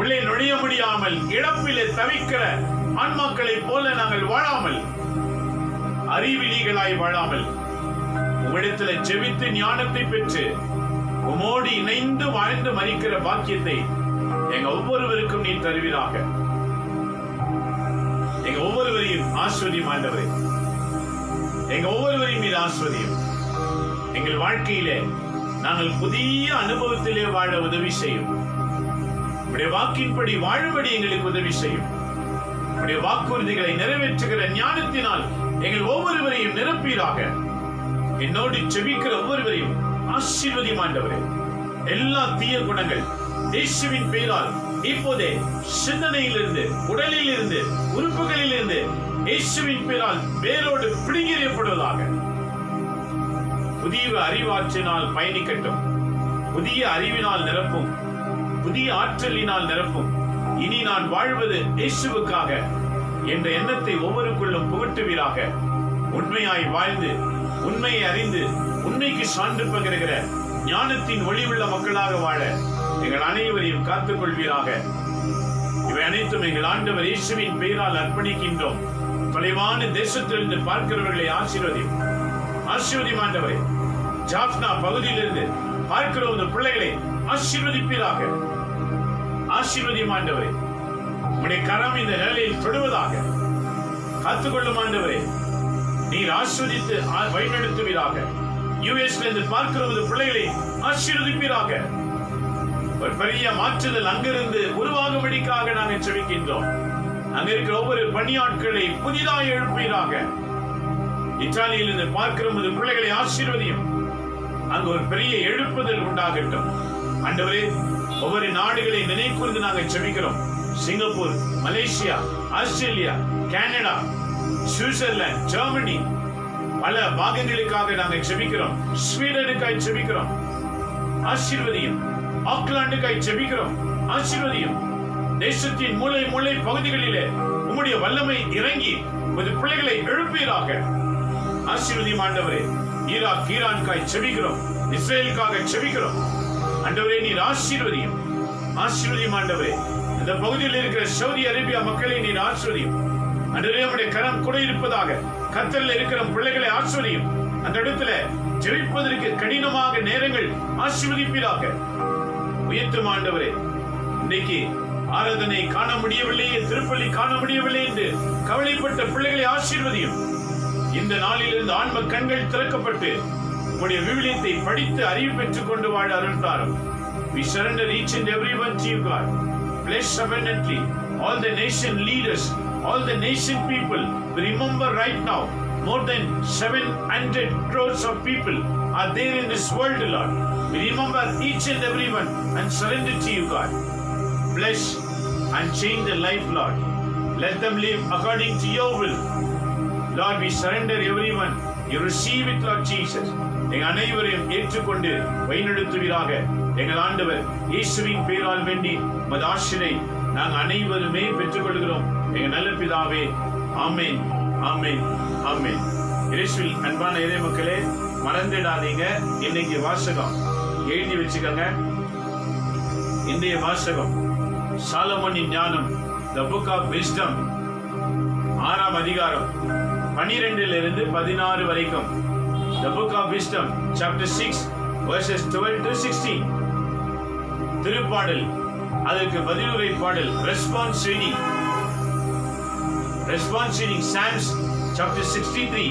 உள்ளே நுழைய முடியாமல் இழப்பிலே தவிக்கிற ஆன்மாக்களைப் போல நாங்கள் வாழாமல், அறிவிலிகளாய் வாழாமல், உம்மிடத்தில் ஜெபித்து ஞானத்தை பெற்று உமோடு இணைந்து வாழ்ந்து மரிக்கிற பாக்கியத்தை எங்க ஒவ்வொருவருக்கும் நீ தருவீராக. எங்க ஒவ்வொருவரையும் ஆஸ்வதியும் ஆண்டவரே, எங்க ஒவ்வொருவரையும் நீர் ஆஸ்வதியும். எங்கள் வாழ்க்கையிலே நாங்கள் புதிய அனுபவத்திலே வாழ உதவி செய்யும். உடைய வாக்கின்படி வாழும்படி எங்களுக்கு உதவி செய்யும். உடைய வாக்குறுதிகளை நிறைவேற்றுகிற ஞானத்தினால் எங்கள் ஒவ்வொருவரையும் நிரப்பீராக. என்னோடு ஜெபிக்கிற ஒவ்வொருவரையும் ஆசீர்வதியும் ஆண்டவரே. எல்லா தீய குணங்கள் இயேசுவின் பெயரால் இப்போதே சிந்தனையிலிருந்து, உடலில் இருந்து, உறுப்புகளில் இருந்து இயேசுவின் பெயரால் வேரோடு பிடுங்கெறியப்படுவதாக. புதிய அறிவாற்றினால் பயணிக்கட்டும். புதிய அறிவினால் நிரப்பும். புதிய ஆற்றலினால் நிரப்பும். இனி நான் வாழ்வது இயேசுவுக்காக என்ற எண்ணத்தை ஒவ்வொருக்குள்ளும் புகட்டுவீராக. உண்மையாய் வாழ்ந்து, உண்மையை அறிந்து, உண்மைக்கு சான்று பகிர்கிற ஞானத்தின் ஒளி உள்ள மக்களாக வாழ எங்கள் அனைவரையும் காத்துக் கொள்வீராக. இவை அனைத்தும் எங்கள் ஆண்டவர் இயேசுவின் பெயரால் அர்ப்பணிக்கின்றோம். தொலைவான தேசத்திலிருந்து பார்க்கிறவர்களை ஆசீர்வதியும். ஆசீர்வதியும் ஆண்டவரே. ஜாஃப்னா பகுதியிலிருந்து பார்க்கிற இந்த பிள்ளைகளை ஆசீர்வதிப்பீராக. ஆசீர்வதியும் ஆண்டவரே. உம்முடைய கரம் இந்த நிலையில் தொடுவதாக. காத்துக்கொள்ளும் ஆண்டவரே. நீர் ஆசீர்வதித்து வழிநடத்துவீராக. யுஎஸ்ல இருந்து பார்க்கிற பிள்ளைகளை ஆசீர்வதிப்பீராக. ஒரு பெரிய மாற்றுதல் அங்கிருந்து உருவாகும்படிக்காக நாங்கள் செபிக்கின்றோம். அங்க இருக்கிற ஒவ்வொரு பணியாட்களை புதிதாக எழுப்பீராக. இத்தாலியில் இருந்து பார்க்கிற பிள்ளைகளை ஆசீர்வதியும். அங்கு ஒரு பெரிய எழுப்புதல் உண்டாகட்டும் ஆண்டவரே. ஒவ்வொரு நாடுகளை நினைக்கூர்ந்து நாங்கள் செபிக்கிறோம். Singapore, Malaysia, Australia, Canada, Switzerland, Germany, பல பாகங்களுக்காக நாங்கள் செபிக்கிறோம். ஸ்வீடனுக்காய் செபிக்கிறோம். ஆசீர்வதியும். ஆக்லாண்டுக்காய் செபிக்கிறோம். ஆசீர்வதியும். தேசத்தின் மூலை மூலை பகுதிகளிலே உம்முடைய வல்லமை இறங்கி உமது பிள்ளைகளை எழுப்பீராக. ஆசீர்வதியும் ஆண்டவரே. ஈராக், ஈரானுக்காய் செபிக்கிறோம். இஸ்ரேலுக்காக செபிக்கிறோம். ஆண்டவரே, நீர் ஆசீர்வதியும். ஆசீர்வதியும் ஆண்டவரே. இந்த பகுதியில் இருக்கிற சவுதி அரேபியா மக்களை நீர் ஆசீர்வதியும். ஆண்டவரே, உம்முடைய கரம் கூட இருப்பதாக. கர்த்தரில் இருக்கிற பிள்ளைகளை ஆசீர்வதியும். அந்த இடத்துல ஜெபிப்பதற்கு கடினமாக நேரங்கள் ஆசீர்வதிப்பீராக. உயர்த்தும் ஆண்டவரே. இன்னைக்கு ஆராதனை காண முடியவில்லையே, திருப்பலி காண முடியவில்லை என்று கவலைப்பட்ட பிள்ளைகளை ஆசீர்வதியும். இந்த நாளிலிருந்து ஆன்ம கண்கள் திறக்கப்பட்டு உம்முடைய விவிலியத்தை படித்து அறிவு பெற்றுக் கொண்டு வாழ அருள் தாரும். We surrender each and every one to you, God. Bless abundantly all the nation leaders, all the nation people. We remember right now more than 700 crores of people are there in this world, Lord. We remember each and every one and surrender to you, God. Bless and change their life, Lord. Let them live according to your will. Lord, we surrender everyone. You receive it, Lord Jesus. எங்கள் அனைவரையும் ஏற்றுக்கொண்டு வழிநடத்துவீராக. எங்கள் ஆண்டவர் இயேசுவின் பெயரால் வேண்டி உமது ஆசீரை நாங்கள் அனைவருமே பெற்றுக் கொள்கிறோம் எங்கள் நல்ல பிதாவே. ஆமென், ஆமென், ஆமென். இயேசுவில் அன்பான இறை மக்களே, மறந்துடாதீங்க. இன்னைக்கு வாசகம் எழுதி வச்சுக்கோங்க. இன்றைய வாசகம் சாலமோனின் ஞானம், The Book of Wisdom, 6ஆம் அதிகாரம் 12 to 16 வரைக்கும். The Book of Wisdom, chapter 6, verses 12 to 16. திருப்பாடல், அதற்கு பதிலுரை பாடல், response reading. Psalms, chapter 63,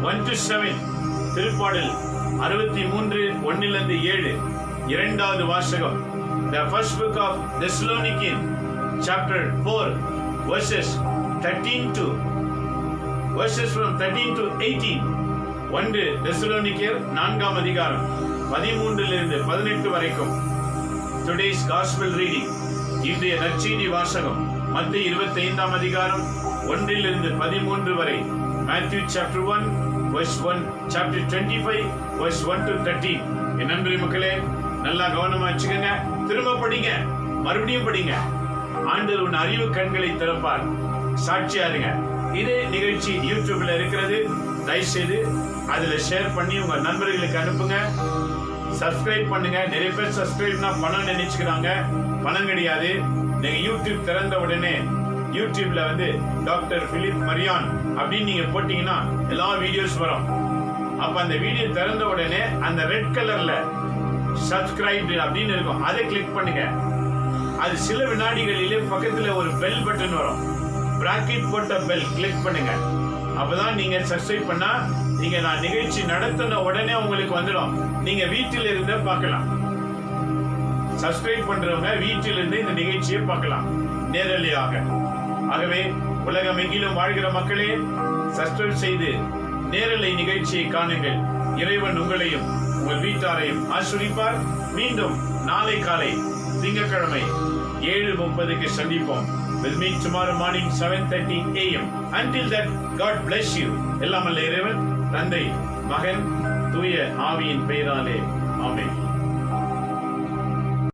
1 to 7. திருப்பாடல் 63, 1-7. இரண்டாவது வாசகம், The first book of Thessalonians, chapter 4, verses from 13 to 18. 1 தெசலோனிக்கேயர் 4ஆம் அதிகாரம் 13 to 18 வரைக்கும். Today's gospel reading, இன்றைய நற்செய்தி வாசகம், மத்தேயு 25ஆம் அதிகாரம் 1 to 13 வரை. Matthew chapter 1, verse 1, chapter 25, verse 1 to 13. என் நண்பரே மக்களே, நல்லா கவனமா வச்சுக்கோங்க. திரும்ப படிங்க, மறுபடியும் படிங்க. ஆண்டவர் உன் அறிவு கண்களை திறப்பார். சாட்சியா இருங்க. இதே நிகழ்ச்சி யூடியூப்ல இருக்கிறது. தயவுசெய்து அதுல ஷேர் பண்ணி உங்க நண்பர்களுக்கு அனுப்புங்க. சப்ஸ்கிரைப் பண்ணுங்க. நிறைய பேர் சப்ஸ்கிரைப்னா பணம் நினைச்சுக்கிறாங்க. பணம் கிடையாது. நீங்க யூடியூப் திறந்த உடனே யூடியூப்ல டாக்டர் பிலிப் மரியான் அப்படின்னு நீங்க போட்டீங்கன்னா எல்லா வீடியோஸ் வரும். அப்ப அந்த வீடியோ திறந்த உடனே அந்த ரெட் கலர்ல சப்ஸ்கிரைப் அப்படின்னு இருக்கும். அதை கிளிக் பண்ணுங்க. அது சில வினாடிகளிலே பக்கத்துல ஒரு பெல் பட்டன் வரும். பிராக்கெட் போட்ட பெல் கிளிக் பண்ணுங்க. அப்பதான் நீங்க சப்ஸ்கிரைப் பண்ணா நீங்க நான் நிகழ்ச்சி நடத்தின உடனே உங்களுக்கு வந்துடும். நீங்க வீட்டில் இருந்து பார்க்கலாம். சப்ஸ்கிரைப் பண்றவங்க வீட்டில் இருந்து இந்த நிகழ்ச்சியை பார்க்கலாம் நேரலையாக. ஆகவே உலகம் எங்கிலும் வாழ்கிற மக்களே, சப்ஸ்கிரைப் செய்து நேரலை நிகழ்ச்சியை காணுங்கள். இறைவன் உங்களையும் உங்கள் வீட்டாரையும் ஆசீர்வதிப்பார். மீண்டும் நாளை காலை திங்கட்கிழமை 7:30 சந்திப்போம். We'll meet tomorrow morning 7:30 a.m. Until that, God bless you. எல்லாம் வல்ல இறைவன், தந்தை, மகன், தூய ஆவியின் பெயராலே ஆமென்.